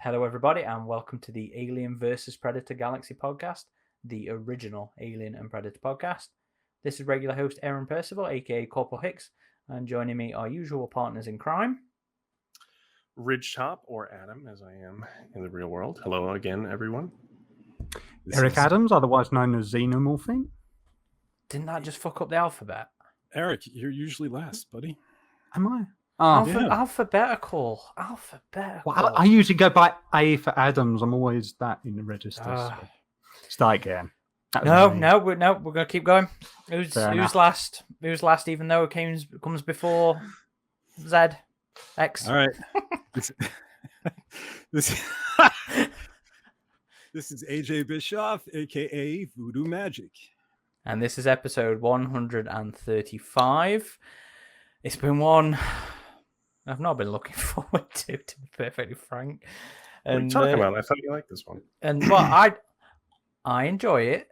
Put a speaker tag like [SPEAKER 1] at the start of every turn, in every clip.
[SPEAKER 1] Hello, everybody, and welcome to the Alien vs. Predator Galaxy podcast, the original Alien and Predator podcast. This is regular host Aaron Percival, aka Corporal Hicks, and joining me are usual partners in crime.
[SPEAKER 2] RidgeTop, or Adam, as I am in the real world. Hello again, everyone.
[SPEAKER 3] Eric Adams, otherwise known as Xenomorphine.
[SPEAKER 1] Didn't that just fuck up the alphabet?
[SPEAKER 4] Eric, you're usually last, buddy.
[SPEAKER 3] Am I?
[SPEAKER 1] Alphabetical.
[SPEAKER 3] Well, I usually go by A for Adams. I'm always that in the register. So. Start again.
[SPEAKER 1] No, we're going to keep going. Who's last? Who's last, even though it comes before Z, X?
[SPEAKER 4] All right. This is AJ Bischoff, a.k.a. VoodooMagic.
[SPEAKER 1] And this is episode 135. It's been one I've not been looking forward to be perfectly frank.
[SPEAKER 2] What are you talking about? I thought you liked this one.
[SPEAKER 1] And well, I enjoy it.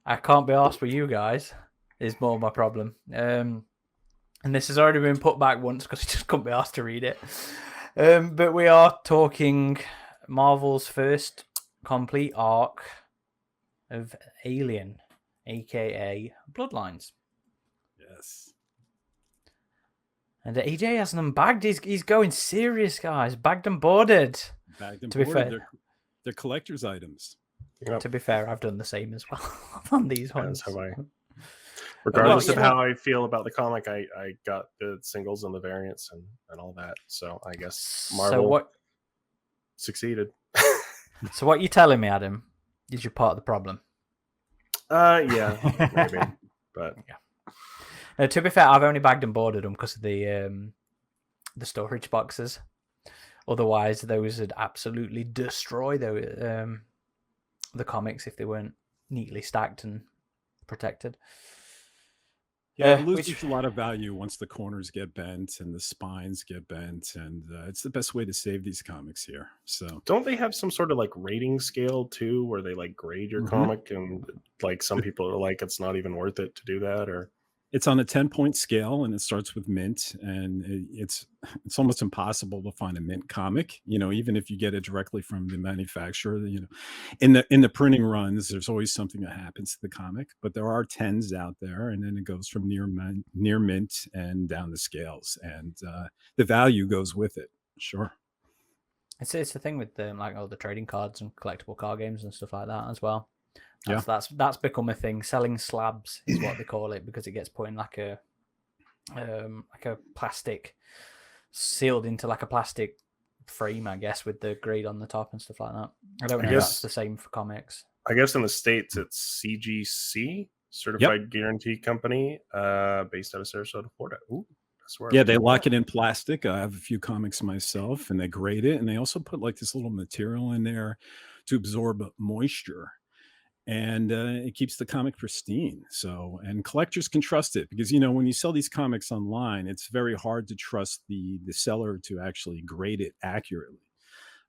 [SPEAKER 1] I can't be arsed with you guys, is more my problem. And this has already been put back once because I just couldn't be asked to read it. But we are talking Marvel's first complete arc of Alien, aka Bloodlines.
[SPEAKER 4] Yes.
[SPEAKER 1] And AJ hasn't them bagged. He's going serious, guys. Bagged and boarded.
[SPEAKER 4] Bagged and
[SPEAKER 1] to be
[SPEAKER 4] boarded.
[SPEAKER 1] fair,
[SPEAKER 4] they're collector's items.
[SPEAKER 1] Yep. To be fair, I've done the same as well on these ones.
[SPEAKER 2] Have I. Regardless of how I feel about the comic, I got the singles and the variants and all that. So I guess Marvel succeeded.
[SPEAKER 1] So what you're telling me, Adam, is you're part of the problem?
[SPEAKER 2] Yeah, maybe. But
[SPEAKER 1] yeah. No, to be fair, I've only bagged and boarded them because of the storage boxes. Otherwise, those would absolutely destroy the comics if they weren't neatly stacked and protected.
[SPEAKER 4] Yeah, it loses a lot of value once the corners get bent and the spines get bent, and it's the best way to save these comics here. So,
[SPEAKER 2] don't they have some sort of like rating scale too, where they like grade your comic, and like some people are like, it's not even worth it to do that, or?
[SPEAKER 4] It's on a 10-point scale, and it starts with mint, and it's almost impossible to find a mint comic. You know, even if you get it directly from the manufacturer, you know, in the printing runs, there's always something that happens to the comic. But there are 10s out there, and then it goes from near mint and down the scales, and the value goes with it. Sure,
[SPEAKER 1] it's the thing with like all the trading cards and collectible card games and stuff like that as well. That's become a thing. Selling slabs is what they call it because it gets put in like a plastic, sealed into like a plastic frame, I guess, with the grade on the top and stuff like that. I don't know if that's the same for comics.
[SPEAKER 2] I guess in the States it's CGC, Certified Guarantee Company, based out of Sarasota, Florida. Ooh, that's where.
[SPEAKER 4] Yeah, they lock it in plastic. I have a few comics myself, and they grade it, and they also put like this little material in there to absorb moisture. And it keeps the comic pristine. So, and collectors can trust it because, you know, when you sell these comics online, it's very hard to trust the seller to actually grade it accurately.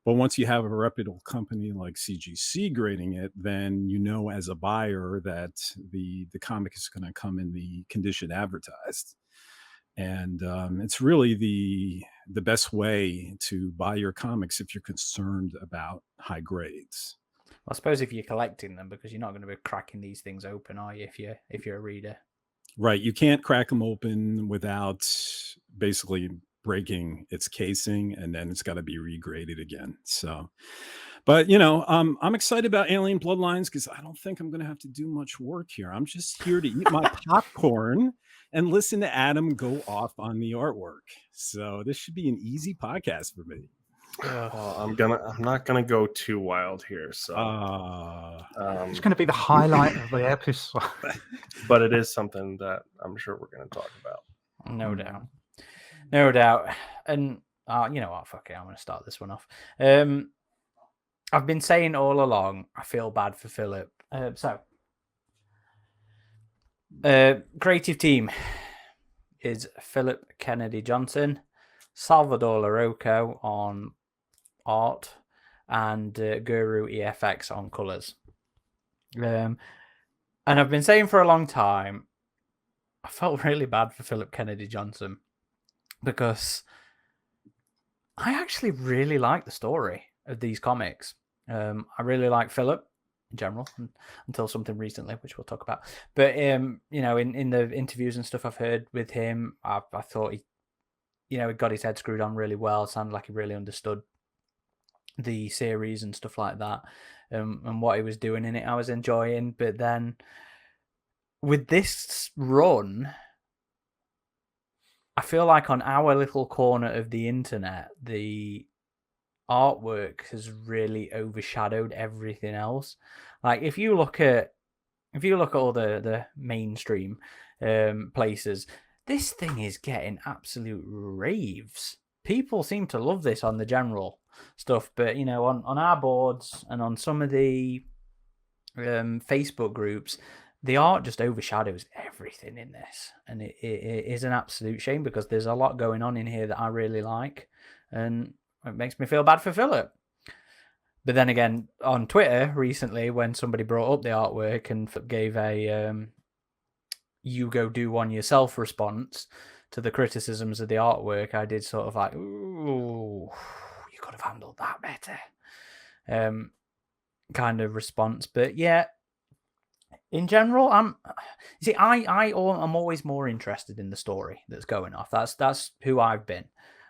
[SPEAKER 4] But once you have a reputable company like CGC grading it, then you know as a buyer that the comic is going to come in the condition advertised. And it's really the best way to buy your comics if you're concerned about high grades.
[SPEAKER 1] I suppose if you're collecting them, because you're not going to be cracking these things open, are you? If you're a reader,
[SPEAKER 4] right? You can't crack them open without basically breaking its casing, and then it's got to be regraded again. So, but you know, I'm excited about Alien Bloodlines because I don't think I'm going to have to do much work here. I'm just here to eat my popcorn and listen to Adam go off on the artwork. So this should be an easy podcast for me.
[SPEAKER 2] Well, I'm not gonna go too wild here, so
[SPEAKER 3] it's gonna be the highlight of the episode.
[SPEAKER 2] But it is something that I'm sure we're gonna talk about.
[SPEAKER 1] No doubt. And you know what? Fuck it, I'm gonna start this one off. I've been saying all along, I feel bad for Philip. Creative team is Philip Kennedy Johnson, Salvador LaRocco on art, and guru-efx on colors. And I've been saying for a long time, I felt really bad for Philip Kennedy Johnson because I actually really like the story of these comics. I really like Philip in general, until something recently, which we'll talk about. But in the interviews and stuff I've heard with him, I thought he got his head screwed on really well. It sounded like he really understood the series and stuff like that, and what he was doing in it, I was enjoying. But then with this run, I feel like on our little corner of the internet, the artwork has really overshadowed everything else. Like if you look at all the mainstream places, this thing is getting absolute raves. People seem to love this on the general stuff, but on our boards and on some of the Facebook groups, the art just overshadows everything in this, and it is an absolute shame, because there's a lot going on in here that I really like, and it makes me feel bad for Philip. But then again, on Twitter recently, when somebody brought up the artwork and gave a you go do one yourself response to the criticisms of the artwork, I did sort of like, ooh, you could have handled that better, kind of response. But yeah, in general, I'm always more interested in the story that's going off. That's who I've been.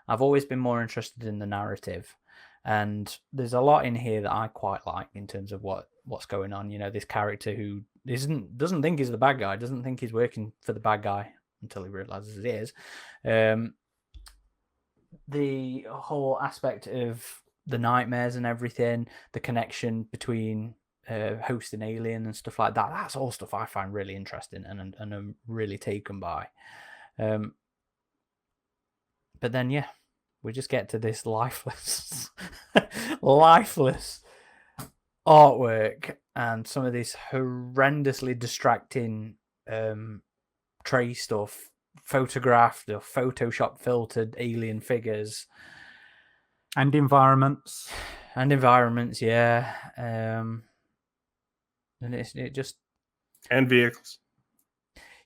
[SPEAKER 1] I've always been more interested in the narrative, and there's a lot in here that I quite like in terms of what's going on. This character who doesn't think he's the bad guy, doesn't think he's working for the bad guy until he realizes it is. The whole aspect of the nightmares and everything, the connection between host and alien and stuff like that, that's all stuff I find really interesting and I'm really taken by. But then, yeah, we just get to this lifeless artwork and some of this horrendously distracting tray stuff, photographed or Photoshop filtered alien figures
[SPEAKER 3] and environments,
[SPEAKER 1] yeah. And it just
[SPEAKER 2] and vehicles.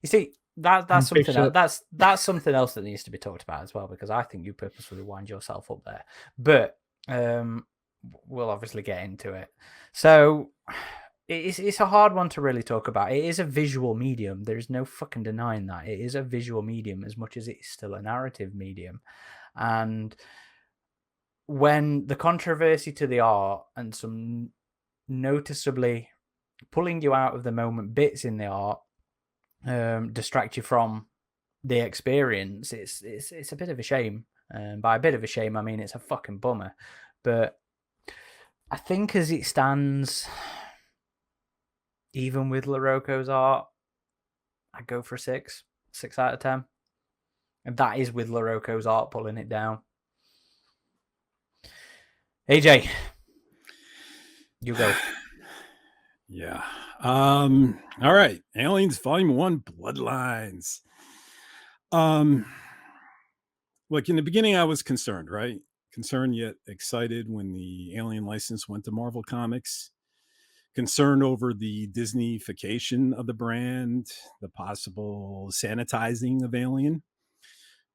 [SPEAKER 1] You see, that's something else. That's something else that needs to be talked about as well, because I think you purposefully wind yourself up there. But we'll obviously get into it. So it's a hard one to really talk about. It is a visual medium. There is no fucking denying that. It is a visual medium as much as it's still a narrative medium. And when the controversy to the art and some noticeably pulling you out of the moment bits in the art distract you from the experience, it's a bit of a shame. By a bit of a shame, I mean it's a fucking bummer. But I think as it stands, even with LaRocco's art, I'd go for 6 out of 10. And that is with LaRocco's art pulling it down. AJ, you go.
[SPEAKER 4] Yeah. All right. Aliens Volume 1 Bloodlines. Look, in the beginning I was concerned, right? Concerned yet excited when the Alien license went to Marvel Comics. Concerned over the Disney-fication of the brand, the possible sanitizing of Alien,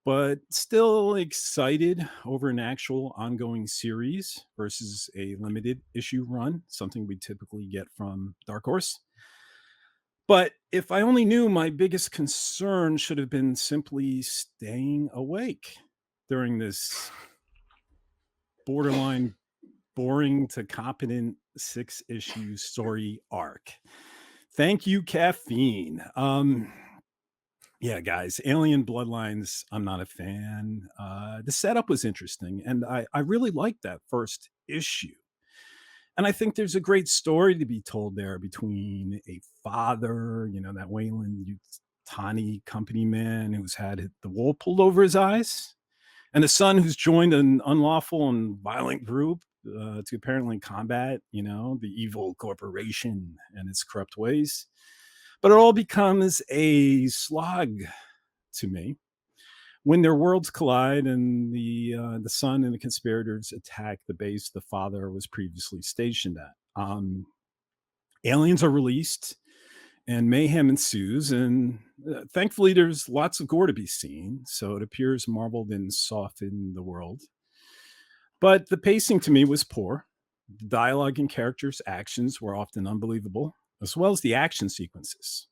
[SPEAKER 4] but still excited over an actual ongoing series versus a limited issue run, something we typically get from Dark Horse. But if I only knew, my biggest concern should have been simply staying awake during this borderline boring to competent 6-issue story arc. Thank you, caffeine. Yeah, guys, Alien Bloodlines, I'm not a fan. The setup was interesting, and I really liked that first issue. And I think there's a great story to be told there between a father, that Weyland-Yutani company man who's had the wool pulled over his eyes, and a son who's joined an unlawful and violent group to apparently combat, the evil corporation and its corrupt ways. But it all becomes a slog to me when their worlds collide and the son and the conspirators attack the base the father was previously stationed at. Aliens are released and mayhem ensues, and thankfully there's lots of gore to be seen, so it appears Marvel didn't soften the world. But the pacing to me was poor. The dialogue and characters' actions were often unbelievable, as well as the action sequences.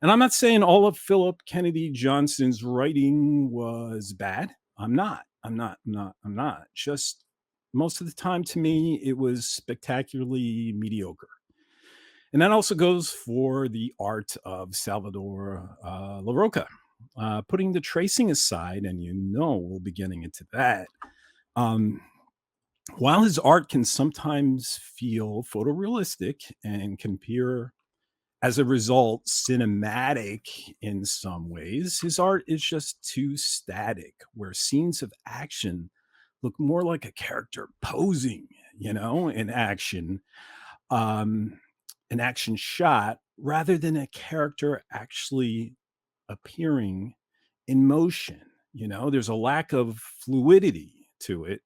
[SPEAKER 4] And I'm not saying all of Philip Kennedy Johnson's writing was bad. I'm not. Just most of the time, to me, it was spectacularly mediocre. And that also goes for the art of Salvador Larroca. Putting the tracing aside, and we'll be getting into that, while his art can sometimes feel photorealistic and can appear, as a result, cinematic in some ways, his art is just too static, where scenes of action look more like a character posing, in action, an action shot, rather than a character actually appearing in motion. There's a lack of fluidity to it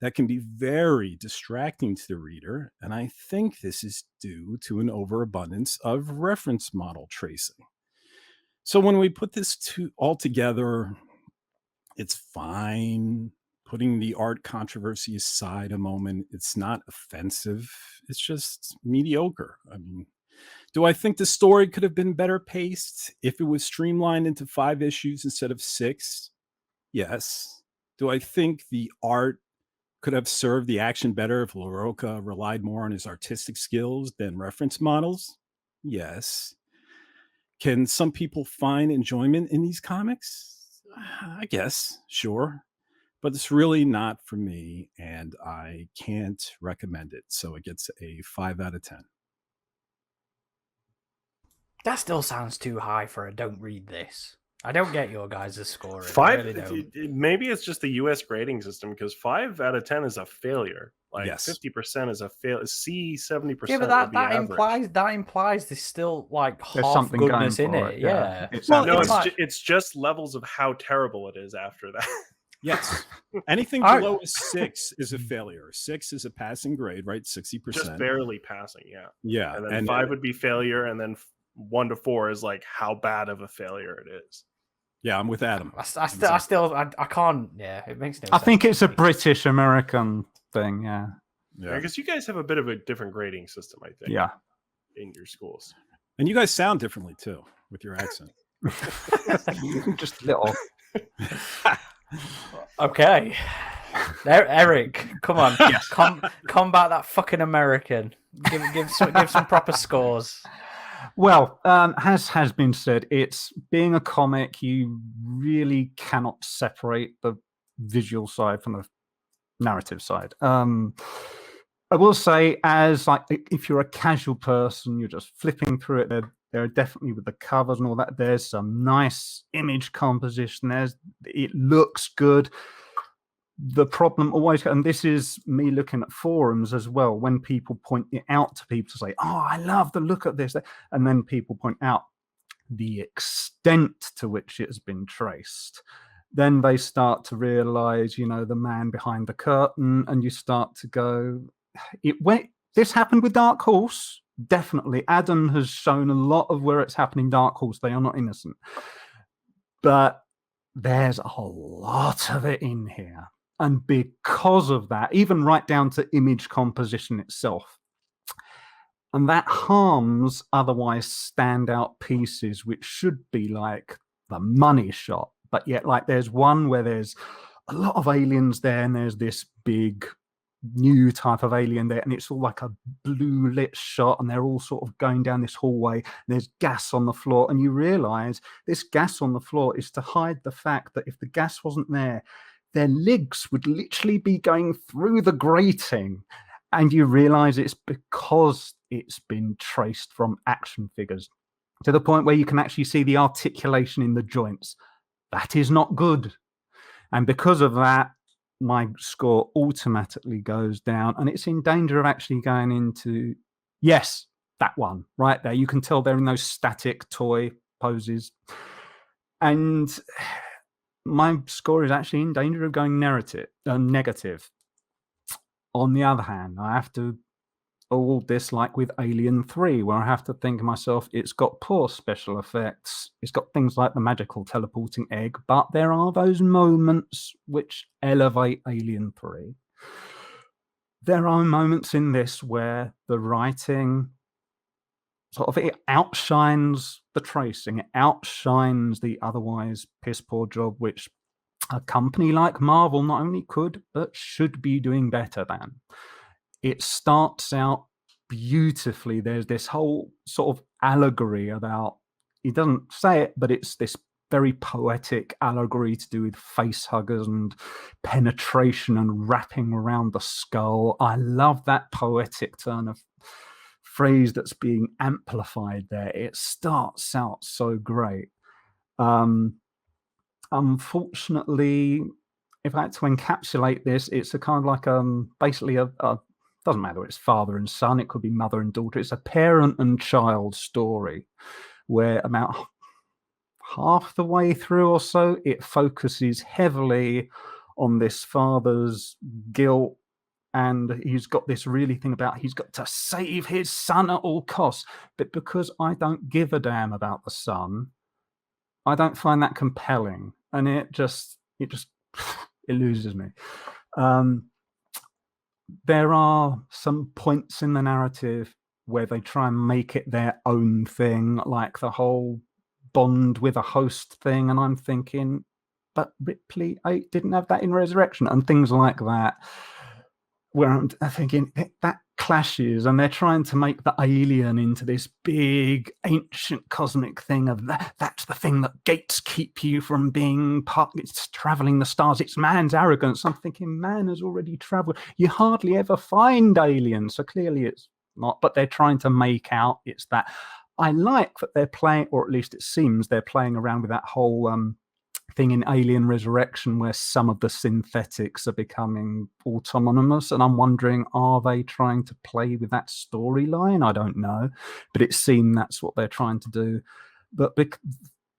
[SPEAKER 4] that can be very distracting to the reader, and I think this is due to an overabundance of reference model tracing. So when we put this all together, it's fine. Putting the art controversy aside a moment, it's not offensive. It's just mediocre. I mean, do I think the story could have been better paced if it was streamlined into 5 issues instead of 6? Yes. Do I think the art could have served the action better if Larroca relied more on his artistic skills than reference models? Yes. Can some people find enjoyment in these comics? I guess, sure. But it's really not for me, and I can't recommend it. So it gets a 5 out of 10.
[SPEAKER 1] That still sounds too high for a don't read this. I don't get your guys' scoring.
[SPEAKER 2] 5,
[SPEAKER 1] really don't.
[SPEAKER 2] Maybe it's just the US grading system, because 5 out of 10 is a failure. Like
[SPEAKER 4] Yes.
[SPEAKER 2] 50% is a fail. C 70%.
[SPEAKER 1] Yeah, but that implies there's still like
[SPEAKER 3] There's
[SPEAKER 1] half
[SPEAKER 3] something
[SPEAKER 1] goodness
[SPEAKER 3] going
[SPEAKER 1] in
[SPEAKER 3] for
[SPEAKER 1] it.
[SPEAKER 3] it,
[SPEAKER 1] Yeah.
[SPEAKER 2] Well, no, it's just levels of how terrible it is after that.
[SPEAKER 4] Yes. Anything below a 6 is a failure. 6 is a passing grade, right? 60%.
[SPEAKER 2] Just barely passing, yeah.
[SPEAKER 4] Yeah.
[SPEAKER 2] And then 5 would be failure, and then 1 to 4 is like how bad of a failure it is.
[SPEAKER 4] Yeah, I'm with Adam.
[SPEAKER 1] I can't. Yeah, it makes no sense.
[SPEAKER 3] I think it's a British American thing. Yeah.
[SPEAKER 2] Yeah, because you guys have a bit of a different grading system, I think.
[SPEAKER 3] Yeah.
[SPEAKER 2] In your schools.
[SPEAKER 4] And you guys sound differently too with your accent.
[SPEAKER 3] Just a little.
[SPEAKER 1] Okay. Eric, come on.
[SPEAKER 3] Yes.
[SPEAKER 1] Combat that fucking American. Give some proper scores.
[SPEAKER 3] Well, as has been said, it's being a comic, you really cannot separate the visual side from the narrative side. I will say, as like if you're a casual person, you're just flipping through it, there are definitely, with the covers and all that, there's some nice image composition. It looks good. The problem always, and this is me looking at forums as well, when people point it out to people to say, oh, I love the look at this, and then people point out the extent to which it has been traced, then they start to realize, the man behind the curtain, and you start to go, this happened with Dark Horse. Definitely. Adam has shown a lot of where it's happening. Dark Horse, they are not innocent. But there's a lot of it in here. And because of that, even right down to image composition itself, and that harms otherwise standout pieces, which should be like the money shot. But yet, like, there's one where there's a lot of aliens there, and there's this big new type of alien there, and it's all like a blue lit shot, and they're all sort of going down this hallway, and there's gas on the floor, and you realize this gas on the floor is to hide the fact that if the gas wasn't there, their legs would literally be going through the grating, and you realize it's because it's been traced from action figures to the point where you can actually see the articulation in the joints. That is not good, and because of that, my score automatically goes down, and it's in danger of actually going into, yes, that one right there. You can tell they're in those static toy poses, and my score is actually in danger of going negative. On the other hand, I have to all this, like with Alien 3, where I have to think to myself, it's got poor special effects, it's got things like the magical teleporting egg, but there are those moments which elevate Alien 3. there are moments in this where the writing sort of it outshines the tracing, it outshines the otherwise piss poor job which a company like Marvel not only could but should be doing better than. It starts out beautifully. There's this whole sort of allegory about, he doesn't say it, but it's this very poetic allegory to do with face huggers and penetration and wrapping around the skull. I love that poetic turn of phrase that's being amplified there. It starts out so great. Unfortunately, if I had to encapsulate this, it's a kind of like basically a doesn't matter, it's father and son, it could be mother and daughter. It's a parent and child story where about half the way through or so, it focuses heavily on this father's guilt, and he's got this really thing about he's got to save his son at all costs. But because I don't give a damn about the son, I don't find that compelling, and it just it loses me. There are some points in the narrative where they try and make it their own thing, like the whole bond with a host thing, and I'm thinking, but Ripley, I didn't have that in Resurrection, and things like that, where I'm thinking that clashes, and they're trying to make the alien into this big ancient cosmic thing of that's the thing that gates keep you from being part, it's traveling the stars, it's man's arrogance. I'm thinking man has already traveled, you hardly ever find aliens, so clearly it's not, but they're trying to make out it's that. I like that they're playing, or at least it seems they're playing around with that whole thing in Alien Resurrection where some of the synthetics are becoming autonomous, and I'm wondering, are they trying to play with that storyline? I don't know, but it seemed that's what they're trying to do. But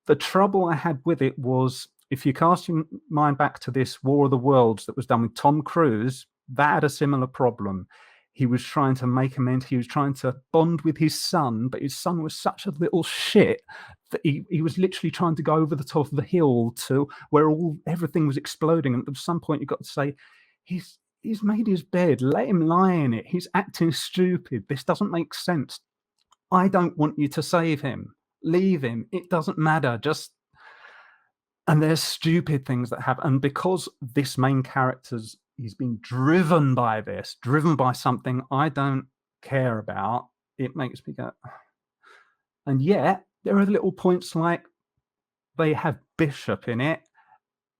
[SPEAKER 3] the trouble I had with it was, if you cast your mind back to this War of the Worlds that was done with Tom Cruise, that had a similar problem. He was trying to make amends. He was trying to bond with his son, but his son was such a little shit that he was literally trying to go over the top of the hill to where everything was exploding. And at some point, you've got to say, he's made his bed. Let him lie in it. He's acting stupid. This doesn't make sense. I don't want you to save him. Leave him. It doesn't matter. And there's stupid things that happen. And because this main character's he's been driven by something I don't care about, it makes me go. And yet there are little points like they have Bishop in it,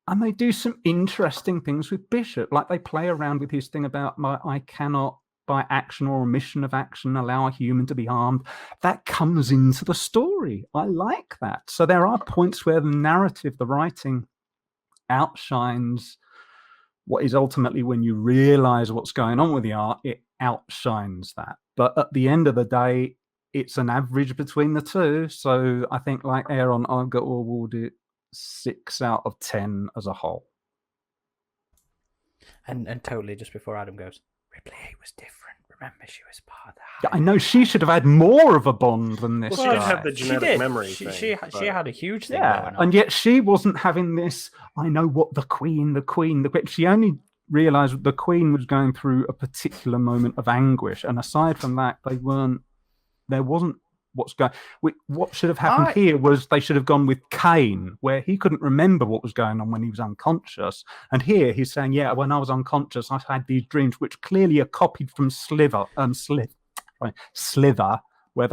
[SPEAKER 3] and they do some interesting things with Bishop, like they play around with his thing about I cannot by action or omission of action allow a human to be harmed. That comes into the story. I like that. So there are points where the narrative, the writing outshines what is ultimately, when you realize what's going on with the art, it outshines that. But at the end of the day, it's an average between the two. So I think, like Aaron, I've got to award it 6 out of 10 as a whole.
[SPEAKER 1] And totally, just before Adam goes, Ripley was different. Remember, she was part of the
[SPEAKER 3] Yeah, I know she should have had more of a bond than this
[SPEAKER 2] well,
[SPEAKER 3] guy.
[SPEAKER 2] she did have the genetic memory
[SPEAKER 1] she,
[SPEAKER 2] thing.
[SPEAKER 1] She had a huge thing going on.
[SPEAKER 3] And yet she wasn't having this, I know what the queen. She only realized the queen was going through a particular moment of anguish. And aside from that, there wasn't what should have happened here was they should have gone with Kane, where he couldn't remember what was going on when he was unconscious. And here he's saying, yeah, when I was unconscious, I had these dreams, which clearly are copied from Slither, where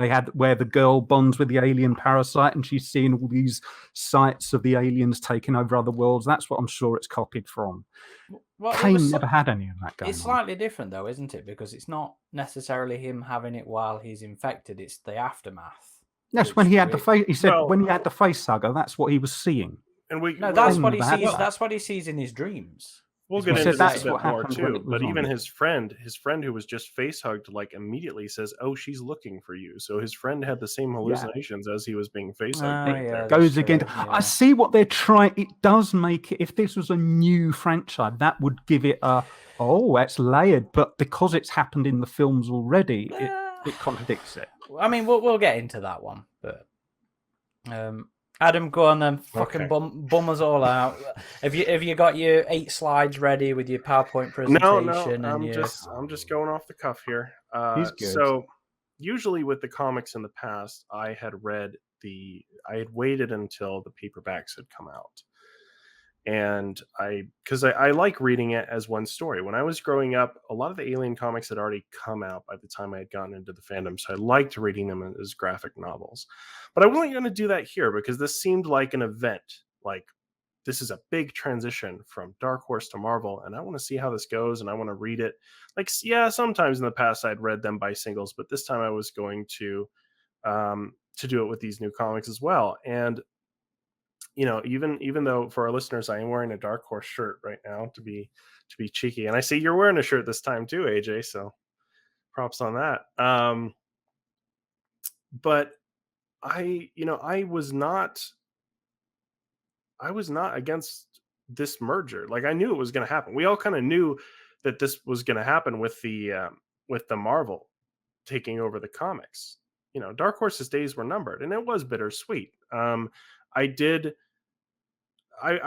[SPEAKER 3] the girl bonds with the alien parasite, and she's seeing all these sights of the aliens taking over other worlds. That's what I'm sure it's copied from. Well, Kane never had any of that going on.
[SPEAKER 1] It's slightly different, though, isn't it? Because it's not necessarily him having it while he's infected. It's the aftermath.
[SPEAKER 3] Yes, when he had the face. He said when he had the face hugger, that's what he was seeing.
[SPEAKER 2] And
[SPEAKER 1] that's what he sees. That's what he sees in his dreams.
[SPEAKER 2] We'll get into this a bit more too. But even his friend who was just face hugged, like immediately says, "Oh, she's looking for you." So his friend had the same hallucinations as he was being face hugged.
[SPEAKER 3] Goes again. Yeah. I see what they're trying. It does make it. If this was a new franchise, that would give it it's layered. But because it's happened in the films already, it contradicts it.
[SPEAKER 1] I mean, we'll get into that one, but Adam, go on then. Fucking bum us all out. Have you got your 8 slides ready with your PowerPoint presentation?
[SPEAKER 2] No. I'm just going off the cuff here.
[SPEAKER 3] He's good.
[SPEAKER 2] So usually with the comics in the past, I had waited until the paperbacks had come out. And because I like reading it as one story. When I was growing up, a lot of the Alien comics had already come out by the time I had gotten into the fandom, so I liked reading them as graphic novels. But I wasn't going to do that here because this seemed like an event. Like, this is a big transition from Dark Horse to Marvel, and I want to see how this goes, and I want to read it. Like, yeah, sometimes in the past I'd read them by singles, but this time I was going to do it with these new comics as well. And even though for our listeners, I am wearing a Dark Horse shirt right now to be cheeky, and I see you're wearing a shirt this time too, AJ. So props on that. But I was not against this merger. Like, I knew it was going to happen. We all kind of knew that this was going to happen with the Marvel taking over the comics. Dark Horse's days were numbered, and it was bittersweet. I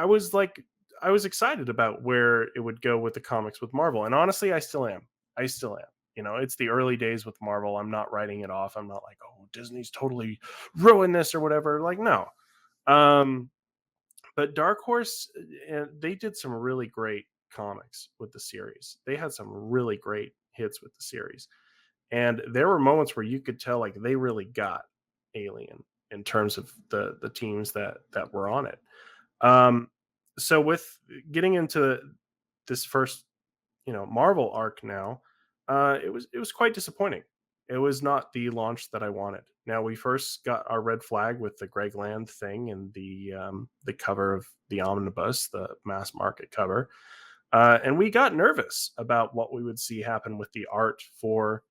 [SPEAKER 2] was excited about where it would go with the comics with Marvel. And honestly, I still am. It's the early days with Marvel. I'm not writing it off. I'm not like, oh, Disney's totally ruined this or whatever. Like, no. But Dark Horse, they did some really great comics with the series. They had some really great hits with the series. And there were moments where you could tell, like, they really got Alien in terms of the teams that were on it. So with getting into this first, Marvel arc now, it was quite disappointing. It was not the launch that I wanted. Now, we first got our red flag with the Greg Land thing and the cover of the omnibus, the mass market cover, and we got nervous about what we would see happen with the art for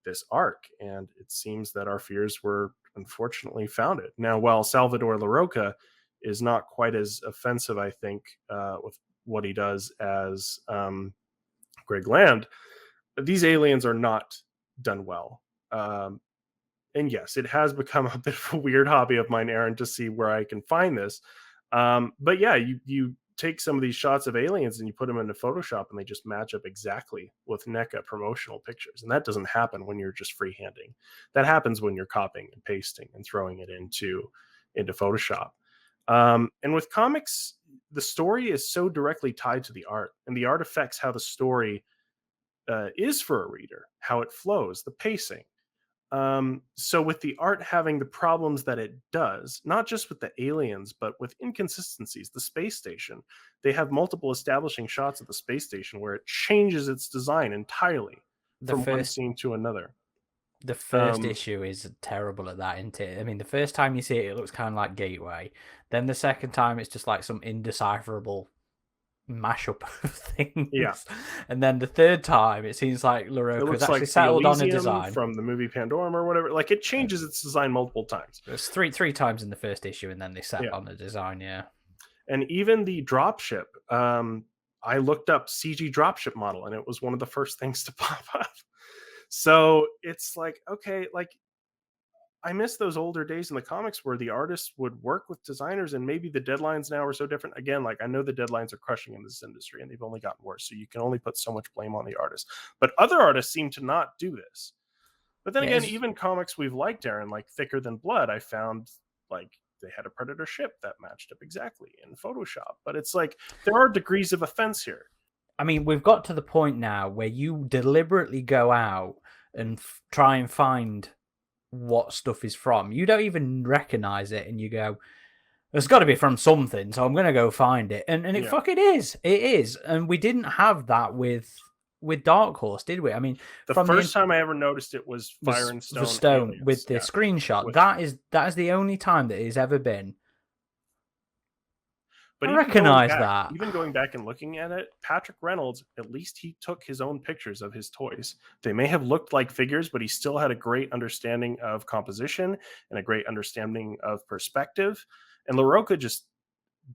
[SPEAKER 2] this arc. And it seems that our fears were unfortunately founded. Now, while Salvador Larroca is not quite as offensive, I think, with what he does as Greg Land, these aliens are not done well. And yes, it has become a bit of a weird hobby of mine, Aaron, to see where I can find this. But yeah, you take some of these shots of aliens and you put them into Photoshop and they just match up exactly with NECA promotional pictures. And that doesn't happen when you're just freehanding. That happens when you're copying and pasting and throwing it into Photoshop. And with comics, the story is so directly tied to the art, and the art affects how the story is for a reader, how it flows, the pacing. So with the art having the problems that it does, not just with the aliens, but with inconsistencies, the space station, they have multiple establishing shots of the space station where it changes its design entirely from one scene to another.
[SPEAKER 1] The first issue is terrible at that, isn't it? I mean, the first time you see it, it looks kind of like Gateway. Then the second time, it's just like some indecipherable mashup of things.
[SPEAKER 2] Yeah.
[SPEAKER 1] And then the third time, it seems like Larroca's actually like settled on a design
[SPEAKER 2] from the movie Pandorum or whatever. Like, it changes its design multiple times.
[SPEAKER 1] It's three times in the first issue, and then they settled on a design. Yeah.
[SPEAKER 2] And even the dropship, I looked up CG dropship model, and it was one of the first things to pop up. So it's like, okay, like, I miss those older days in the comics where the artists would work with designers, and maybe the deadlines now are so different. Again, like, I know the deadlines are crushing in this industry and they've only gotten worse. So you can only put so much blame on the artist, but other artists seem to not do this. But then again, even comics we've liked, Aaron, like Thicker Than Blood, I found like they had a Predator ship that matched up exactly in Photoshop. But it's like, there are degrees of offense here.
[SPEAKER 1] I mean, we've got to the point now where you deliberately go out and try and find what stuff is from. You don't even recognize it, and you go, "It's got to be from something," so I'm going to go find it. And it fucking is. It is. And we didn't have that with Dark Horse, did we? I mean,
[SPEAKER 2] the first time I ever noticed it was Fire and Stone.
[SPEAKER 1] The Stone aliens, with the screenshot. That is the only time that it's ever been. But I recognize that.
[SPEAKER 2] Even going back and looking at it, Patrick Reynolds, at least he took his own pictures of his toys. They may have looked like figures, but he still had a great understanding of composition and a great understanding of perspective. And Larroca just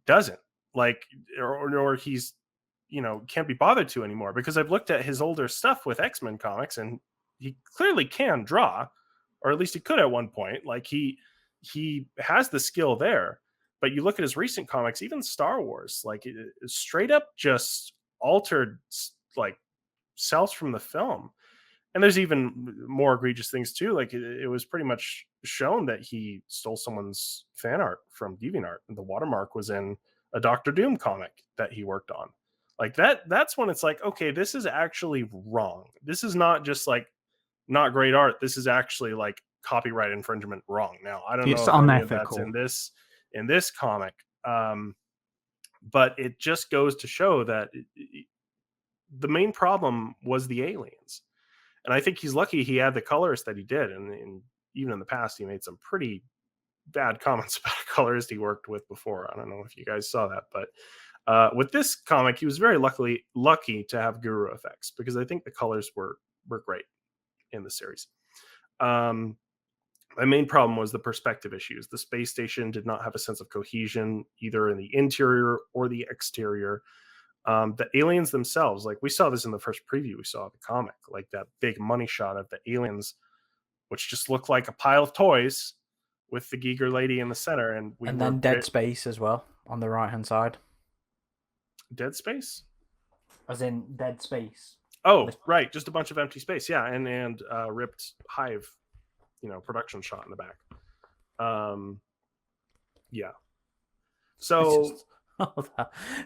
[SPEAKER 2] doesn't, like, or he's, can't be bothered to anymore, because I've looked at his older stuff with X-Men comics and he clearly can draw, or at least he could at one point. Like, he has the skill there. But you look at his recent comics, even Star Wars, like it straight up just altered like cells from the film. And there's even more egregious things too. Like it was pretty much shown that he stole someone's fan art from DeviantArt, and the watermark was in a Doctor Doom comic that he worked on. Like that's when it's like, okay, this is actually wrong. This is not just like not great art. This is actually like copyright infringement wrong. Now, I don't
[SPEAKER 3] It's
[SPEAKER 2] know if any of
[SPEAKER 3] unethical.
[SPEAKER 2] that's in this comic. But it just goes to show that the main problem was the aliens. And I think he's lucky he had the colorist that he did. And even in the past, he made some pretty bad comments about a colorist he worked with before. I don't know if you guys saw that, but with this comic, he was very lucky to have guru-efx, because I think the colors were great in the series. My main problem was the perspective issues. The space station did not have a sense of cohesion, either in the interior or the exterior. The aliens themselves, like we saw this in the first preview we saw of the comic, like that big money shot of the aliens, which just looked like a pile of toys with the Giger lady in the center. And
[SPEAKER 1] then dead space as well on the right hand side.
[SPEAKER 2] Dead space?
[SPEAKER 1] As in dead space.
[SPEAKER 2] Oh, right. Just a bunch of empty space. Yeah. And ripped hive, production shot in the back. Yeah. So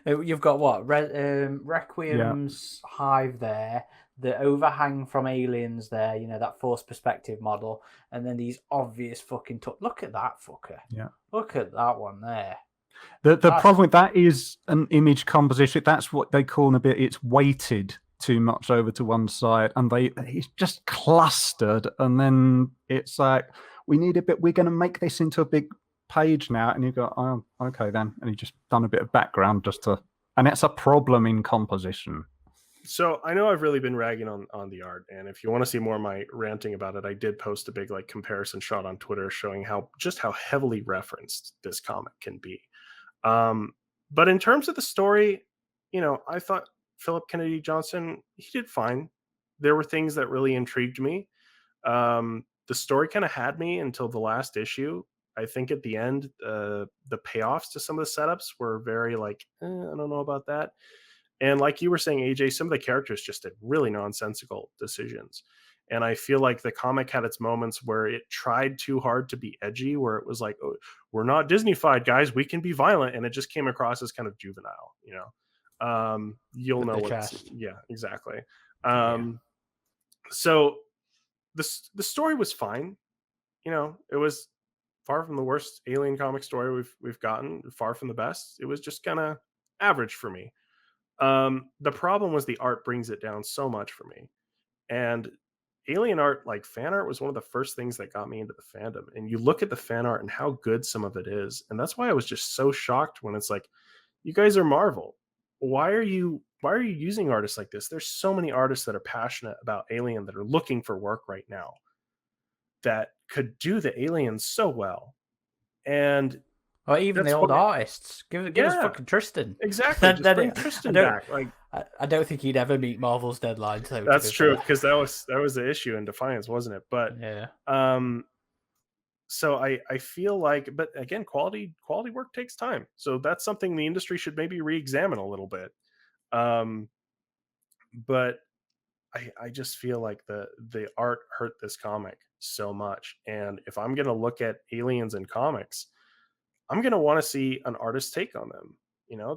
[SPEAKER 1] you've got what? Requiem's hive there, the overhang from aliens there, that forced perspective model, and then these obvious fucking look at that fucker.
[SPEAKER 3] Yeah.
[SPEAKER 1] Look at that one there.
[SPEAKER 3] The problem with that is an image composition. That's what they call in a bit, it's weighted too much over to one side, and it's just clustered, and then it's like, we need a bit, we're going to make this into a big page now, and you go, oh, okay then, and you just done a bit of background and it's a problem in composition.
[SPEAKER 2] So I know I've really been ragging on the art, and if you want to see more of my ranting about it, I did post a big like comparison shot on Twitter showing how heavily referenced this comic can be. But in terms of the story, I thought Philip Kennedy Johnson, he did fine. There were things that really intrigued me. The story kind of had me until the last issue. I think at the end, the payoffs to some of the setups were very like, I don't know about that. And like you were saying, AJ, some of the characters just did really nonsensical decisions. And I feel like the comic had its moments where it tried too hard to be edgy, where it was like, oh, we're not Disney-fied, guys, we can be violent. And it just came across as kind of juvenile, you'll know what. Yeah, exactly. So the story was fine. It was far from the worst alien comic story we've gotten, far from the best. It was just kind of average for me. The problem was the art brings it down so much for me. And alien art, like fan art, was one of the first things that got me into the fandom. And you look at the fan art and how good some of it is. And that's why I was just so shocked when it's like, you guys are Marvel. Why are you using artists like this? There's so many artists that are passionate about Alien that are looking for work right now that could do the aliens so well. And
[SPEAKER 1] or even the old artists. Give us fucking Tristan.
[SPEAKER 2] Exactly. Just bring Tristan back. Like,
[SPEAKER 1] I don't think he'd ever meet Marvel's deadline. So
[SPEAKER 2] that's true, because that was the issue in Defiance, wasn't it? But
[SPEAKER 1] yeah.
[SPEAKER 2] So I feel like, but again, quality work takes time. So that's something the industry should maybe re-examine a little bit. But I just feel like the art hurt this comic so much. And if I'm going to look at aliens in comics, I'm going to want to see an artist's take on them.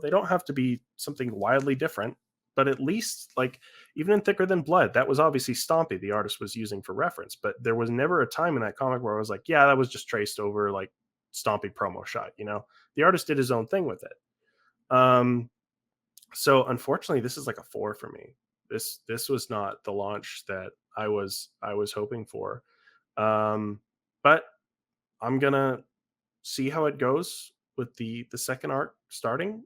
[SPEAKER 2] They don't have to be something wildly different, but at least, like, even in Thicker Than Blood, that was obviously Stompy the artist was using for reference, but there was never a time in that comic where I was like, yeah, that was just traced over like Stompy promo shot. The artist did his own thing with it. So unfortunately, this is like a 4 for me. This was not the launch that I was hoping for. But I'm gonna see how it goes with the second arc starting.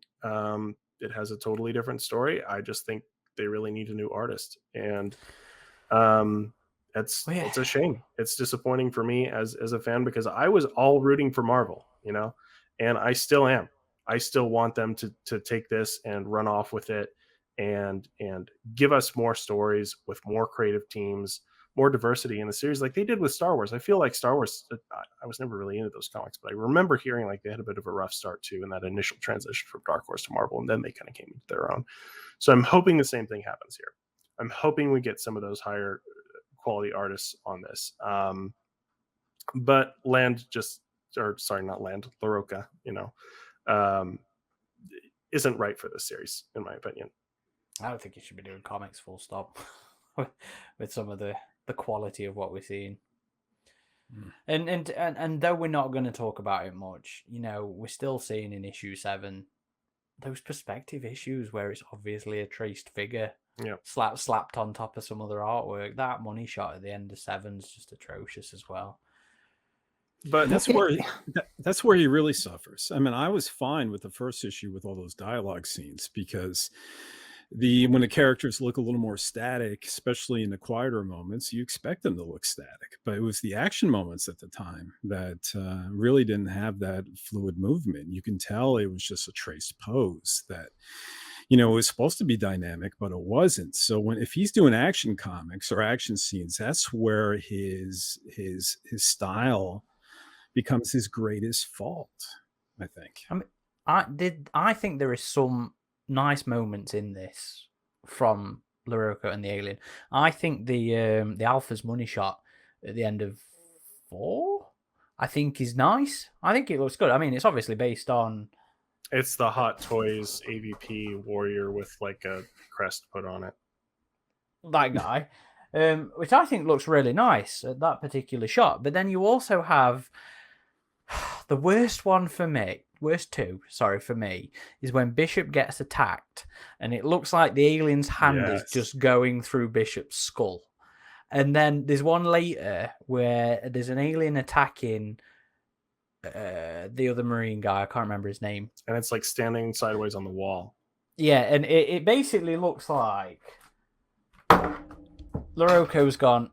[SPEAKER 2] It has a totally different story. I just think they really need a new artist, and it's a shame. It's disappointing for me as a fan, because I was all rooting for Marvel, and I still am. I still want them to take this and run off with it and give us more stories with more creative teams more diversity in the series like they did with Star Wars. I feel like Star Wars, I was never really into those comics, but I remember hearing like they had a bit of a rough start too in that initial transition from Dark Horse to Marvel, and then they kind of came into their own. So I'm hoping the same thing happens here. I'm hoping we get some of those higher quality artists on this. But LaRocca, isn't right for this series, in my opinion.
[SPEAKER 1] I don't think you should be doing comics full stop with some of the quality of what we're seeing. And though we're not going to talk about it much, we're still seeing in issue 7 those perspective issues where it's obviously a traced figure slapped on top of some other artwork. That money shot at the end of 7 is just atrocious as well.
[SPEAKER 2] But
[SPEAKER 4] that's where he really suffers. I mean, I was fine with the first issue with all those dialogue scenes because when the characters look a little more static, especially in the quieter moments, you expect them to look static. But it was the action moments at the time that really didn't have that fluid movement. You can tell it was just a traced pose that, it was supposed to be dynamic, but it wasn't. So if he's doing action comics or action scenes, that's where his style becomes his greatest fault, I think.
[SPEAKER 1] I mean, I think there is some nice moments in this from LaRocca and the alien. I think the Alpha's money shot at the end of 4, I think is nice. I think it looks good. I mean, it's obviously based on.
[SPEAKER 2] It's the Hot Toys AVP warrior with like a crest put on it. That
[SPEAKER 1] guy, which I think looks really nice at that particular shot. But then you also have the worst two for me, is when Bishop gets attacked and it looks like the alien's hand is just going through Bishop's skull. And then there's one later where there's an alien attacking the other Marine guy. I can't remember his name.
[SPEAKER 2] And it's like standing sideways on the wall.
[SPEAKER 1] Yeah, and it basically looks like LaRocco's gone.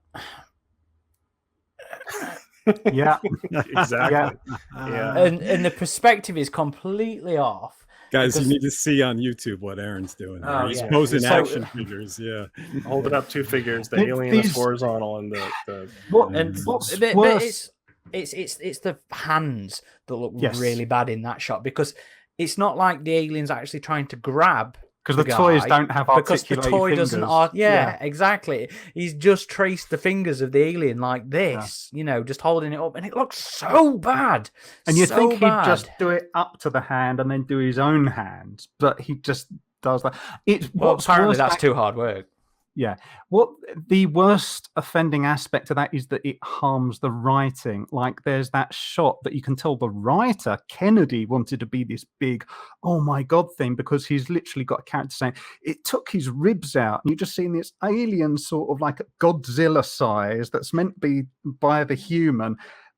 [SPEAKER 3] Yeah,
[SPEAKER 2] exactly.
[SPEAKER 3] Yeah.
[SPEAKER 1] And the perspective is completely off.
[SPEAKER 4] Guys, you need to see on YouTube what Aaron's doing. He's posing action figures. Yeah,
[SPEAKER 2] holding up 2 figures. The alien is horizontal, and
[SPEAKER 3] what's worse?
[SPEAKER 1] It's the hands that look really bad in that shot, because it's not like the alien's actually trying to grab.
[SPEAKER 3] Because the toys don't have articulated
[SPEAKER 1] because the toy
[SPEAKER 3] fingers.
[SPEAKER 1] Doesn't. Exactly. He's just traced the fingers of the alien like this, just holding it up, and it looks so bad.
[SPEAKER 3] And you think he'd just do it up to the hand and then do his own hand, but he just does that.
[SPEAKER 1] Apparently that's too hard work.
[SPEAKER 3] Yeah. What the worst offending aspect of that is that it harms the writing. Like there's that shot that you can tell the writer, Kennedy, wanted to be this big, oh my God thing, because he's literally got a character saying it took his ribs out. And you're just seeing this alien sort of like Godzilla size that's meant to be by the human.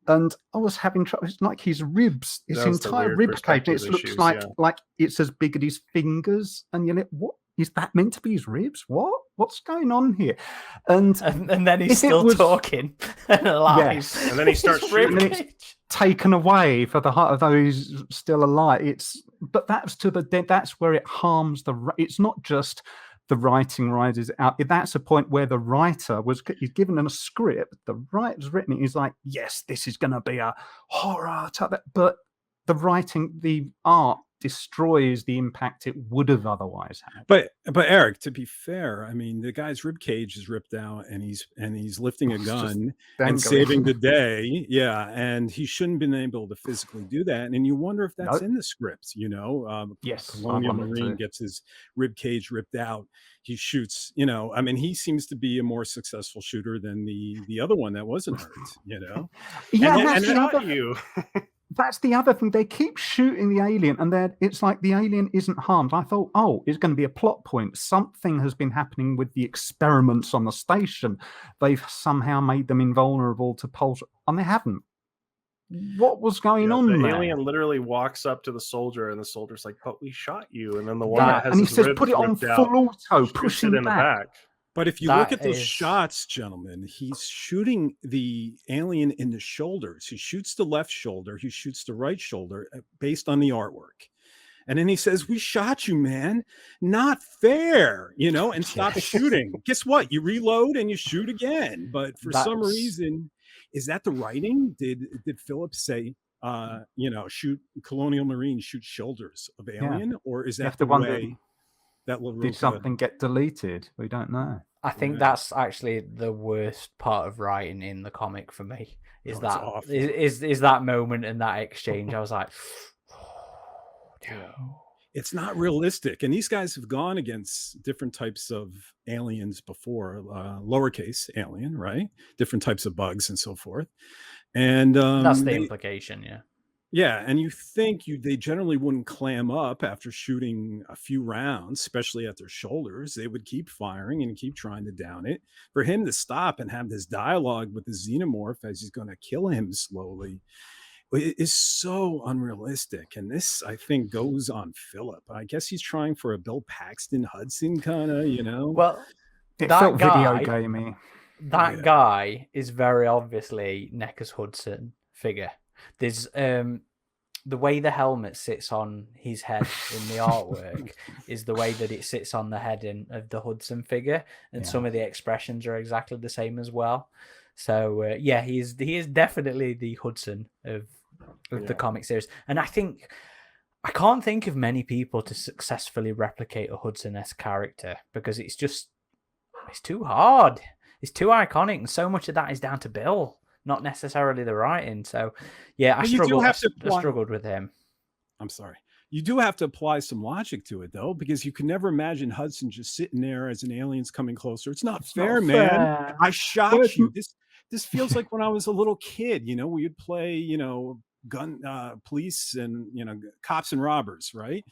[SPEAKER 3] And I was having trouble. It's like his ribs, his entire rib cage. It looks like it's as big as his fingers. And what? Is that meant to be his ribs? What's going on here? And
[SPEAKER 1] then he's still talking and alive.
[SPEAKER 2] Yes. And then he starts shooting.
[SPEAKER 3] And it's taken away for the heart, though he's still alive. But that's to the dead. That's where it harms it's not just the writing rises out. That's a point where the writer he's given a script. The writer's written it. He's like, yes, this is going to be a horror type. But the writing, the art, destroys the impact it would have otherwise had.
[SPEAKER 4] But Eric, to be fair, I mean, the guy's rib cage is ripped out, and he's lifting a gun and saving the day. Yeah, and he shouldn't have been able to physically do that. And you wonder if that's in the script.
[SPEAKER 3] Yes,
[SPEAKER 4] Colonial Marine gets his rib cage ripped out. He shoots. I mean, he seems to be a more successful shooter than the other one that wasn't hurt.
[SPEAKER 3] Yeah,
[SPEAKER 2] and shot you.
[SPEAKER 3] That's the other thing. They keep shooting the alien, and it's like the alien isn't harmed. I thought, it's going to be a plot point. Something has been happening with the experiments on the station. They've somehow made them invulnerable to pulse, and they haven't. What was going on there?
[SPEAKER 2] The alien literally walks up to the soldier, and the soldier's like, "But we shot you." And then the one that has
[SPEAKER 3] and he
[SPEAKER 2] his
[SPEAKER 3] says,
[SPEAKER 2] ribs
[SPEAKER 3] "Put it on full auto, push him
[SPEAKER 2] in
[SPEAKER 3] back."
[SPEAKER 2] the back.
[SPEAKER 4] But if you look at those shots, gentlemen, he's shooting the alien in the shoulders. He shoots the left shoulder. He shoots the right shoulder based on the artwork. And then he says, "We shot you, man. Not fair," and stop shooting. Guess what? You reload and you shoot again. But for some reason, is that the writing? Did Phillips say, shoot Colonial Marines, shoot shoulders of alien? Or is that the way that
[SPEAKER 3] did something get deleted? We don't know.
[SPEAKER 1] I think that's actually the worst part of writing in the comic for me. Is that moment and that exchange? I was like, no.
[SPEAKER 4] It's not realistic. And these guys have gone against different types of aliens before, lowercase alien, right? Different types of bugs and so forth. And
[SPEAKER 1] that's the implication, yeah.
[SPEAKER 4] Yeah, and you think they generally wouldn't clam up after shooting a few rounds, especially at their shoulders. They would keep firing and keep trying to down it. For him to stop and have this dialogue with the xenomorph as he's going to kill him slowly is so unrealistic. And this, I think, goes on Philip. I guess he's trying for a Bill Paxton Hudson kind of,
[SPEAKER 1] Well,
[SPEAKER 3] it felt video gamey.
[SPEAKER 1] That guy is very obviously Necker's Hudson figure. There's the way the helmet sits on his head in the artwork is the way that it sits on the head of the Hudson figure, and some of the expressions are exactly the same as well. So he is definitely the Hudson of the comic series, and I can't think of many people to successfully replicate a Hudson-esque character because it's too hard, it's too iconic, and so much of that is down to Bill. Not necessarily the writing. So, I struggled with him.
[SPEAKER 4] I'm sorry. You do have to apply some logic to it, though, because you can never imagine Hudson just sitting there as an alien's coming closer. It's not fair, man. I shot you. This feels like when I was a little kid, we would play, gun police and, cops and robbers, right?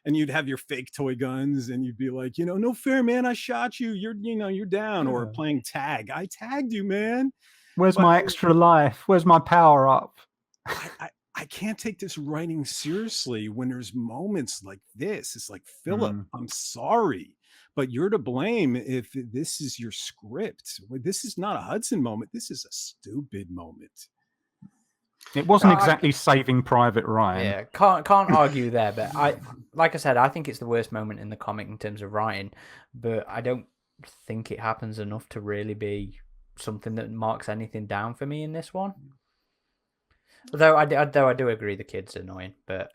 [SPEAKER 4] And you'd have your fake toy guns and you'd be like, no fair, man. I shot you. You're down. Or playing tag. I tagged you, man.
[SPEAKER 3] Where's my extra life? Where's my power up?
[SPEAKER 4] I can't take this writing seriously when there's moments like this. It's like, Philip, I'm sorry, but you're to blame if this is your script. This is not a Hudson moment. This is a stupid moment.
[SPEAKER 3] It wasn't exactly Saving Private Ryan.
[SPEAKER 1] Yeah, can't argue there. But like I said, I think it's the worst moment in the comic in terms of writing. But I don't think it happens enough to really be something that marks anything down for me in this one. Though I do agree the kid's annoying, but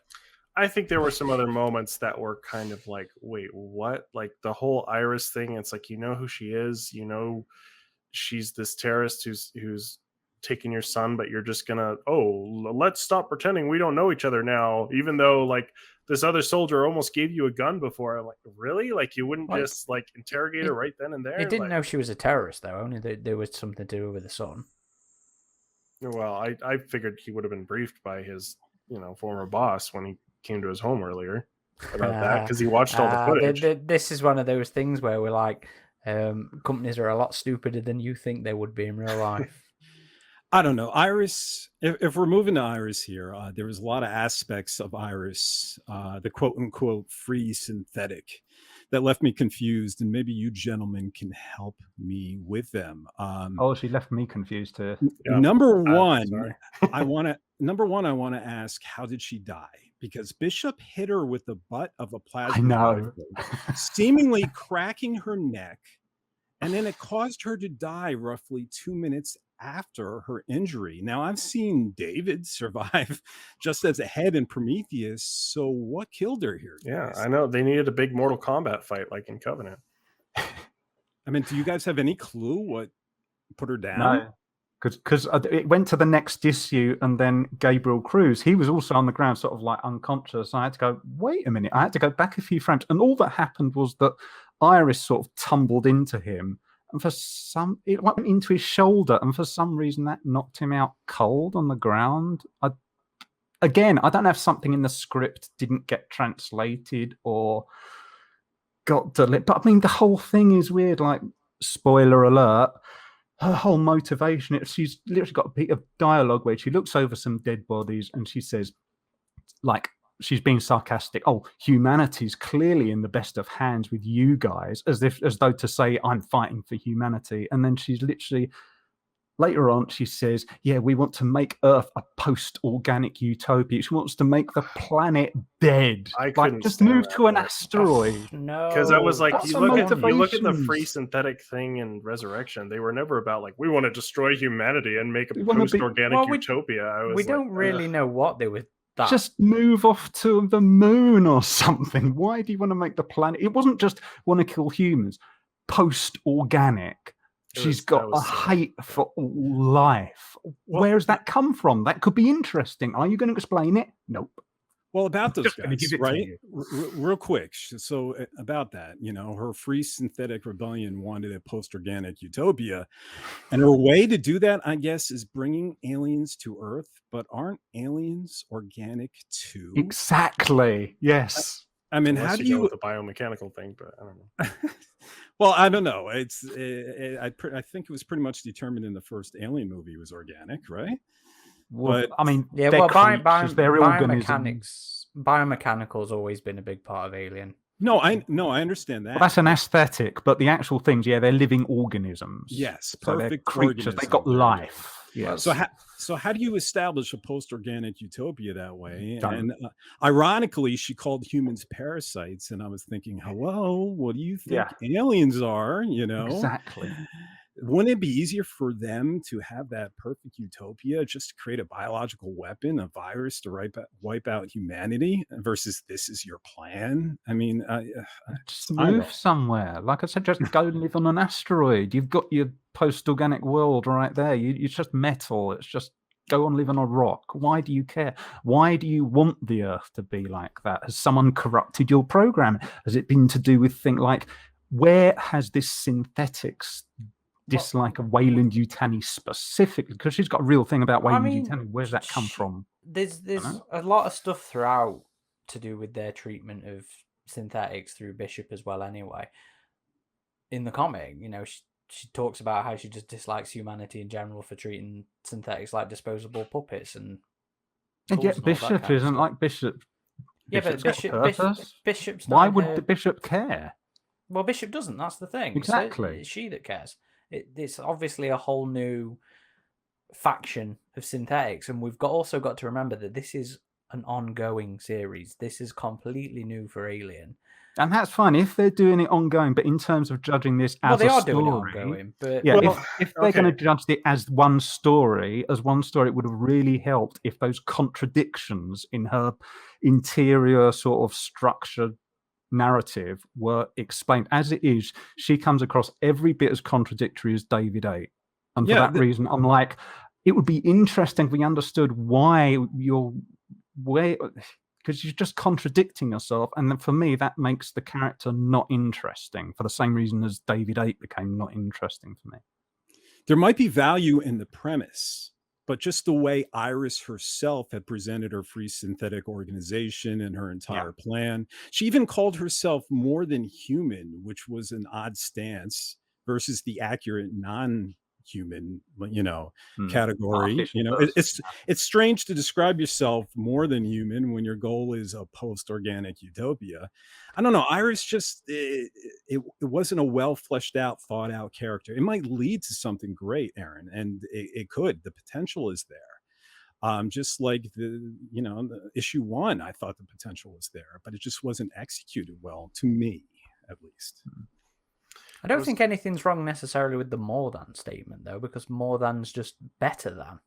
[SPEAKER 2] I think there were some other moments that were kind of like, wait, what? Like the whole Iris thing. It's like, who she is, she's this terrorist who's taking your son, but you're just gonna, let's stop pretending we don't know each other now, even though like this other soldier almost gave you a gun before. I'm like, really? Like you wouldn't just like interrogate her right then and there?
[SPEAKER 1] He didn't know she was a terrorist though, only that there was something to do with the son.
[SPEAKER 2] Well, I figured he would have been briefed by his, former boss when he came to his home earlier about that, because he watched all the footage.
[SPEAKER 1] This is one of those things where we're like, companies are a lot stupider than you think they would be in real life.
[SPEAKER 4] I don't know. Iris, if we're moving to Iris here, there was a lot of aspects of Iris, the quote unquote free synthetic, that left me confused, and maybe you gentlemen can help me with them.
[SPEAKER 3] She left me confused too.
[SPEAKER 4] Number one, I want to ask, how did she die? Because Bishop hit her with the butt of a plasma rifle, seemingly cracking her neck, and then it caused her to die roughly 2 minutes after her injury. Now, I've seen David survive just as a head in Prometheus. So what killed her here, guys?
[SPEAKER 2] Yeah, I know. They needed a big Mortal Kombat fight like in Covenant.
[SPEAKER 4] I mean, do you guys have any clue what put her down?
[SPEAKER 3] No, because it went to the next issue, and then Gabriel Cruz, he was also on the ground, sort of like unconscious. I had to go, wait a minute. I had to go back a few frames. And all that happened was that Iris sort of tumbled into him. And it went into his shoulder, and for some reason that knocked him out cold on the ground. I don't know if something in the script didn't get translated or got deleted. But I mean, the whole thing is weird. Like, spoiler alert, her whole motivation, she's literally got a bit of dialogue where she looks over some dead bodies and she says, like, she's being sarcastic. Humanity's clearly in the best of hands with you guys, as though to say, I'm fighting for humanity. And then she's literally, later on, she says, "Yeah, we want to make Earth a post-organic utopia." She wants to make the planet dead.
[SPEAKER 2] I
[SPEAKER 3] Like,
[SPEAKER 2] couldn't
[SPEAKER 3] just
[SPEAKER 2] stand
[SPEAKER 3] move
[SPEAKER 2] that
[SPEAKER 3] to an
[SPEAKER 2] bit.
[SPEAKER 3] asteroid.
[SPEAKER 1] No,
[SPEAKER 2] Because I was like,
[SPEAKER 3] That's
[SPEAKER 2] you
[SPEAKER 3] the
[SPEAKER 2] look at the
[SPEAKER 3] motivations.
[SPEAKER 2] free synthetic thing in Resurrection. They were never about like, we want to destroy humanity and make a
[SPEAKER 3] We wanna be-
[SPEAKER 2] post-organic
[SPEAKER 1] Well,
[SPEAKER 2] utopia. I was
[SPEAKER 1] we
[SPEAKER 2] like,
[SPEAKER 1] don't really know what they were. That.
[SPEAKER 3] Just move off to the moon or something. Why do you want to make the planet? It wasn't just want to kill humans. Post-organic. She's got a hate for all life. Where does that come from? That could be interesting. Are you going to explain it? Nope.
[SPEAKER 4] Well, about those
[SPEAKER 3] Just gonna
[SPEAKER 4] guys,
[SPEAKER 3] give it to
[SPEAKER 4] right?
[SPEAKER 3] you.
[SPEAKER 4] Real quick. So about that, her free synthetic rebellion wanted a post-organic utopia, and her way to do that, I guess, is bringing aliens to Earth. But aren't aliens organic too?
[SPEAKER 3] Exactly. Yes.
[SPEAKER 4] I mean,
[SPEAKER 2] unless
[SPEAKER 4] how do
[SPEAKER 2] you go
[SPEAKER 4] you?
[SPEAKER 2] with the biomechanical thing, but I don't know.
[SPEAKER 4] Well, I don't know. I think it was pretty much determined in the first Alien movie was organic, right?
[SPEAKER 3] Well,
[SPEAKER 4] But
[SPEAKER 3] I mean,
[SPEAKER 1] Yeah,
[SPEAKER 3] they're
[SPEAKER 1] well,
[SPEAKER 3] creatures, they're organisms.
[SPEAKER 1] biomechanical's always been a big part of Alien.
[SPEAKER 4] No, I understand that.
[SPEAKER 3] Well, that's an aesthetic, but the actual things, yeah, they're living organisms.
[SPEAKER 4] Yes,
[SPEAKER 3] So they're
[SPEAKER 4] perfect
[SPEAKER 3] creatures. They've got
[SPEAKER 4] organism.
[SPEAKER 3] life. Yeah.
[SPEAKER 4] So how do you establish a post-organic utopia that way?
[SPEAKER 3] Don't.
[SPEAKER 4] And ironically, she called humans parasites, and I was thinking, hello, what do you think aliens are?
[SPEAKER 3] Exactly.
[SPEAKER 4] Wouldn't it be easier for them to have that perfect utopia, just to create a biological weapon, a virus to wipe out humanity, versus this is your plan? I mean,
[SPEAKER 3] just move somewhere. Like I said, just go live on an asteroid. You've got your post-organic world right there. It's just metal. It's just go and live on a rock. Why do you care? Why do you want the Earth to be like that? Has someone corrupted your program? Has it been to do with things like, where has this synthetics dislike of Wayland Yutani specifically? Because she's got a real thing about Wayland Yutani. Where's that come from?
[SPEAKER 1] There's a lot of stuff throughout to do with their treatment of synthetics through Bishop as well. Anyway, in the comic, she talks about how she just dislikes humanity in general for treating synthetics like disposable puppets and
[SPEAKER 3] yet Bishop isn't like Bishop.
[SPEAKER 1] Yeah, but Bishop's
[SPEAKER 3] why would the Bishop care?
[SPEAKER 1] Well, Bishop doesn't. That's the thing.
[SPEAKER 3] Exactly.
[SPEAKER 1] It's she that cares. It's obviously a whole new faction of synthetics, and we've also got to remember that this is an ongoing series. This is completely new for Alien,
[SPEAKER 3] and that's fine if they're doing it ongoing. But in terms of judging this as a story,
[SPEAKER 1] doing it ongoing. But
[SPEAKER 3] if they're going to judge it as one story, it would have really helped if those contradictions in her interior sort of structure narrative were explained. As it is, she comes across every bit as contradictory as David 8, and for that reason, I'm like, it would be interesting if we understood why because you're just contradicting yourself, and then for me, that makes the character not interesting. For the same reason as David 8 became not interesting for me.
[SPEAKER 4] There might be value in the premise, but just the way Iris herself had presented her free synthetic organization and her entire plan. She even called herself more than human, which was an odd stance versus the accurate non-human, category. It's strange to describe yourself more than human when your goal is a post-organic utopia. I don't know. Iris just, it wasn't a well fleshed out, thought out character. It might lead to something great, Aaron, and it could. The potential is there. Just like the issue 1, I thought the potential was there, but it just wasn't executed well, to me, at least.
[SPEAKER 1] I don't think anything's wrong necessarily with the more than statement, though, because more than's just better than.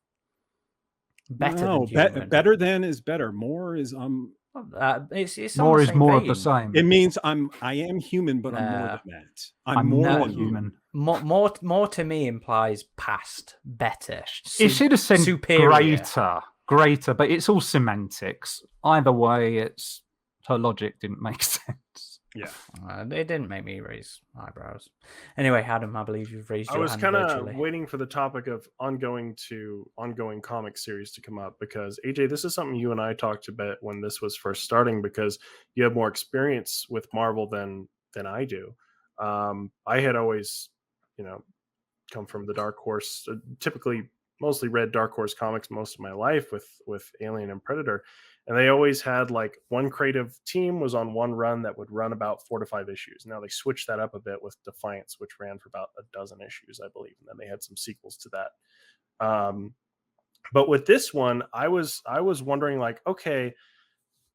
[SPEAKER 4] Better than is better. More is
[SPEAKER 1] it's
[SPEAKER 3] more is more of the same.
[SPEAKER 4] It means I am human, but I'm more than that. I'm more than human.
[SPEAKER 1] More to me implies past, better.
[SPEAKER 3] It should have said
[SPEAKER 1] superior.
[SPEAKER 3] greater, but it's all semantics. Either way, her logic didn't make sense.
[SPEAKER 2] Yeah,
[SPEAKER 1] it didn't make me raise eyebrows. Anyway, Adam, I believe you've raised your hand.
[SPEAKER 2] I was kind of waiting for the topic of ongoing comic series to come up, because AJ, this is something you and I talked about when this was first starting, because you have more experience with Marvel than I do. I had always, come from the Dark Horse, typically mostly read Dark Horse comics most of my life with Alien and Predator. And they always had like one creative team was on one run that would run about 4 to 5 issues. Now they switched that up a bit with Defiance, which ran for about a dozen issues, I believe. And then they had some sequels to that. But with this one, I was wondering, like, okay,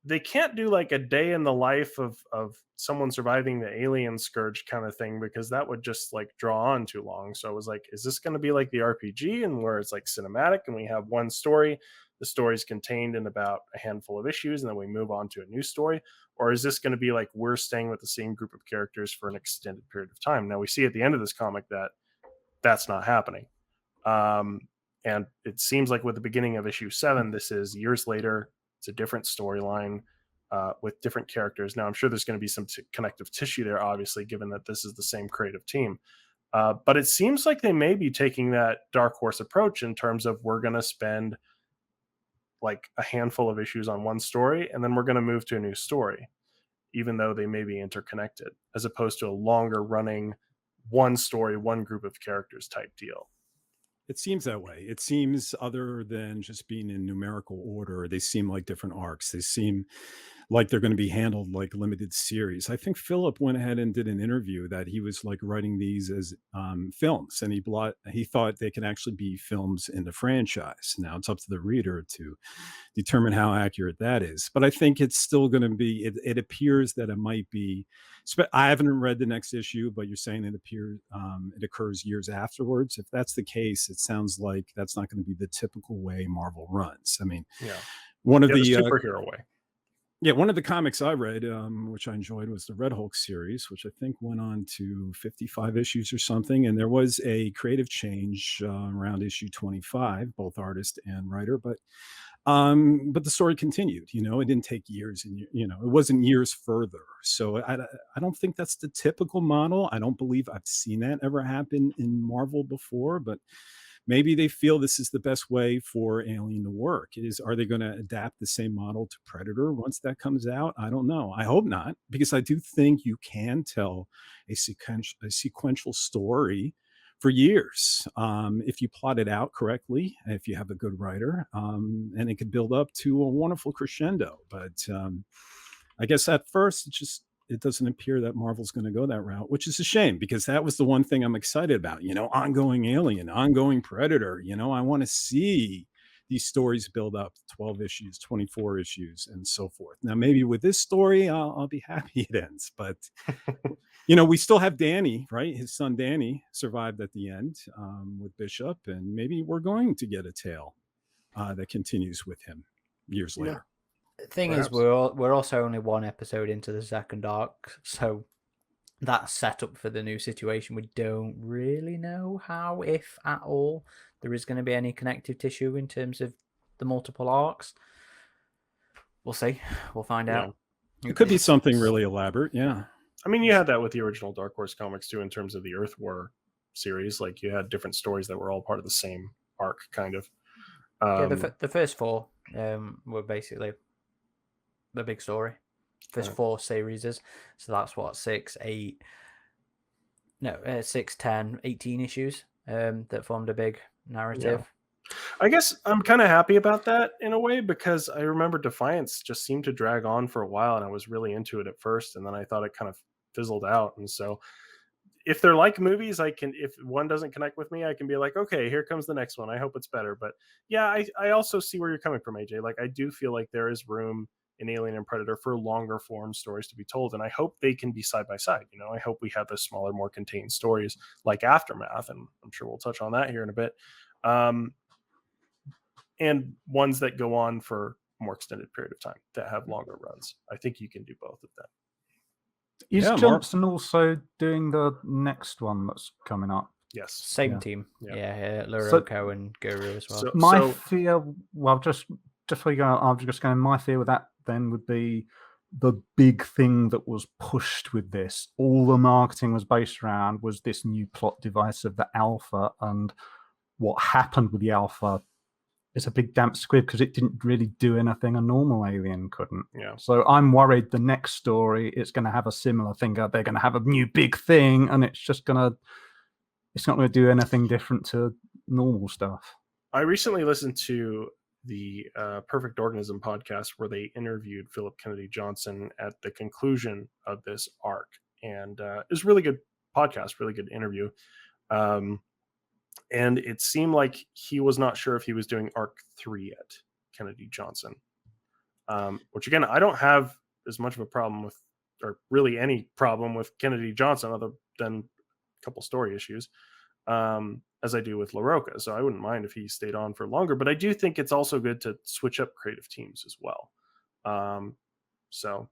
[SPEAKER 2] they can't do like a day in the life of someone surviving the alien scourge kind of thing, because that would just like draw on too long. So I was like, is this going to be like the RPG, and where it's like cinematic and we have one story, the story's contained in about a handful of issues, and then we move on to a new story? Or is this going to be like we're staying with the same group of characters for an extended period of time? Now we see at the end of this comic that that's not happening. And it seems like with the beginning of issue 7, this is years later. It's a different storyline with different characters. Now, I'm sure there's going to be some connective tissue there, obviously, given that this is the same creative team. But it seems like they may be taking that Dark Horse approach in terms of, we're going to spend like a handful of issues on one story, and then we're going to move to a new story, even though they may be interconnected, as opposed to a longer running one story, one group of characters type deal.
[SPEAKER 4] It seems that way. It seems, other than just being in numerical order, they seem like different arcs. They seem like they're going to be handled like limited series. I think Philip went ahead and did an interview that he was like writing these as films, and he thought they can actually be films in the franchise. Now it's up to the reader to determine how accurate that is. But I think it's still going to be, it appears that it might be, I haven't read the next issue, but you're saying it occurs years afterwards. If that's the case, it sounds like that's not going to be the typical way Marvel runs. I mean, one of the
[SPEAKER 2] superhero way.
[SPEAKER 4] Yeah, one of the comics I read, which I enjoyed, was the Red Hulk series, which I think went on to 55 issues or something. And there was a creative change around issue 25, both artist and writer. But the story continued. It didn't take years, and it wasn't years further. So I don't think that's the typical model. I don't believe I've seen that ever happen in Marvel before, but maybe they feel this is the best way for Alien to work. Are they going to adapt the same model to Predator once that comes out? I don't know. I hope not, because I do think you can tell a sequential story for years if you plot it out correctly, if you have a good writer, and it could build up to a wonderful crescendo. But I guess at first it doesn't appear that Marvel's going to go that route, which is a shame, because that was the one thing I'm excited about. Ongoing Alien, ongoing Predator. I want to see these stories build up 12 issues, 24 issues, and so forth. Now, maybe with this story, I'll be happy it ends. But, we still have Danny, right? His son Danny survived at the end with Bishop, and maybe we're going to get a tale that continues with him years later.
[SPEAKER 1] The thing is, we're also only one episode into the second arc, so that's set up for the new situation. We don't really know how, if at all, there is going to be any connective tissue in terms of the multiple arcs. We'll see. We'll find out.
[SPEAKER 4] It could be something really elaborate, yeah.
[SPEAKER 2] I mean, you had that with the original Dark Horse comics too, in terms of the Earth War series. Like, you had different stories that were all part of the same arc, kind of.
[SPEAKER 1] The first 4 were basically the big story. First 4 series. So that's what, 6, 10, 18 issues that formed a big narrative.
[SPEAKER 2] Yeah. I guess I'm kind of happy about that in a way, because I remember Defiance just seemed to drag on for a while, and I was really into it at first, and then I thought it kind of fizzled out. And so if they're like movies, if one doesn't connect with me, I can be like, okay, here comes the next one. I hope it's better. But yeah, I also see where you're coming from, AJ. Like, I do feel like there is room in Alien and Predator for longer form stories to be told, and I hope they can be side by side. I hope we have the smaller, more contained stories like Aftermath, and I'm sure we'll touch on that here in a bit, and ones that go on for a more extended period of time, that have longer runs. I think you can do both of them.
[SPEAKER 3] Is Johnson also doing the next one that's coming up?
[SPEAKER 2] Yes.
[SPEAKER 1] Same team. Yeah, Luroko and Guru as well.
[SPEAKER 3] My fear, just before you go, I'm just going, my fear with that then would be the big thing that was pushed with this. All the marketing was based around was this new plot device of the Alpha, and what happened with the Alpha is a big damp squib, because it didn't really do anything a normal Alien couldn't.
[SPEAKER 2] Yeah.
[SPEAKER 3] So I'm worried the next story is going to have a similar thing. They're going to have a new big thing, and it's not going to do anything different to normal stuff.
[SPEAKER 2] I recently listened to the Perfect Organism podcast, where they interviewed Philip Kennedy Johnson at the conclusion of this arc, and it was a really good podcast, really good interview. And it seemed like he was not sure if he was doing arc 3 yet, Kennedy Johnson. Which again, I don't have as much of a problem with, or really any problem with Kennedy Johnson other than a couple story issues, as I do with LaRocca. So I wouldn't mind if he stayed on for longer, but I do think it's also good to switch up creative teams as well. So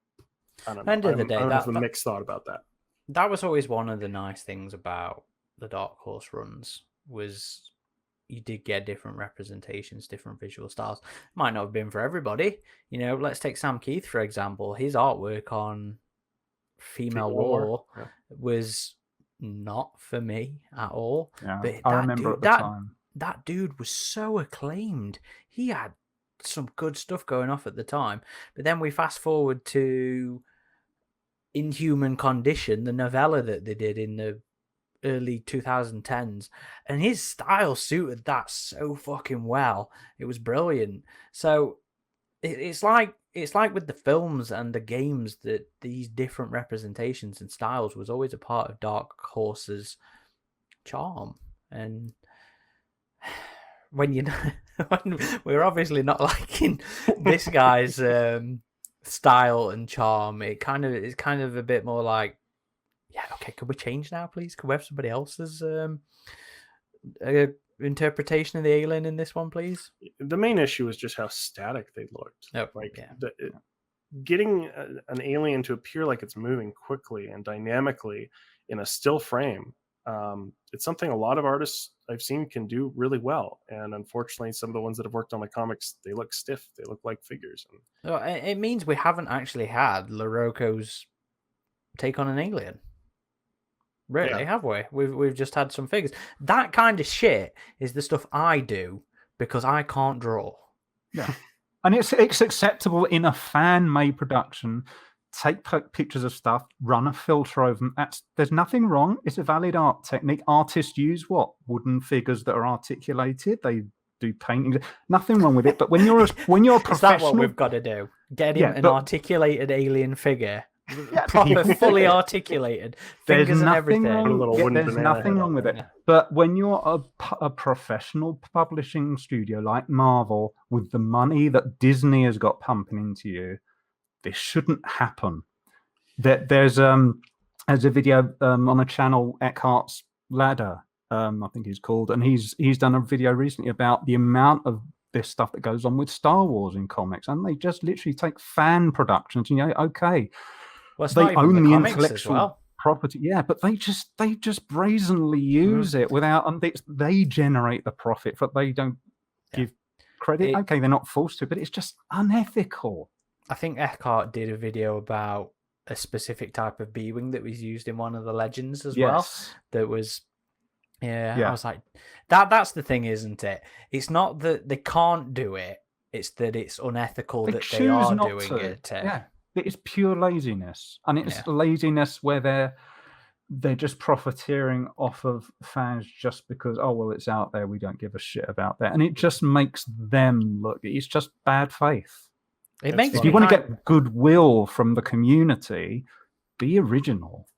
[SPEAKER 2] I don't know.
[SPEAKER 1] End of the day,
[SPEAKER 2] I have a mixed thought about that.
[SPEAKER 1] That was always one of the nice things about the Dark Horse runs, was you did get different representations, different visual styles. Might not have been for everybody. You know, let's take Sam Keith, for example. His artwork on Female War was not for me at all.
[SPEAKER 3] Yeah,
[SPEAKER 1] but
[SPEAKER 3] I remember at the time.
[SPEAKER 1] That dude was so acclaimed. He had some good stuff going off at the time. But then we fast forward to Inhuman Condition, the novella that they did in the early 2010s, and his style suited that so fucking well. It was brilliant. So it's like with the films and the games, that these different representations and styles was always a part of Dark Horse's charm. And when when we're obviously not liking this guy's style and charm, it's kind of a bit more like, yeah, okay, could we change now, please? Could we have somebody else's interpretation of the alien in this one, please?
[SPEAKER 2] The main issue is just how static they looked.
[SPEAKER 1] Oh,
[SPEAKER 2] like
[SPEAKER 1] yeah.
[SPEAKER 2] Getting an alien to appear like it's moving quickly and dynamically in a still frame, it's something a lot of artists I've seen can do really well. And unfortunately, some of the ones that have worked on my comics, they look stiff. They look like figures.
[SPEAKER 1] It means we haven't actually had LaRocco's take on an alien. Really, have we? We've just had some figures. That kind of shit is the stuff I do because I can't draw.
[SPEAKER 3] Yeah, and it's acceptable in a fan-made production. Take pictures of stuff, run a filter over them. There's nothing wrong. It's a valid art technique. Artists use what? Wooden figures that are articulated. They do painting. Nothing wrong with it. But when you're a professional,
[SPEAKER 1] is that what we've got to do? Get him an articulated alien figure. Proper, fully articulated fingers and everything.
[SPEAKER 3] There's nothing wrong with it. But when you're a professional publishing studio like Marvel, with the money that Disney has got pumping into you, this shouldn't happen. There's a video on a channel, Eckhart's Ladder, I think he's called, and he's done a video recently about the amount of this stuff that goes on with Star Wars in comics, and they just literally take fan productions. You know, okay.
[SPEAKER 1] Well,
[SPEAKER 3] they own the intellectual property, but they just brazenly use it without, and they generate the profit, but they don't give credit. Okay, they're not forced to, but it's just unethical.
[SPEAKER 1] I think Eckhart did a video about a specific type of B-wing that was used in one of the legends as well. That was, I was like, that's the thing, isn't it? It's not that they can't do it; it's that it's unethical that they are doing it.
[SPEAKER 3] Yeah. It's pure laziness, and it's laziness where they're just profiteering off of fans just because, oh well, it's out there, we don't give a shit about that, and it just makes them look. It's just bad faith. If you want to get goodwill from the community, be original.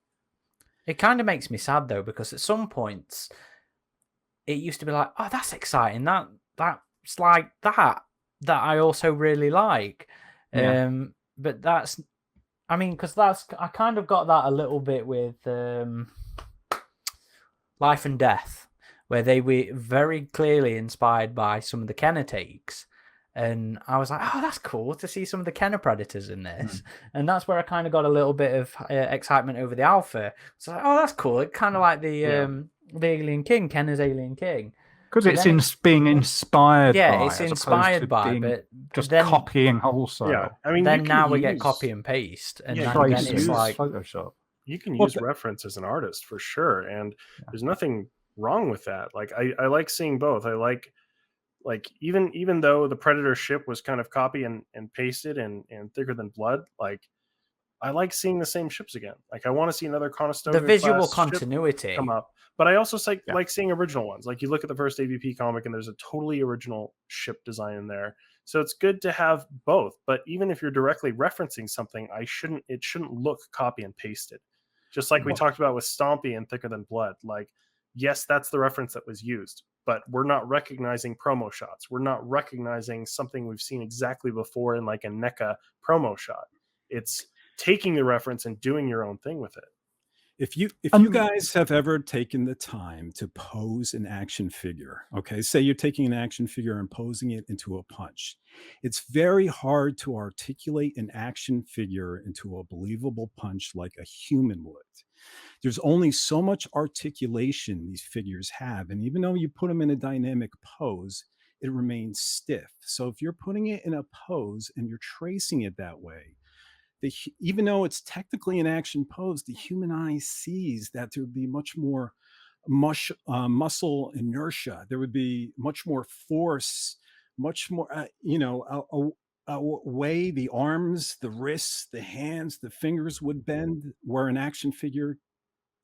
[SPEAKER 1] It kind of makes me sad though, because at some points it used to be like, oh, that's exciting. That's like that I also really like. But that's, I mean, because I kind of got that a little bit with Life and Death, where they were very clearly inspired by some of the Kenner takes. And I was like, oh, that's cool to see some of the Kenner Predators in this. And that's where I kind of got a little bit of excitement over the Alpha. So like, oh, that's cool. It's kind of like the Alien King, Kenner's Alien King.
[SPEAKER 3] Because it's being inspired by.
[SPEAKER 1] Yeah, it's inspired by, but
[SPEAKER 3] just then, copying wholesale.
[SPEAKER 2] Yeah, I mean,
[SPEAKER 1] then now we get copy and paste, and then it's like
[SPEAKER 3] Photoshop.
[SPEAKER 2] You can use reference as an artist for sure, and there's nothing wrong with that. Like I like seeing both. I like even though the Predator ship was kind of copy and pasted and thicker than blood, like I like seeing the same ships again. Like I want to see another Conestoga.
[SPEAKER 1] The visual continuity
[SPEAKER 2] come up. But I also like seeing original ones. Like you look at the first AVP comic and there's a totally original ship design in there. So it's good to have both. But even if you're directly referencing something, it shouldn't look copy and pasted. Just like we talked about with Stompy and Thicker Than Blood. Like yes, that's the reference that was used, but we're not recognizing promo shots. We're not recognizing something we've seen exactly before in like a NECA promo shot. It's taking the reference and doing your own thing with it.
[SPEAKER 4] If you guys have ever taken the time to pose an action figure, okay, say you're taking an action figure and posing it into a punch, it's very hard to articulate an action figure into a believable punch like a human would. There's only so much articulation these figures have, and even though you put them in a dynamic pose, it remains stiff. So if you're putting it in a pose and you're tracing it that way, even though it's technically an action pose, the human eye sees that there would be much more muscle inertia. There would be much more force, much more, a way the arms, the wrists, the hands, the fingers would bend, where an action figure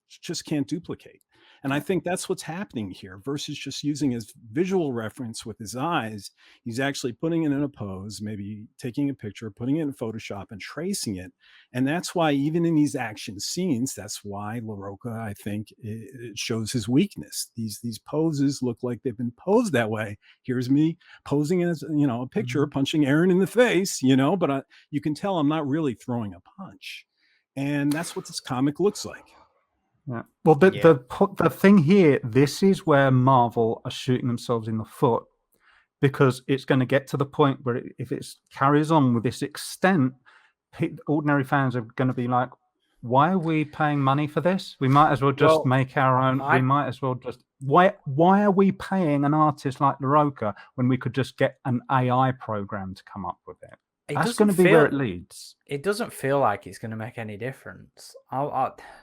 [SPEAKER 4] just can't duplicate. And I think that's what's happening here versus just using his visual reference with his eyes. He's actually putting it in a pose, maybe taking a picture, putting it in Photoshop and tracing it. And that's why even in these action scenes, that's why LaRocca, I think, it shows his weakness. These poses look like they've been posed that way. Here's me posing as, a picture, punching Aaron in the face, but you can tell I'm not really throwing a punch. And that's what this comic looks like.
[SPEAKER 3] Yeah. Well, the thing here, this is where Marvel are shooting themselves in the foot, because it's going to get to the point where if it carries on with this extent, ordinary fans are going to be like, why are we paying money for this? We might as well just make our own. We might as well just. Why are we paying an artist like LaRocca when we could just get an AI program to come up with it? That's going to be where it leads.
[SPEAKER 1] It doesn't feel like it's going to make any difference.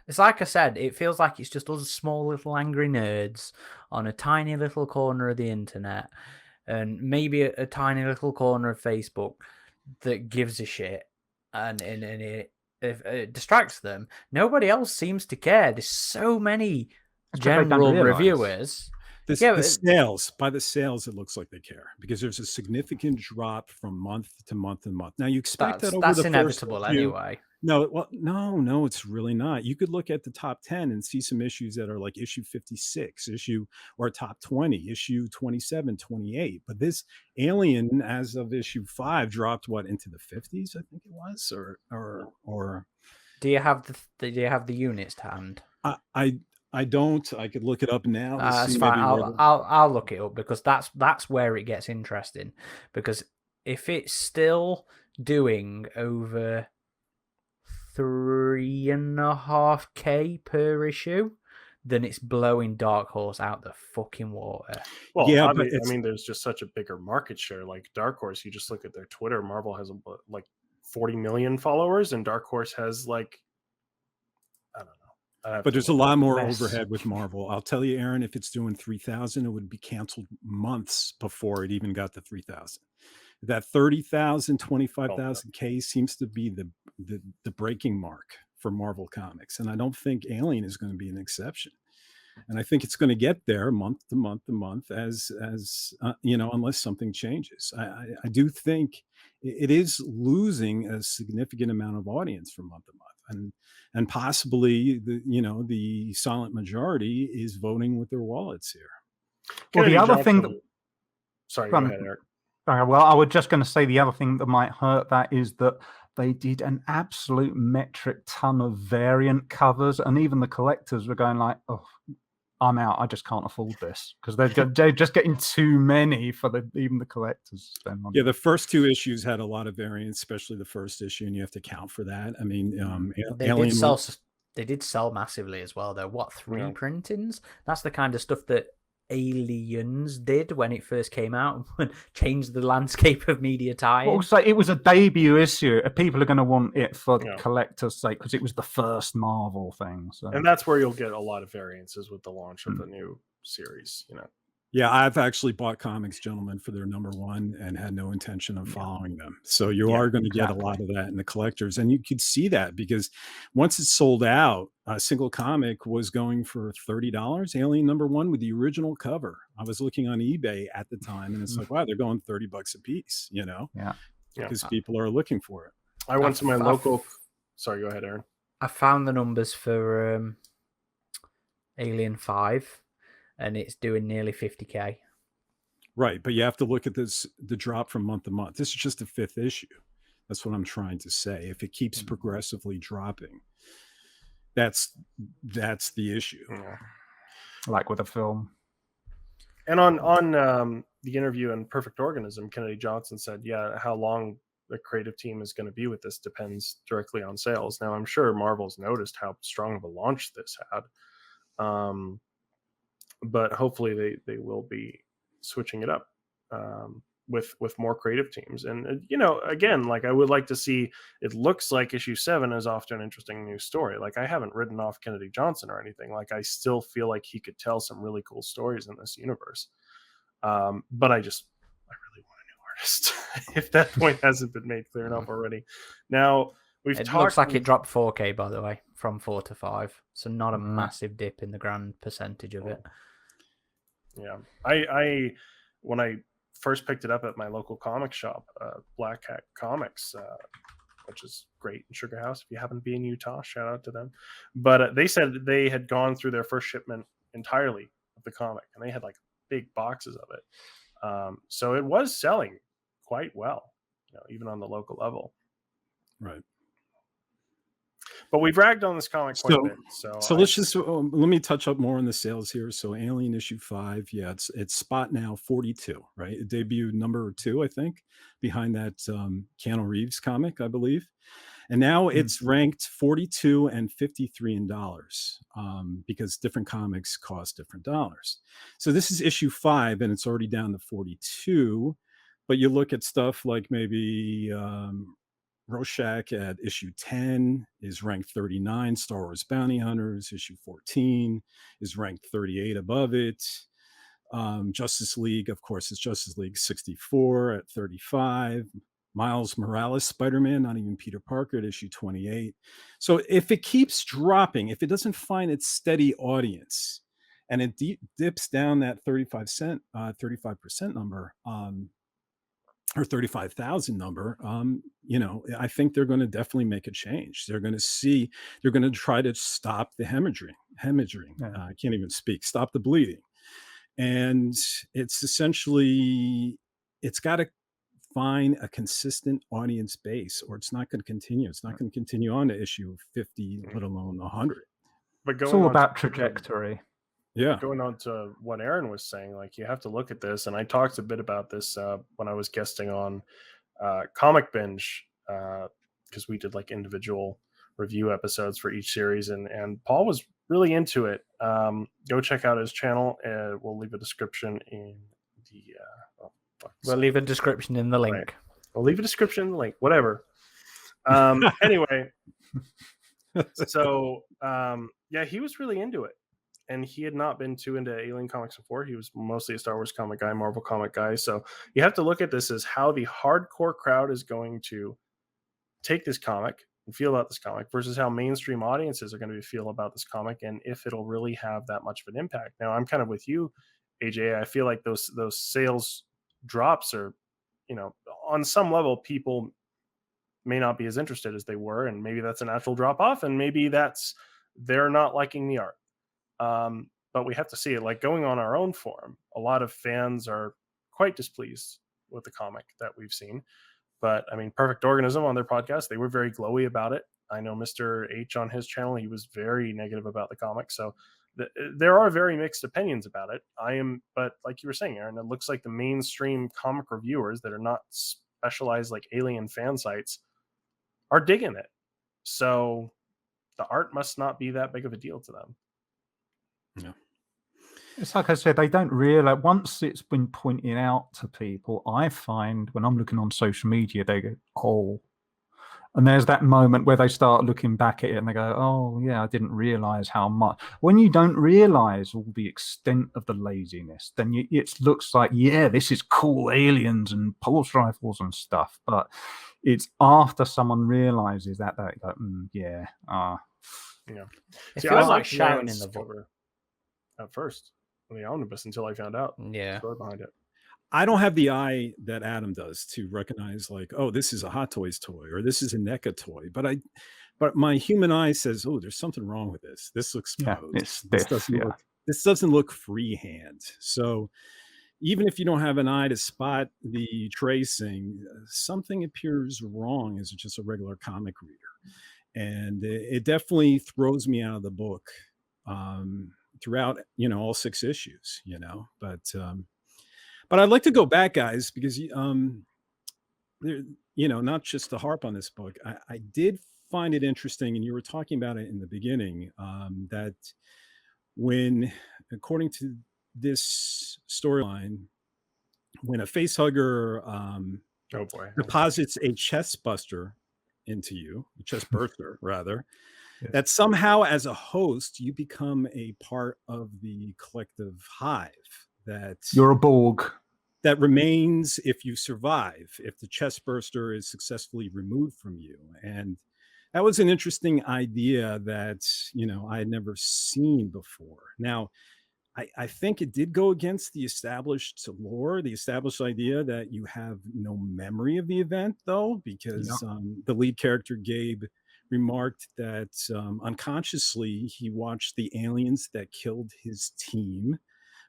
[SPEAKER 1] It's like I said, it feels like it's just us small little angry nerds on a tiny little corner of the internet, and maybe a tiny little corner of Facebook that gives a shit, and it distracts them. Nobody else seems to care. There's so many general reviewers.
[SPEAKER 4] By the sales, it looks like they care, because there's a significant drop from month to month and month. Now you expect that's
[SPEAKER 1] inevitable anyway.
[SPEAKER 4] No, it's really not. You could look at the top 10 and see some issues that are like issue 56, or top 20, issue 27, 28. But this Alien, as of issue 5, dropped into the 50s, I think it was, or.
[SPEAKER 1] Do you have the units to hand?
[SPEAKER 4] I don't. I could look it up now.
[SPEAKER 1] That's fine. I'll look it up, because that's where it gets interesting. Because if it's still doing over 3.5K per issue, then it's blowing Dark Horse out the fucking water.
[SPEAKER 2] Well, yeah, I mean, there's just such a bigger market share. Like Dark Horse, you just look at their Twitter. Marvel has like 40 million followers, and Dark Horse has like, I don't know.
[SPEAKER 4] But there's a lot more overhead with Marvel. I'll tell you, Aaron, if it's doing 3,000, it would be canceled months before it even got to 3,000. That 30,000, 25,000 K seems to be the breaking mark for Marvel Comics. And I don't think Alien is going to be an exception. And I think it's going to get there month to month to month as unless something changes. I do think it is losing a significant amount of audience from month to month. And possibly the silent majority is voting with their wallets here.
[SPEAKER 3] Well, the other thing
[SPEAKER 2] sorry, go ahead, Eric.
[SPEAKER 3] Well, I was just going to say the other thing that might hurt that is that they did an absolute metric ton of variant covers, and even the collectors were going like, "Oh, I'm out. I just can't afford this," because they're just getting too many for even the collectors.
[SPEAKER 4] Yeah, the first 2 issues had a lot of variants, especially the first issue, and you have to count for that. I mean,
[SPEAKER 1] they did sell massively as well, though. What, 3 printings? That's the kind of stuff that Aliens did when it first came out and changed the landscape of media tie.
[SPEAKER 3] Also, it was a debut issue. People are going to want it for collector's sake because it was the first Marvel thing. So.
[SPEAKER 2] And that's where you'll get a lot of variances with the launch of the new series.
[SPEAKER 4] Yeah, I've actually bought comics, gentlemen, for their number 1 and had no intention of following them. So you are going to get a lot of that in the collectors. And you could see that because once it's sold out, a single comic was going for $30. Alien number 1 with the original cover. I was looking on eBay at the time, and it's like, wow, they're going $30 a piece, because people are looking for it.
[SPEAKER 2] I went to my local. Sorry, go ahead, Aaron.
[SPEAKER 1] I found the numbers for Alien 5. and it's doing nearly 50K.
[SPEAKER 4] Right, but you have to look at the drop from month to month. This is just the 5th issue. That's what I'm trying to say. If it keeps progressively dropping, that's the issue.
[SPEAKER 2] Yeah.
[SPEAKER 3] Like with a film.
[SPEAKER 2] And on the interview in Perfect Organism, Kennedy Johnson said, yeah, how long the creative team is going to be with this depends directly on sales. Now, I'm sure Marvel's noticed how strong of a launch this had. But hopefully they will be switching it up with more creative teams. And, again, like I would like to see, it looks like issue 7 is off to an interesting new story. Like I haven't written off Kennedy Johnson or anything. Like I still feel like he could tell some really cool stories in this universe. But I really want a new artist if that point hasn't been made clear enough already. Now
[SPEAKER 1] It looks like it dropped 4K, by the way, from 4 to 5. So not a massive dip in the grand percentage of it.
[SPEAKER 2] Yeah. I when I first picked it up at my local comic shop, Black Hat Comics, which is great in Sugar House. If you happen to be in Utah, shout out to them. But they said they had gone through their first shipment entirely of the comic, and they had like big boxes of it. So it was selling quite well, even on the local level.
[SPEAKER 4] Right.
[SPEAKER 2] But we've ragged on this comic quite a bit. So
[SPEAKER 4] let's just let me touch up more on the sales here. So Alien issue 5, yeah, it's spot now 42, right? It debuted number 2, I think, behind that Keanu Reeves comic, I believe. And now it's ranked 42 and 53 in dollars because different comics cost different dollars. So this is issue 5 and it's already down to 42. But you look at stuff like maybe Rorschach at issue 10 is ranked 39. Star Wars Bounty Hunters, issue 14, is ranked 38 above it. Justice League, of course, is Justice League 64 at 35. Miles Morales Spider-Man, not even Peter Parker, at issue 28. So if it keeps dropping, if it doesn't find its steady audience, and it dips down that 35% number, or 35,000 number, I think they're going to definitely make a change. They're going to try to stop the hemorrhaging. I can't even speak. Stop the bleeding. And it's essentially, it's got to find a consistent audience base, or it's not going to continue. It's not going to continue on to issue 50, let alone 100.
[SPEAKER 2] But
[SPEAKER 3] it's all about trajectory.
[SPEAKER 2] Yeah. Going on to what Aaron was saying, like you have to look at this, and I talked a bit about this when I was guesting on Comic Binge, because we did like individual review episodes for each series, and Paul was really into it. Go check out his channel, and we'll leave a description in the
[SPEAKER 1] we'll leave a description in the link.
[SPEAKER 2] Right. We'll leave a description in the link, whatever. Anyway, so yeah, he was really into it. And he had not been too into Alien comics before. He was mostly a Star Wars comic guy, Marvel comic guy. So you have to look at this as how the hardcore crowd is going to take this comic and feel about this comic versus how mainstream audiences are going to feel about this comic, and if it'll really have that much of an impact. Now, I'm kind of with you, AJ. I feel like those sales drops are, on some level, people may not be as interested as they were, and maybe that's a natural drop off, and maybe they're not liking the art. But we have to see it. Like going on our own forum, a lot of fans are quite displeased with the comic that we've seen. But I mean, Perfect Organism on their podcast, they were very glowy about it. I know Mr. H on his channel, he was very negative about the comic. So there are very mixed opinions about it. But like you were saying, Aaron, it looks like the mainstream comic reviewers that are not specialized like Alien fan sites are digging it. So the art must not be that big of a deal to them.
[SPEAKER 4] Yeah.
[SPEAKER 3] It's like I said, they don't realize, once it's been pointed out to people, I find when I'm looking on social media, they go, oh, and there's that moment where they start looking back at it and they go, oh yeah, I didn't realize how much. When you don't realize all the extent of the laziness, then it looks like, yeah, this is cool, aliens and pulse rifles and stuff, but it's after someone realizes that they go, yeah.
[SPEAKER 1] It feels like shouting in the
[SPEAKER 2] cover at first in the omnibus until I found out the story behind it.
[SPEAKER 4] I don't have the eye that Adam does to recognize, like, oh, this is a Hot Toys toy or this is a NECA toy. But my human eye says, oh, there's something wrong with this. This looks posed.
[SPEAKER 3] This
[SPEAKER 4] doesn't look. this doesn't look freehand. So even if you don't have an eye to spot the tracing, something appears wrong as just a regular comic reader. And it definitely throws me out of the book throughout, all 6 issues, but I'd like to go back, guys, because there, not just to harp on this book, I did find it interesting, and you were talking about it in the beginning, that when, according to this storyline, when a facehugger
[SPEAKER 2] Oh boy.
[SPEAKER 4] deposits a chest buster into you, a chest burster rather,
[SPEAKER 3] Yes.
[SPEAKER 4] that somehow as a host you become a part of the collective hive that
[SPEAKER 3] You're a Borg.
[SPEAKER 4] that remains if you survive, if the chest burster is successfully removed from you. And that was an interesting idea that, I had never seen before. Now, I think it did go against the established lore, the established idea that you have no memory of the event, though, because the lead character, Gabe, remarked that unconsciously he watched the aliens that killed his team,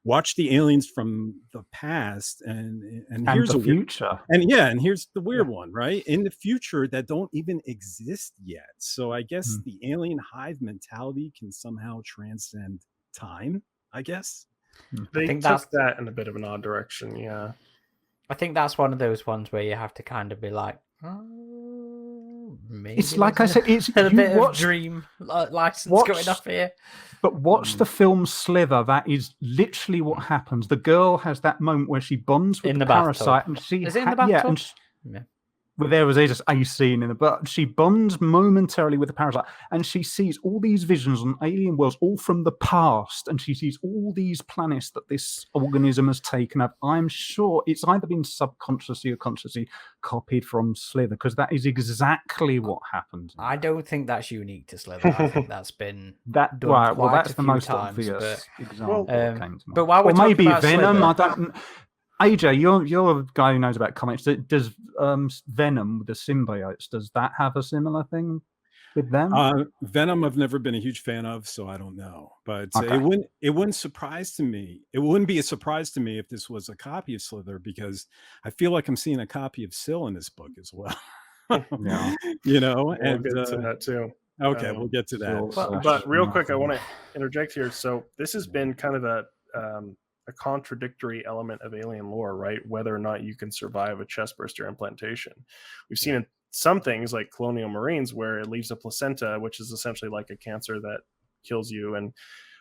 [SPEAKER 4] watched the aliens from the past, and here's
[SPEAKER 3] the
[SPEAKER 4] a weird,
[SPEAKER 3] future.
[SPEAKER 4] and here's the weird one, right? In the future that don't even exist yet. So I guess the alien hive mentality can somehow transcend time, I guess.
[SPEAKER 2] They
[SPEAKER 1] think
[SPEAKER 2] took that in a bit of an odd direction, yeah.
[SPEAKER 1] I think that's one of those ones where you have to kind of be like, maybe
[SPEAKER 3] It's like I said, it's
[SPEAKER 1] a
[SPEAKER 3] you
[SPEAKER 1] bit
[SPEAKER 3] watch,
[SPEAKER 1] of dream license
[SPEAKER 3] watch-
[SPEAKER 1] going off here.
[SPEAKER 3] but watch the film Slither. That is literally what happens. The girl has that moment where she bonds with
[SPEAKER 1] In
[SPEAKER 3] the
[SPEAKER 1] the bathtub.
[SPEAKER 3] parasite, and she
[SPEAKER 1] Is it in the
[SPEAKER 3] yeah,
[SPEAKER 1] bathtub?
[SPEAKER 3] and she,
[SPEAKER 1] Yeah.
[SPEAKER 3] well, there was just a scene in it, but she bonds momentarily with the parasite, and she sees all these visions on alien worlds, all from the past, and she sees all these planets that this organism has taken up. I'm sure it's either been subconsciously or consciously copied from Slither, because that is exactly what happened.
[SPEAKER 1] I don't think that's unique to Slither. I think that's been
[SPEAKER 3] That
[SPEAKER 1] done
[SPEAKER 3] right, well,
[SPEAKER 1] quite
[SPEAKER 3] that's
[SPEAKER 1] a
[SPEAKER 3] the
[SPEAKER 1] few
[SPEAKER 3] most
[SPEAKER 1] times,
[SPEAKER 3] obvious
[SPEAKER 1] but,
[SPEAKER 3] example. that came to
[SPEAKER 1] but
[SPEAKER 3] mind.
[SPEAKER 1] while we're
[SPEAKER 3] or
[SPEAKER 1] talking
[SPEAKER 3] maybe
[SPEAKER 1] about
[SPEAKER 3] Venom.
[SPEAKER 1] Slither,
[SPEAKER 3] I don't. AJ, you're a guy who knows about comics. Does Venom with the symbiotes, does that have a similar thing with them?
[SPEAKER 4] Venom I've never been a huge fan of, so I don't know. But
[SPEAKER 3] Okay.
[SPEAKER 4] it wouldn't surprise to me. It wouldn't be a surprise to me if this was a copy of Slither, because I feel like I'm seeing a copy of Syl in this book as well.
[SPEAKER 3] Yeah.
[SPEAKER 2] We'll
[SPEAKER 4] and
[SPEAKER 2] get to that too.
[SPEAKER 4] okay, we'll get to that.
[SPEAKER 3] Syl-
[SPEAKER 2] But real quick, I
[SPEAKER 3] nothing.
[SPEAKER 2] want to interject here. So this has been kind of a contradictory element of alien lore, right? Whether or not you can survive a chest burster implantation. We've seen in some things like colonial marines where it leaves a placenta, which is essentially like a cancer that kills you. And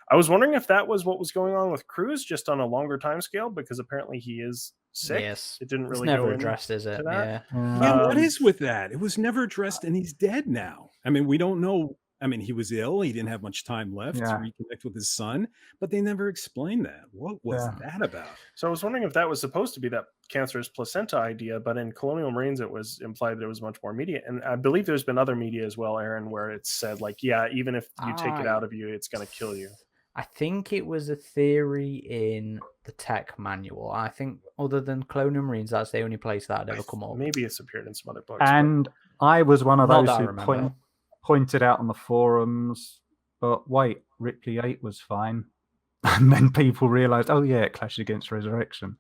[SPEAKER 2] I was wondering if that was what was going on with Cruz, just on a longer time scale, because apparently he is sick.
[SPEAKER 1] yes,
[SPEAKER 2] It didn't
[SPEAKER 1] it's
[SPEAKER 2] really
[SPEAKER 1] never
[SPEAKER 2] go
[SPEAKER 1] addressed, is it?
[SPEAKER 2] into that.
[SPEAKER 1] Yeah.
[SPEAKER 4] Yeah, what
[SPEAKER 2] Um,
[SPEAKER 4] is with that? It was never addressed, and he's dead now. I mean, we don't know. I mean, he was ill. He didn't have much time left to
[SPEAKER 3] Yeah.
[SPEAKER 4] reconnect with his son, but they never explained that. What was
[SPEAKER 3] Yeah.
[SPEAKER 4] that about?
[SPEAKER 2] So I was wondering if that was supposed to be that cancerous placenta idea, but in Colonial Marines, it was implied that it was much more media. And I believe there's been other media as well, Aaron, where it's said like, yeah, even if you take it out of you, it's going to kill you.
[SPEAKER 1] I think it was a theory in the tech manual. I think other than Colonial Marines, that's the only place that had ever come up.
[SPEAKER 2] Maybe it's appeared in some other books. but-
[SPEAKER 3] And I was one of
[SPEAKER 1] Not
[SPEAKER 3] those
[SPEAKER 1] that I
[SPEAKER 3] who
[SPEAKER 1] remember.
[SPEAKER 3] pointed out on the forums, but wait, Ripley 8 was fine. And then people realized, oh yeah, it clashed against Resurrection.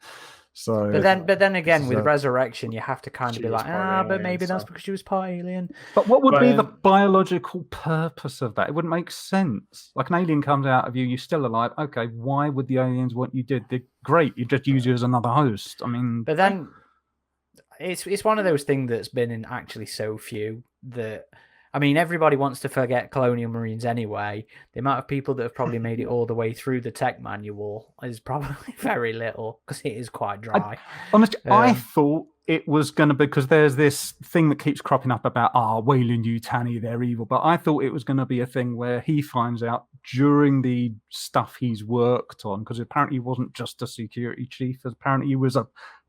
[SPEAKER 3] So,
[SPEAKER 1] But then again, with
[SPEAKER 3] So-
[SPEAKER 1] Resurrection, you have to kind
[SPEAKER 2] She
[SPEAKER 1] of be
[SPEAKER 2] was
[SPEAKER 1] like,
[SPEAKER 2] part
[SPEAKER 1] but
[SPEAKER 2] alien,
[SPEAKER 1] maybe that's
[SPEAKER 2] so-
[SPEAKER 1] because she was part alien.
[SPEAKER 3] but what would be the
[SPEAKER 4] But-
[SPEAKER 3] biological purpose of that? It wouldn't make sense. Like an alien comes out of you, you're still alive. Okay, why would the aliens want you dead? They're great. You just use you as another host. I mean,
[SPEAKER 1] But then it's one of those things that's been in actually so few that, I mean, everybody wants to forget Colonial Marines anyway. The amount of people that have probably made it all the way through the tech manual is probably very little, because it is quite dry.
[SPEAKER 3] honestly, I
[SPEAKER 1] Um,
[SPEAKER 3] thought it was going to be, because there's this thing that keeps cropping up about, Wayland Yutani, they're evil. But I thought it was going to be a thing where he finds out during the stuff he's worked on, because apparently he wasn't just a security chief, apparently he was a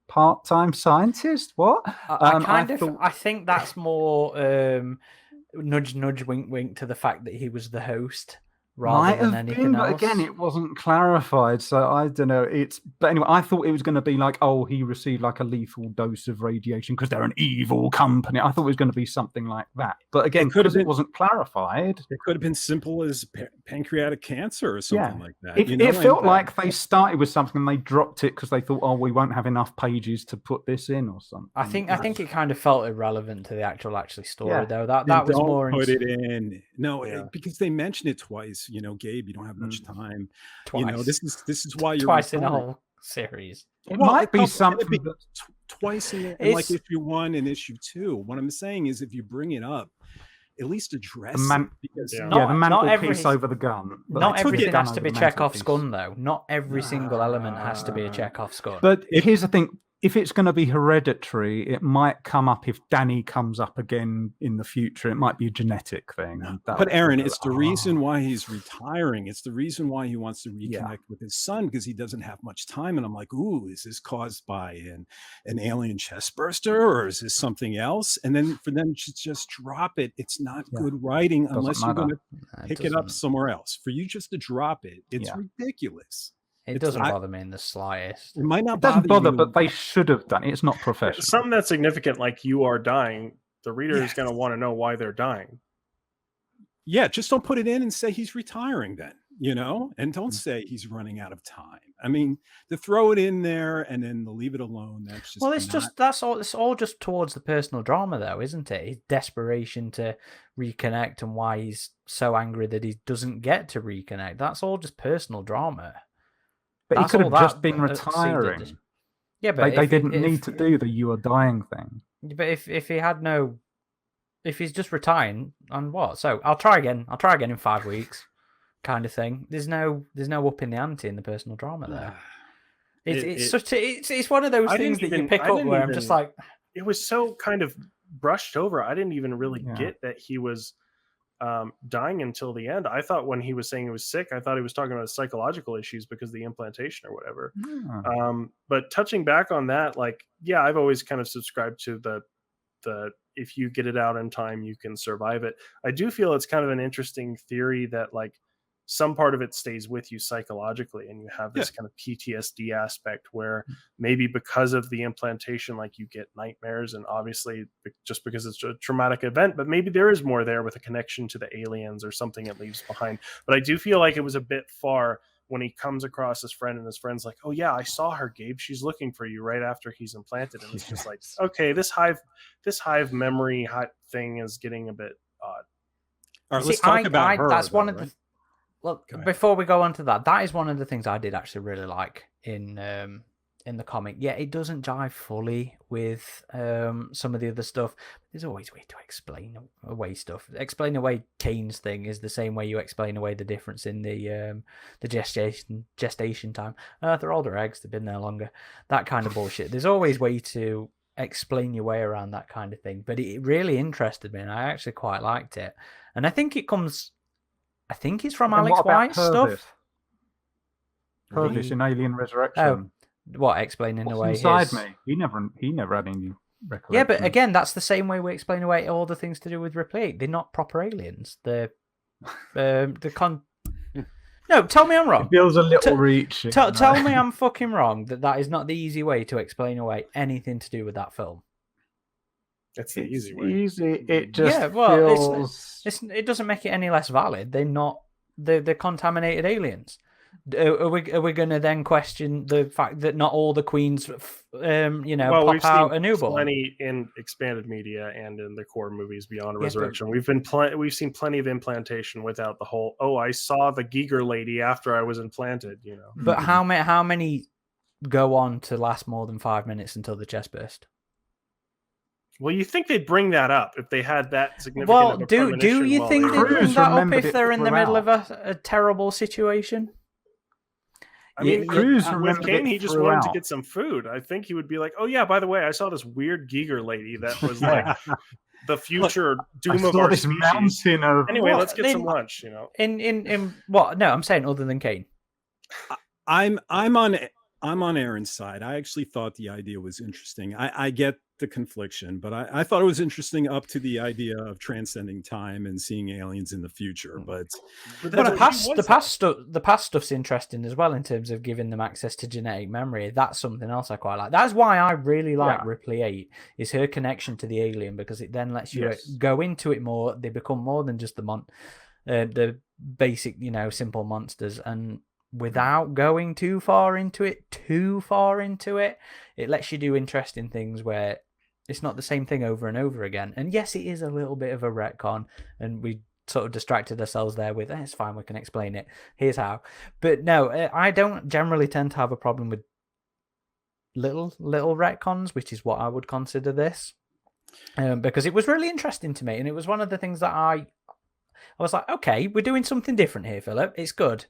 [SPEAKER 3] part-time scientist. What?
[SPEAKER 1] I think that's more nudge, nudge, wink, wink to the fact that he was the host rather
[SPEAKER 3] Might
[SPEAKER 1] than
[SPEAKER 3] have
[SPEAKER 1] anything
[SPEAKER 3] been,
[SPEAKER 1] else.
[SPEAKER 3] but again, it wasn't clarified, so I don't know. But anyway, I thought it was going to be like, he received like a lethal dose of radiation because they're an evil company. I thought it was going to be something like that, but again,
[SPEAKER 4] It could have
[SPEAKER 3] because it
[SPEAKER 4] been-
[SPEAKER 3] wasn't clarified.
[SPEAKER 4] It could have been simple as pancreatic cancer or something like that.
[SPEAKER 3] It felt like they started with something and they dropped it because they thought, oh, we won't have enough pages to put this in or something.
[SPEAKER 1] I think it kind of felt irrelevant to the actual story though. That was
[SPEAKER 4] don't
[SPEAKER 1] more
[SPEAKER 4] put it in. No, because they mentioned it twice. Gabe, you don't have much time.
[SPEAKER 1] Twice.
[SPEAKER 4] This is why you're
[SPEAKER 1] twice in a whole series.
[SPEAKER 3] It might be something
[SPEAKER 4] twice in like issue 1 and issue 2. What I'm saying is, if you bring it up, at least address it, because
[SPEAKER 3] the mantelpiece over the gun.
[SPEAKER 1] Not everything has to be Chekhov's gun, though. Not every single element has to be a Chekhov's gun.
[SPEAKER 3] But here's the thing: if it's going to be hereditary, it might come up if Danny comes up again in the future. It might be a genetic thing.
[SPEAKER 4] But Aaron, it's the reason why he's retiring. It's the reason why he wants to reconnect with his son, because he doesn't have much time. And I'm like, ooh, is this caused by an alien chest burster, or is this something else? And then for them to just drop it, it's not good writing unless you're going to pick it up somewhere else. For you just to drop it, it's ridiculous.
[SPEAKER 1] It doesn't bother me in the slightest.
[SPEAKER 4] It might not
[SPEAKER 3] bother, but they should have done it. It's not professional.
[SPEAKER 2] Something that's significant, like you are dying, the reader is going to want to know why they're dying.
[SPEAKER 4] Yeah, just don't put it in and say he's retiring then, and don't say he's running out of time. I mean, to throw it in there and then leave it alone, that's just
[SPEAKER 1] it's all just towards the personal drama though, isn't it? His desperation to reconnect and why he's so angry that he doesn't get to reconnect. That's all just personal drama.
[SPEAKER 3] But he could have just been retiring.
[SPEAKER 1] Yeah, but
[SPEAKER 3] they didn't need to do the "you are dying" thing.
[SPEAKER 1] But if he's just retiring, and what? So I'll try again in 5 weeks, kind of thing. There's no up in the ante in the personal drama there. It's one of those things that you pick up where I'm just like,
[SPEAKER 2] it was so kind of brushed over. I didn't even really get that he was dying until the end. I thought when he was saying he was sick, I thought he was talking about psychological issues because of the implantation or whatever. But touching back on that, I've always kind of subscribed to the if you get it out in time, you can survive it. I do feel it's kind of an interesting theory that some part of it stays with you psychologically, and you have this kind of PTSD aspect where maybe because of the implantation, you get nightmares, and obviously just because it's a traumatic event, but maybe there is more there with a connection to the aliens or something it leaves behind. But I do feel like it was a bit far when he comes across his friend and his friend's like, oh yeah, I saw her, Gabe. She's looking for you right after he's implanted. And it's just like, okay, this hive memory thing is getting a bit odd.
[SPEAKER 4] All right, let's talk about her.
[SPEAKER 1] That's one of the... Well, before we go on to that is one of the things I did actually really like in the comic. Yeah, it doesn't jive fully with some of the other stuff. There's always a way to explain away stuff. Explain away Kane's thing is the same way you explain away the difference in the gestation time. They're older eggs, they've been there longer. That kind of bullshit. There's always a way to explain your way around that kind of thing. But it really interested me, and I actually quite liked it. And I think it's from Alex White's stuff.
[SPEAKER 3] Purvis in Alien Resurrection.
[SPEAKER 1] Oh, what, explaining away
[SPEAKER 3] inside me? He never had any recollection.
[SPEAKER 1] Yeah, but again, that's the same way we explain away all the things to do with Ripley 8. They're not proper aliens. They're No, tell me I'm wrong.
[SPEAKER 3] It feels a little reach.
[SPEAKER 1] Tell me I'm fucking wrong that is not the easy way to explain away anything to do with that film.
[SPEAKER 2] It's the easy way.
[SPEAKER 3] Easy. It just feels...
[SPEAKER 1] it doesn't make it any less valid. They're contaminated aliens. Are we going to then question the fact that not all the queens, pop out a newborn?
[SPEAKER 2] Plenty in expanded media and in the core movies beyond Resurrection. We've seen plenty of implantation without the whole. Oh, I saw the Giger lady after I was implanted.
[SPEAKER 1] But how many go on to last more than 5 minutes until the chest burst?
[SPEAKER 2] Well, you think they'd bring that up if they had that significant.
[SPEAKER 1] Well, do you think they'd bring that up if they're in the middle of a terrible situation?
[SPEAKER 2] I mean, with Kane, he just wanted to get some food. I think he would be like, "Oh yeah, by the way, I saw this weird Giger lady that was the future doom of our species." Anyway, let's get some lunch.
[SPEAKER 1] In what? No, I'm saying other than Kane.
[SPEAKER 4] I'm on Aaron's side. I actually thought the idea was interesting. I get the confliction, but I thought it was interesting up to the idea of transcending time and seeing aliens in the future. But
[SPEAKER 1] the past stuff's interesting as well in terms of giving them access to genetic memory. That's something else I quite like. That's why I really like Ripley 8 is her connection to the alien, because it then lets you go into it more. They become more than just the the basic, simple monsters, and without going too far into it, it lets you do interesting things where it's not the same thing over and over again. And yes, it is a little bit of a retcon, and we sort of distracted ourselves there with, it's fine, we can explain it. Here's how. But no, I don't generally tend to have a problem with little retcons, which is what I would consider this, because it was really interesting to me, and it was one of the things that I was like, okay, we're doing something different here, Philip. It's good.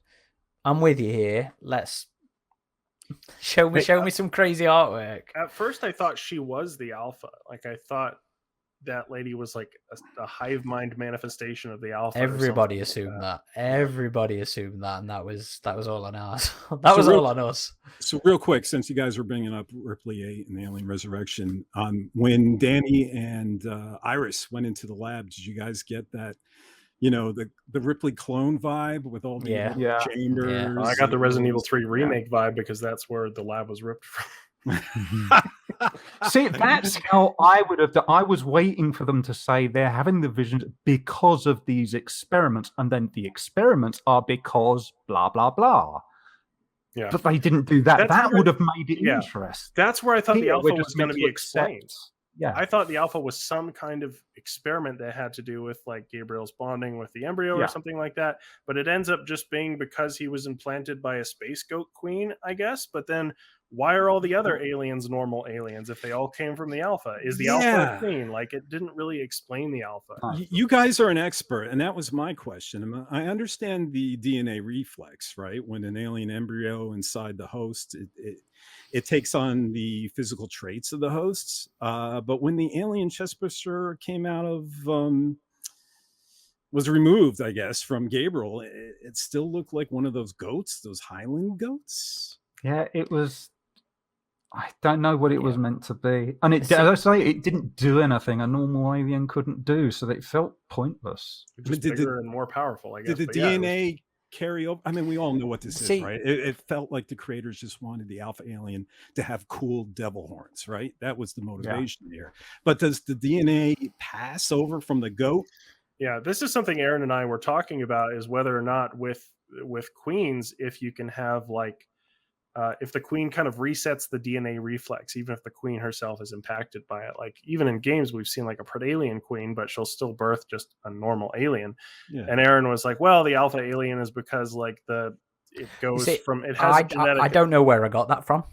[SPEAKER 1] I'm with you here. Let's show me some crazy artwork.
[SPEAKER 2] At first, I thought she was the alpha. Like, I thought that lady was like a hive mind manifestation of the alpha.
[SPEAKER 1] Everybody assumed that. Everybody assumed that, and that was all on us. That was all on us.
[SPEAKER 4] So real quick, since you guys were bringing up Ripley 8 and the Alien Resurrection, when Danny and Iris went into the lab, did you guys get that? The Ripley clone vibe with all the chambers.
[SPEAKER 1] Yeah.
[SPEAKER 2] I got the Resident Evil 3 remake vibe because that's where the lab was ripped from.
[SPEAKER 3] See, that's how I would have done. I was waiting for them to say they're having the visions because of these experiments, and then the experiments are because blah blah blah.
[SPEAKER 2] Yeah,
[SPEAKER 3] but they didn't do that. That would have made it
[SPEAKER 2] yeah.
[SPEAKER 3] interesting.
[SPEAKER 2] That's where I thought the alpha was going to be explained.
[SPEAKER 3] Yeah,
[SPEAKER 2] I thought the alpha was some kind of experiment that had to do with like Gabriel's bonding with the embryo or something like that. But it ends up just being because he was implanted by a space goat queen, I guess. But then why are all the other aliens normal aliens if they all came from the alpha? Is the alpha a queen? Like, it didn't really explain the alpha.
[SPEAKER 4] You guys are an expert, and that was my question. I understand the DNA reflex, right? When an alien embryo inside the host, it takes on the physical traits of the hosts. But when the alien chestburster came out of, was removed, I guess, from Gabriel, it still looked like one of those goats, those Highland goats.
[SPEAKER 3] Yeah, it was. I don't know what it was meant to be. And as I say, it didn't do anything a normal alien couldn't do, so it felt pointless.
[SPEAKER 2] It was bigger and more powerful, I guess.
[SPEAKER 4] Did the DNA carry over? I mean, we all know what this is, right? It felt like the creators just wanted the alpha alien to have cool devil horns, right? That was the motivation here. But does the DNA pass over from the goat?
[SPEAKER 2] Yeah, this is something Aaron and I were talking about, is whether or not with queens, if you can have like, if the queen kind of resets the DNA reflex, even if the queen herself is impacted by it. Like, even in games, we've seen like a predalien queen, but she'll still birth just a normal alien. Yeah. And Aaron was like, well, the alpha alien is because like it goes from, it has genetic.
[SPEAKER 1] I don't know where I got that from.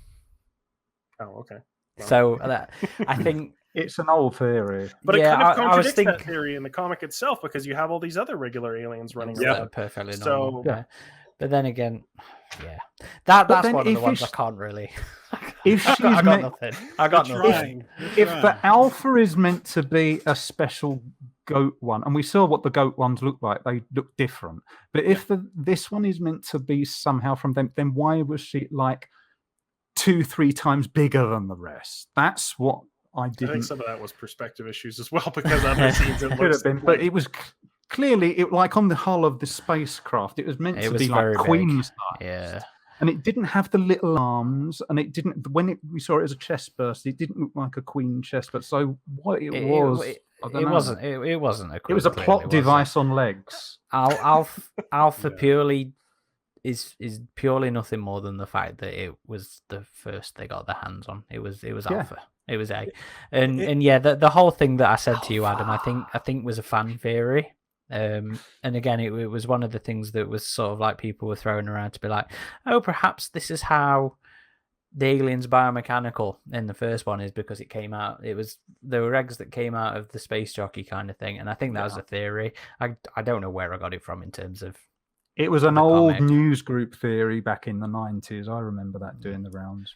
[SPEAKER 2] Oh, okay. Well.
[SPEAKER 1] So I think
[SPEAKER 3] it's an old theory.
[SPEAKER 2] But it kind of contradicts that theory in the comic itself, because you have all these other regular aliens running around.
[SPEAKER 1] Perfectly normal. So, but then again, that's one of the ones I can't really. I got nothing.
[SPEAKER 3] If the alpha is meant to be a special goat one, and we saw what the goat ones look like, they look different. But if this one is meant to be somehow from them, then why was she like 2-3 times bigger than the rest? That's what I didn't.
[SPEAKER 2] I think some of that was perspective issues as well, because other scenes it
[SPEAKER 3] could have been, but it was. Clearly, it like on the hull of the spacecraft, it was meant to be like queen size.
[SPEAKER 1] Yeah.
[SPEAKER 3] And it didn't have the little arms, and it didn't. When we saw it as a chest burst, it didn't look like a queen chest. But so what it was,
[SPEAKER 1] it wasn't a queen.
[SPEAKER 3] It was a plot device on legs.
[SPEAKER 1] Alpha purely is purely nothing more than the fact that it was the first they got their hands on. It was Alpha. It was A, and the whole thing that I said to you, Adam, I think was a fan theory. And again, it was one of the things that was sort of like people were throwing around to be like, oh, perhaps this is how the alien's biomechanical in the first one, is because it came out. There were eggs that came out of the space jockey kind of thing, and I think that was a theory. I don't know where I got it from in terms of.
[SPEAKER 3] It was an old news group theory back in the 90s. I remember that doing the rounds.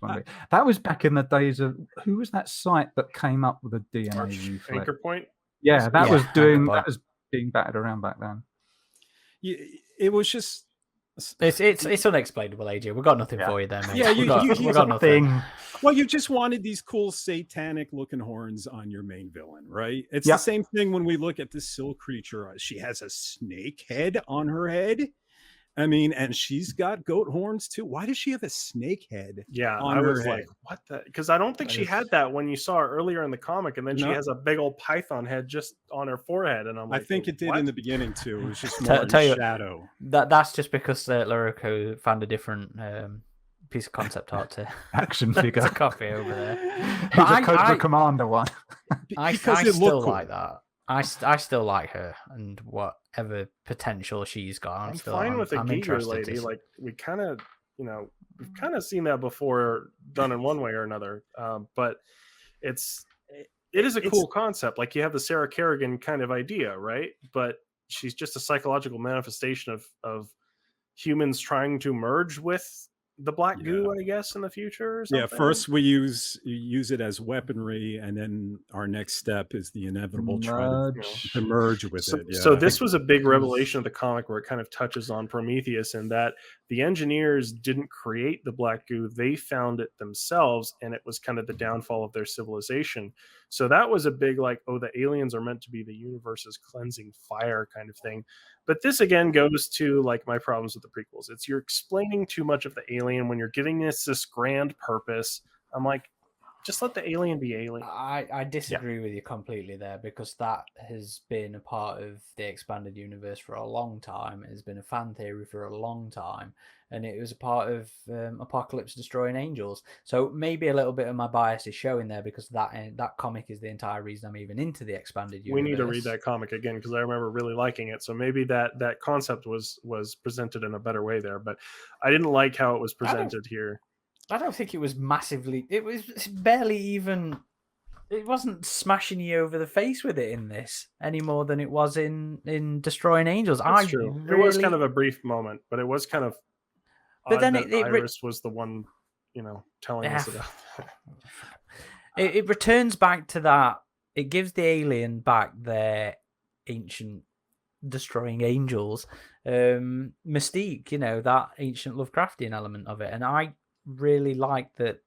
[SPEAKER 3] That was back in the days of, who was that site that came up with a DNA reflex?
[SPEAKER 2] Anchor Point?
[SPEAKER 3] Yeah, that was being battered around back then.
[SPEAKER 4] It was just
[SPEAKER 1] it's unexplainable, AJ. We've got nothing for you there, mate.
[SPEAKER 4] Yeah,
[SPEAKER 1] we got nothing.
[SPEAKER 4] Well, you just wanted these cool satanic looking horns on your main villain, right? It's the same thing when we look at this Sill creature. She has a snake head on her head. I mean, and she's got goat horns too. Why does she have a snake head?
[SPEAKER 2] Yeah,
[SPEAKER 4] on
[SPEAKER 2] I
[SPEAKER 4] her
[SPEAKER 2] was
[SPEAKER 4] head?
[SPEAKER 2] like, what the? Because I don't think she had that when you saw her earlier in the comic, and then she
[SPEAKER 4] No.
[SPEAKER 2] has a big old python head just on her forehead, and I'm
[SPEAKER 4] I
[SPEAKER 2] like,
[SPEAKER 4] think it did
[SPEAKER 2] what?
[SPEAKER 4] in the beginning too. It was just
[SPEAKER 1] Tell-
[SPEAKER 4] more in
[SPEAKER 1] tell you-
[SPEAKER 4] shadow.
[SPEAKER 1] That's just because Lurico found a different piece of concept art to
[SPEAKER 3] Action figure.
[SPEAKER 1] copy over there.
[SPEAKER 3] He's
[SPEAKER 1] But
[SPEAKER 3] a Cobra Commander one.
[SPEAKER 1] I
[SPEAKER 4] Because it
[SPEAKER 1] still
[SPEAKER 4] looked cool.
[SPEAKER 1] like that. I still like her and whatever potential she's got.
[SPEAKER 2] I'm fine with the
[SPEAKER 1] I'm
[SPEAKER 2] Giger
[SPEAKER 1] interested
[SPEAKER 2] lady.
[SPEAKER 1] to-
[SPEAKER 2] Like we kind of, we've kind of seen that before, done in one way or another. But it is a cool concept. Like you have the Sarah Kerrigan kind of idea, right? But she's just a psychological manifestation of humans trying to merge with the black goo, I guess, in the future. Or something.
[SPEAKER 4] Yeah, first we use it as weaponry, and then our next step is the inevitable try to merge with it. Yeah.
[SPEAKER 2] So this was a big revelation of the comic where it kind of touches on Prometheus, in that the engineers didn't create the black goo, they found it themselves, and it was kind of the downfall of their civilization. So that was a big, like, oh, the aliens are meant to be the universe's cleansing fire kind of thing. But this again goes to like my problems with the prequels. It's you're explaining too much of the alien when you're giving us this grand purpose. I'm like, just let the alien be alien.
[SPEAKER 1] I disagree with you completely there, because that has been a part of the expanded universe for a long time. It has been a fan theory for a long time, and it was a part of Apocalypse Destroying Angels. So maybe a little bit of my bias is showing there, because that comic is the entire reason I'm even into the expanded universe.
[SPEAKER 2] We need to read that comic again, because I remember really liking it. So maybe that concept was presented in a better way there, but I didn't like how it was presented here.
[SPEAKER 1] I don't think it was massively. It was barely even. It wasn't smashing you over the face with it in this any more than it was in Destroying Angels.
[SPEAKER 2] That's true. It was kind of a brief moment, but it was kind of.
[SPEAKER 1] But then
[SPEAKER 2] Iris was the one, telling us about that.
[SPEAKER 1] It returns back to that. It gives the alien back their ancient Destroying Angels mystique. That ancient Lovecraftian element of it, and I really like that,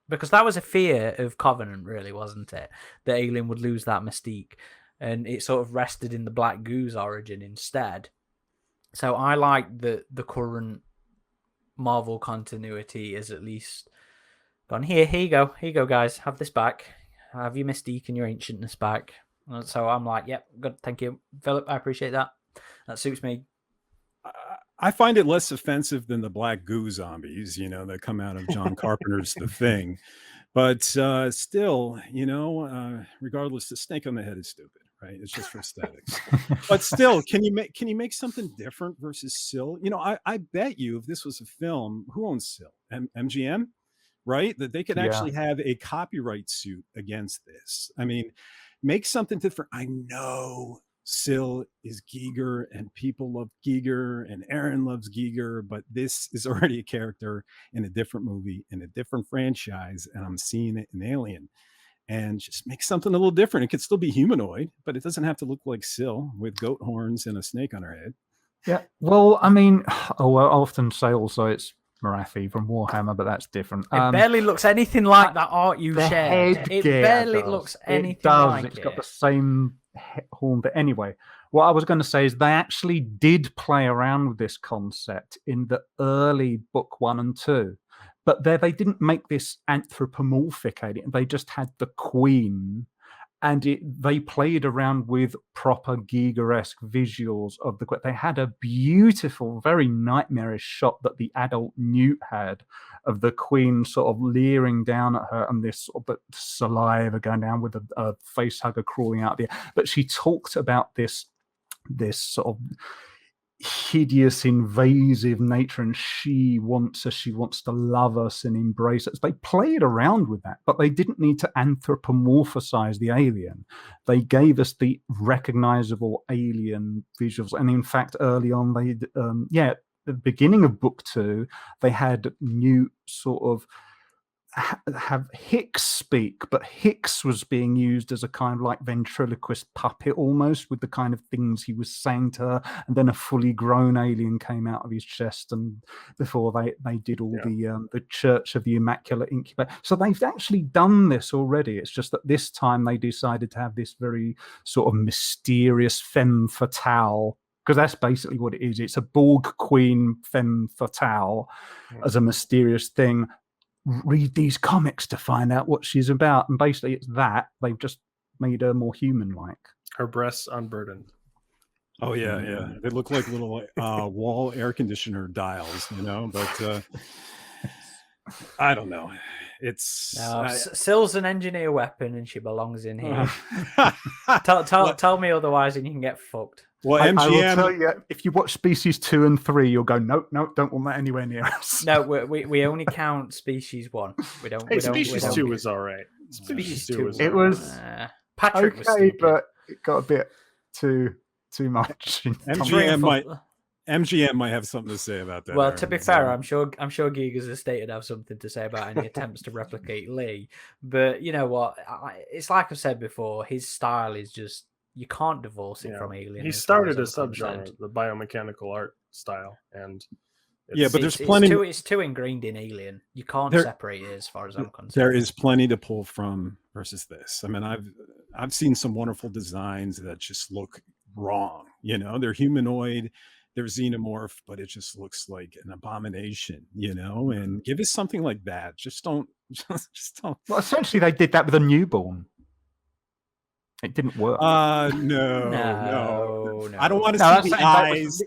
[SPEAKER 1] because that was a fear of Covenant, really, wasn't it? The alien would lose that mystique, and it sort of rested in the black goo's origin instead. So I like that the current Marvel continuity is at least gone, here you go guys, have this back, have your mystique and your ancientness back. So I'm like, yep, good, thank you, Philip, I appreciate that suits me.
[SPEAKER 4] I find it less offensive than the black goo zombies, that come out of John Carpenter's The Thing. But still, regardless, the snake on the head is stupid, right? It's just for aesthetics. But still, can you make something different versus Syl? I bet you if this was a film, who owns Syl? MGM, right? That they could actually have a copyright suit against this. I mean, make something different. I know Syl is Giger and people love Giger and Aaron loves Giger, but this is already a character in a different movie, in a different franchise, and I'm seeing it in Alien. And just make something a little different. It could still be humanoid, but it doesn't have to look like Syl with goat horns and a snake on her head.
[SPEAKER 3] Yeah, well, I mean, I often say also it's Marathi from Warhammer, but that's different.
[SPEAKER 1] It barely looks anything like that art you shared. It barely looks anything like it.
[SPEAKER 3] It's got the same horn. But anyway, what I was going to say is they actually did play around with this concept in the early book 1 and 2. But they didn't make this anthropomorphic alien. They just had the queen, and they played around with proper Giger-esque visuals of the queen. They had a beautiful, very nightmarish shot that the adult Newt had of the queen sort of leering down at her, and this sort of saliva going down with a face hugger crawling out there. But she talked about this sort of hideous, invasive nature, and she wants to love us and embrace us. They played around with that, but they didn't need to anthropomorphize the alien. They gave us the recognizable alien visuals, and in fact, early on, they at the beginning of book 2, they had new sort of have Hicks speak, but Hicks was being used as a kind of like ventriloquist puppet almost, with the kind of things he was saying to her, and then a fully grown alien came out of his chest, and before they did all the Church of the Immaculate Incubator. So they've actually done this already. It's just that this time they decided to have this very sort of mysterious femme fatale because that's basically what it is. It's a Borg queen femme fatale as a mysterious thing. Read these comics to find out what she's about, and basically it's that they've just made her more human-like.
[SPEAKER 2] Her breasts unburdened.
[SPEAKER 4] Oh yeah. They look like little wall air conditioner dials, But I don't know. It's
[SPEAKER 1] Syl's an engineer weapon, and she belongs in here. Tell me otherwise, and you can get fucked.
[SPEAKER 4] Well,
[SPEAKER 3] I will
[SPEAKER 4] MGM.
[SPEAKER 3] tell you, if you watch Species 2 and 3, you'll go, nope, don't want that anywhere near us.
[SPEAKER 1] No, we only count Species 1. We don't.
[SPEAKER 2] Hey,
[SPEAKER 1] we don't
[SPEAKER 2] Species 2 was all right. Species 2 was.
[SPEAKER 3] It was
[SPEAKER 1] Patrick was
[SPEAKER 3] okay,
[SPEAKER 1] stupid.
[SPEAKER 3] but it got a bit too much.
[SPEAKER 4] MGM might have something to say about that.
[SPEAKER 1] Well,
[SPEAKER 4] Aaron.
[SPEAKER 1] to be fair, I'm sure Giga's estate would have something to say about any attempts to replicate Lee. But you know what? It's like I've said before. His style is just you can't divorce it from Alien.
[SPEAKER 2] He started a subgenre, the biomechanical art style, and
[SPEAKER 4] but there's plenty.
[SPEAKER 1] It's too ingrained in Alien. You can't separate it, as far as I'm concerned.
[SPEAKER 4] There is plenty to pull from versus this. I mean, I've seen some wonderful designs that just look wrong. They're humanoid. They're xenomorph, but it just looks like an abomination, and give us something like that. Just don't.
[SPEAKER 3] Well, essentially, they did that with a newborn. It didn't work.
[SPEAKER 4] No. I don't want to see the eyes.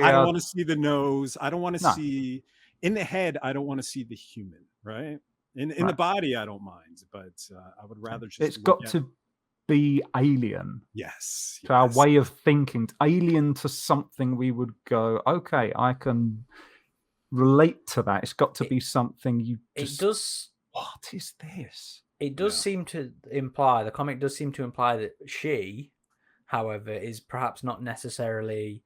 [SPEAKER 4] I don't want to see the nose. I don't want to see in the head. I don't want to see the human, right? In the body, I don't mind, but I would rather just.
[SPEAKER 3] It's got to be alien.
[SPEAKER 4] Yes.
[SPEAKER 3] To our way of thinking, alien to something we would go, okay, I can relate to that. It's got to be something you just.
[SPEAKER 1] It does.
[SPEAKER 3] What is this?
[SPEAKER 1] It does seem to imply, the comic does seem to imply that she, however, is perhaps not necessarily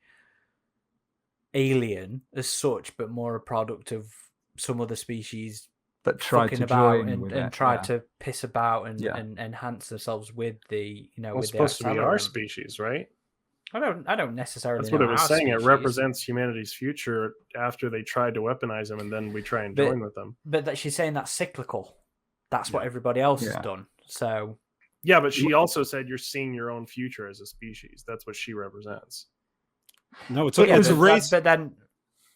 [SPEAKER 1] alien as such, but more a product of some other species
[SPEAKER 3] that tried to
[SPEAKER 1] about
[SPEAKER 3] join
[SPEAKER 1] and tried to piss about and enhance themselves with the, with
[SPEAKER 2] it's supposed to be our species, right?
[SPEAKER 1] I don't necessarily.
[SPEAKER 2] That's what it was saying. It represents humanity's future after they tried to weaponize them, and then we try and join with them.
[SPEAKER 1] But that she's saying that's cyclical. That's what everybody else has done. So
[SPEAKER 2] yeah, but she also said you're seeing your own future as a species. That's what she represents.
[SPEAKER 4] No, it's a race.
[SPEAKER 1] But then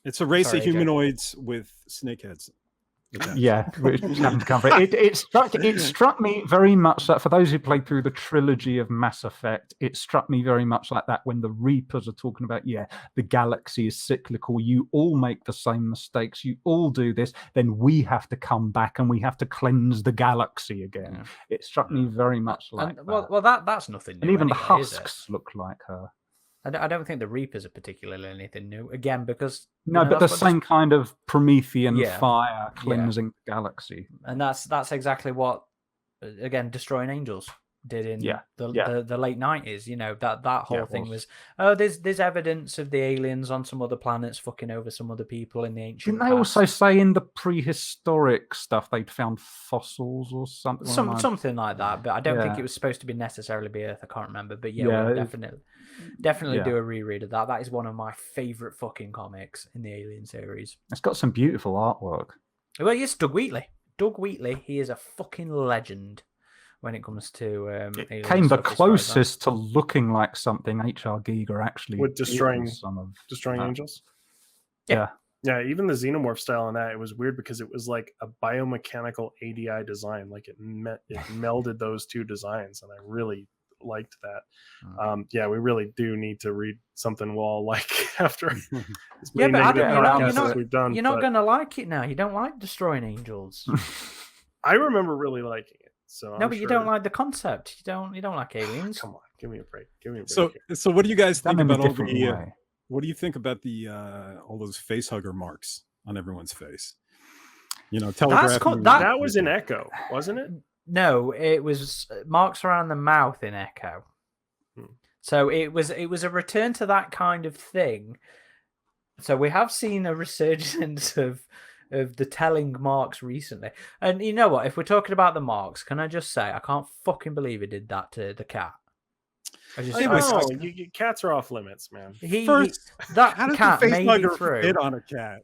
[SPEAKER 4] it's a race of humanoids with snakeheads.
[SPEAKER 3] Yeah, which happened to come from it. It struck me very much that for those who played through the trilogy of Mass Effect, it struck me very much like that when the Reapers are talking about, the galaxy is cyclical. You all make the same mistakes. You all do this. Then we have to come back and we have to cleanse the galaxy again. Yeah. It struck me very much like that.
[SPEAKER 1] Well, that's nothing new.
[SPEAKER 3] And even
[SPEAKER 1] anyway,
[SPEAKER 3] the husks look like her.
[SPEAKER 1] I don't think the Reapers are particularly anything new. Again, because
[SPEAKER 3] but the same kind of Promethean fire cleansing the galaxy,
[SPEAKER 1] and that's exactly what, again, Destroying Angels did in the late 90s. That whole thing was there's evidence of the aliens on some other planets fucking over some other people in the ancient.
[SPEAKER 3] Didn't they also say in the prehistoric stuff they'd found fossils or something?
[SPEAKER 1] Something like that, but I don't think it was supposed to be necessarily be Earth. I can't remember, but we'll definitely do a reread of that. That is one of my favorite fucking comics in the Alien series.
[SPEAKER 3] It's got some beautiful artwork.
[SPEAKER 1] Well, yes, Doug Wheatley. Doug Wheatley, he is a fucking legend when it comes to
[SPEAKER 3] it came the closest to looking like something H.R. Giger actually
[SPEAKER 2] with Destroying
[SPEAKER 3] Destroying
[SPEAKER 2] Angels.
[SPEAKER 3] Yeah,
[SPEAKER 2] even the xenomorph style in that, it was weird because it was like a biomechanical ADI design, like it melded those two designs, and I really liked that. We really do need to read something we'll all like after as many negative podcasts as we've done.
[SPEAKER 1] You're not going to like it now. You don't like Destroying Angels.
[SPEAKER 2] I remember really liking it. So
[SPEAKER 1] no, but you don't like the concept. You don't like aliens.
[SPEAKER 2] Come on, give me a break.
[SPEAKER 4] So what do you guys think about all the? What do you think about the all those face hugger marks on everyone's face? Telegraphing.
[SPEAKER 2] That was in Echo, wasn't it?
[SPEAKER 1] No, it was marks around the mouth in Echo. So it was a return to that kind of thing. So we have seen a resurgence of the telling marks recently. And you know what? If we're talking about the marks, can I just say I can't fucking believe he did that to the cat.
[SPEAKER 2] Cats are off limits, man.
[SPEAKER 1] That cat made it through.
[SPEAKER 4] Hit on a cat,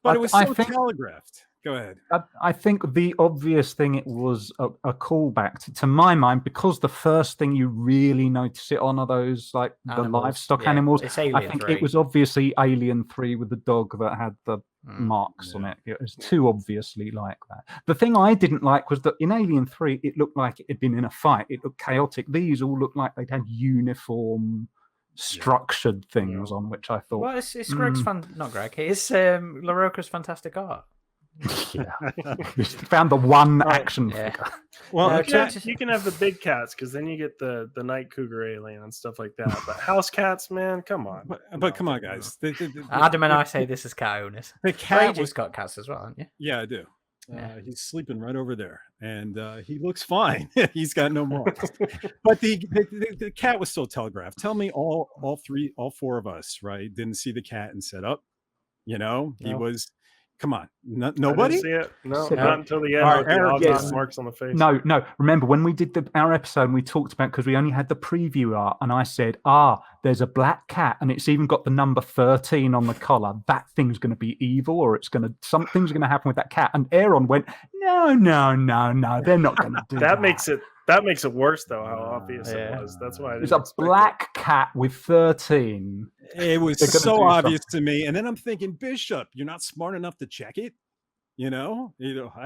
[SPEAKER 4] But it was so telegraphed. Go ahead.
[SPEAKER 3] I think the obvious thing, it was a callback to my mind, because the first thing you really notice it on are those like
[SPEAKER 1] Animals,
[SPEAKER 3] the livestock
[SPEAKER 1] yeah.
[SPEAKER 3] animals.
[SPEAKER 1] It's
[SPEAKER 3] I
[SPEAKER 1] Alien
[SPEAKER 3] think
[SPEAKER 1] 3.
[SPEAKER 3] it was obviously Alien 3 with the dog that had the marks on it. It was too obviously like that. The thing I didn't like was that in Alien 3, it looked like it had been in a fight. It looked chaotic. These all looked like they'd had uniform, structured things on, which I thought.
[SPEAKER 1] Well, it's Greg's not Greg. It's LaRocca's fantastic art.
[SPEAKER 3] Found the one action figure.
[SPEAKER 2] Well, you can have the big cats, because then you get the night cougar alien and stuff like that. But house cats, man, come on.
[SPEAKER 4] But come on, guys.
[SPEAKER 1] Adam and I say this is cat owners.
[SPEAKER 4] The cat
[SPEAKER 1] just got cats as well, haven't you?
[SPEAKER 4] Yeah, I do. He's sleeping right over there, and he looks fine. He's got no more. But the cat was still telegraphed. Tell me, all four of us, right, didn't see the cat and said, "Up," he was. Come on, nobody.
[SPEAKER 2] I didn't see it. No, not until the end. With the marks on the face.
[SPEAKER 3] No. Remember when we did our episode and we talked about, because we only had the preview art, and I said, there's a black cat and it's even got the number 13 on the collar. That thing's going to be evil, or something's going to happen with that cat. And Aaron went, no, they're not going to do that.
[SPEAKER 2] That makes it worse, though, how obvious it was. That's why
[SPEAKER 3] it's a black cat with 13.
[SPEAKER 4] It was so obvious to me. And then I'm thinking, Bishop, you're not smart enough to check it. How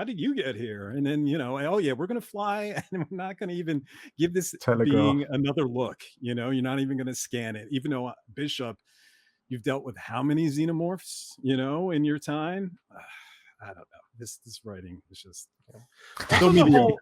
[SPEAKER 4] did you get here? And then, oh yeah, we're going to fly, and we're not going to even give this being another look. You're not even going to scan it, even though Bishop, you've dealt with how many xenomorphs, in your time? I don't know. This writing is just so mediocre.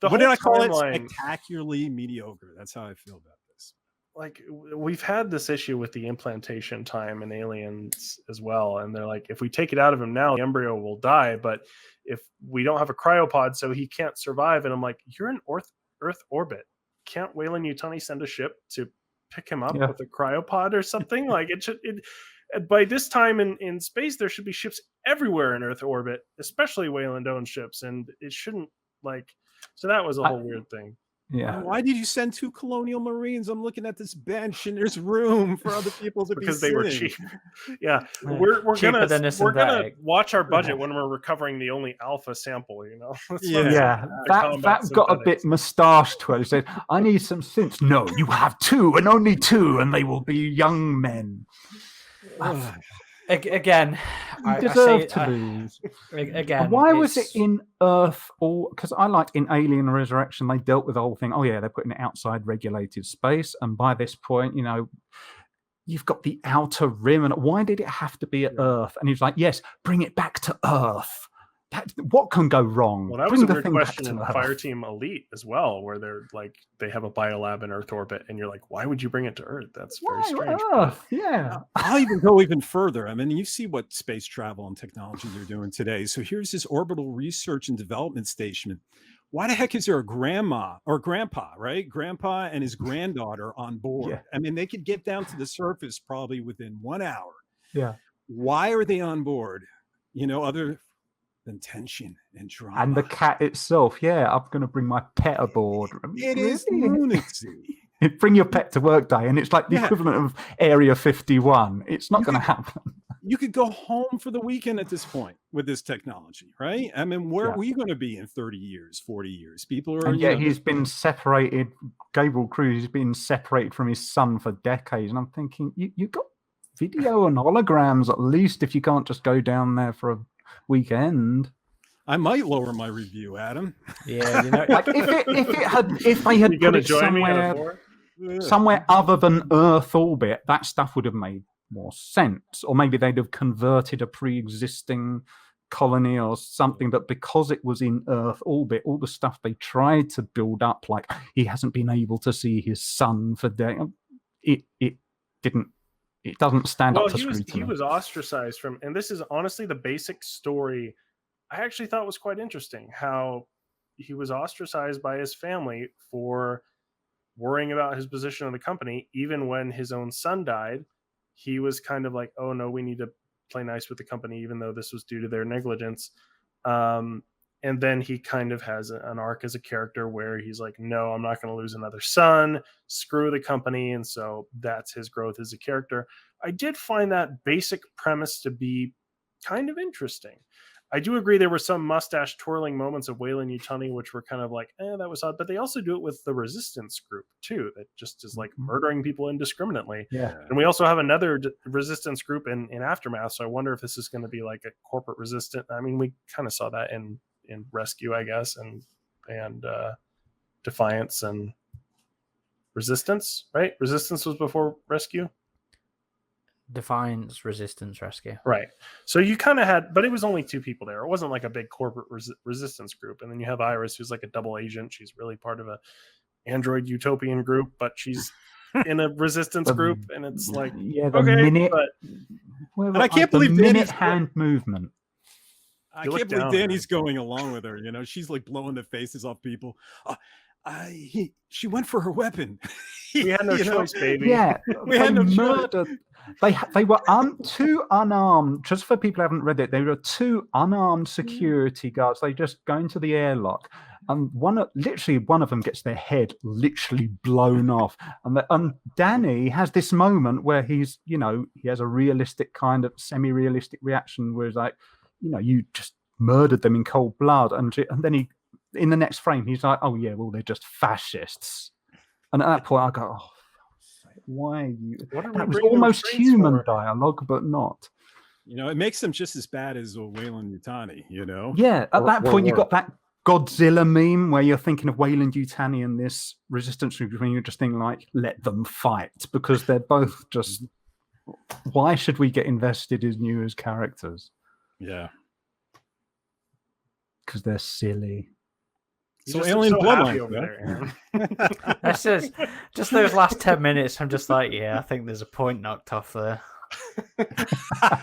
[SPEAKER 4] What did I call it? Spectacularly mediocre. That's how I feel about this.
[SPEAKER 2] Like, we've had this issue with the implantation time in Aliens as well, and they're like, if we take it out of him now, the embryo will die, but if we don't have a cryopod, so he can't survive. And I'm like, you're in Earth orbit. Can't Weyland-Yutani send a ship to pick him up with a cryopod or something? Like, by this time in space, there should be ships everywhere in Earth orbit, especially Weyland-owned ships, and it shouldn't, so that was a whole weird thing.
[SPEAKER 3] Yeah.
[SPEAKER 4] Why did you send 2 Colonial Marines? I'm looking at this bench, and there's room for other people to
[SPEAKER 2] because
[SPEAKER 4] be
[SPEAKER 2] they were cheap. Yeah, we're gonna watch our budget when we're recovering the only alpha sample.
[SPEAKER 3] That got a bit moustache twirl. He said, "I need some synths." No, you have 2 and only 2, and they will be young men.
[SPEAKER 1] Again,
[SPEAKER 3] you deserve to lose.
[SPEAKER 1] Again,
[SPEAKER 3] why was it in Earth? Because I liked in Alien Resurrection, they dealt with the whole thing. Oh yeah, they're putting it outside regulated space, and by this point, you've got the outer rim. And why did it have to be at Earth? And he was like, "Yes, bring it back to Earth." What can go wrong?
[SPEAKER 2] Well, that was a weird question in Fireteam Elite as well, where they're like, they have a biolab in Earth orbit, and you're like, why would you bring it to Earth? That's very strange.
[SPEAKER 3] Yeah.
[SPEAKER 4] I'll even go even further. I mean, you see what space travel and technology they're doing today. So here's this orbital research and development station. Why the heck is there a grandma or grandpa, right? Grandpa and his granddaughter on board. Yeah. I mean, they could get down to the surface probably within 1 hour.
[SPEAKER 3] Yeah.
[SPEAKER 4] Why are they on board? Other than tension and drama.
[SPEAKER 3] And the cat itself, I'm going to bring my pet aboard.
[SPEAKER 4] It is lunacy.
[SPEAKER 3] Bring your pet to work day, and it's like the equivalent of Area 51. It's not going to happen.
[SPEAKER 4] You could go home for the weekend at this point with this technology, right? I mean, where are we going to be in 30 years, 40 years? People are...
[SPEAKER 3] And he's been separated. Gabriel Cruz has been separated from his son for decades. And I'm thinking, you got video and holograms at least, if you can't just go down there for a weekend.
[SPEAKER 4] I might lower my review, Adam.
[SPEAKER 1] Yeah,
[SPEAKER 3] like if they had put it somewhere other than Earth orbit, that stuff would have made more sense. Or maybe they'd have converted a pre-existing colony or something. But because it was in Earth orbit, all the stuff they tried to build up, like he hasn't been able to see his son for days, it didn't. It doesn't stand up to scrutiny.
[SPEAKER 2] He was ostracized from, and this is honestly the basic story I actually thought was quite interesting, how he was ostracized by his family for worrying about his position in the company. Even when his own son died, he was kind of like, oh no, we need to play nice with the company, even though this was due to their negligence. And then he kind of has an arc as a character where he's like, no, I'm not going to lose another son. Screw the company. And so that's his growth as a character. I did find that basic premise to be kind of interesting. I do agree there were some mustache twirling moments of Wayland Yutani, which were kind of like, that was odd. But they also do it with the Resistance group too, that just is like murdering people indiscriminately.
[SPEAKER 3] Yeah.
[SPEAKER 2] And we also have another Resistance group in Aftermath. So I wonder if this is going to be like a corporate resistant. I mean, we kind of saw that in Rescue, I guess, and Defiance and Resistance, right? Resistance was before Rescue.
[SPEAKER 1] Defiance, Resistance, Rescue.
[SPEAKER 2] Right. So you kind of had, but it was only 2 people there. It wasn't like a big corporate resistance group. And then you have Iris, who's like a double agent. She's really part of a Android utopian group, but she's in a resistance group. And it's like,
[SPEAKER 3] the
[SPEAKER 2] okay,
[SPEAKER 3] minute,
[SPEAKER 2] but
[SPEAKER 4] And I can't believe
[SPEAKER 3] the minute
[SPEAKER 4] Danny's
[SPEAKER 3] hand movement.
[SPEAKER 4] I
[SPEAKER 2] You look
[SPEAKER 4] can't believe
[SPEAKER 2] down,
[SPEAKER 4] Danny's going along with her. You know, she's like blowing the faces off people. She went for her weapon.
[SPEAKER 2] we had no
[SPEAKER 4] You know?
[SPEAKER 2] choice, baby.
[SPEAKER 3] Yeah,
[SPEAKER 4] We had no choice.
[SPEAKER 3] murdered. They were 2 unarmed. Just for people who haven't read it, they were 2 unarmed security guards. They just go into the airlock, and one of them gets their head literally blown off. And Danny has this moment where he has a realistic kind of semi-realistic reaction, where he's like, you just murdered them in cold blood, and then he, in the next frame, he's like, oh yeah, well, they're just fascists. And at that point, I go, oh, why are you? That was almost human dialogue, but not.
[SPEAKER 4] It makes them just as bad as Wayland Yutani,
[SPEAKER 3] Yeah, at that point, you've got that Godzilla meme where you're thinking of Wayland Yutani and this resistance group, and you're just thinking like, let them fight, because they're both just, why should we get invested in you as characters?
[SPEAKER 4] Yeah.
[SPEAKER 3] Because they're silly.
[SPEAKER 4] So Alien Bloodlines
[SPEAKER 2] over there, Aaron.
[SPEAKER 1] That's just those last 10 minutes. I'm just like, yeah, I think there's a point knocked off there.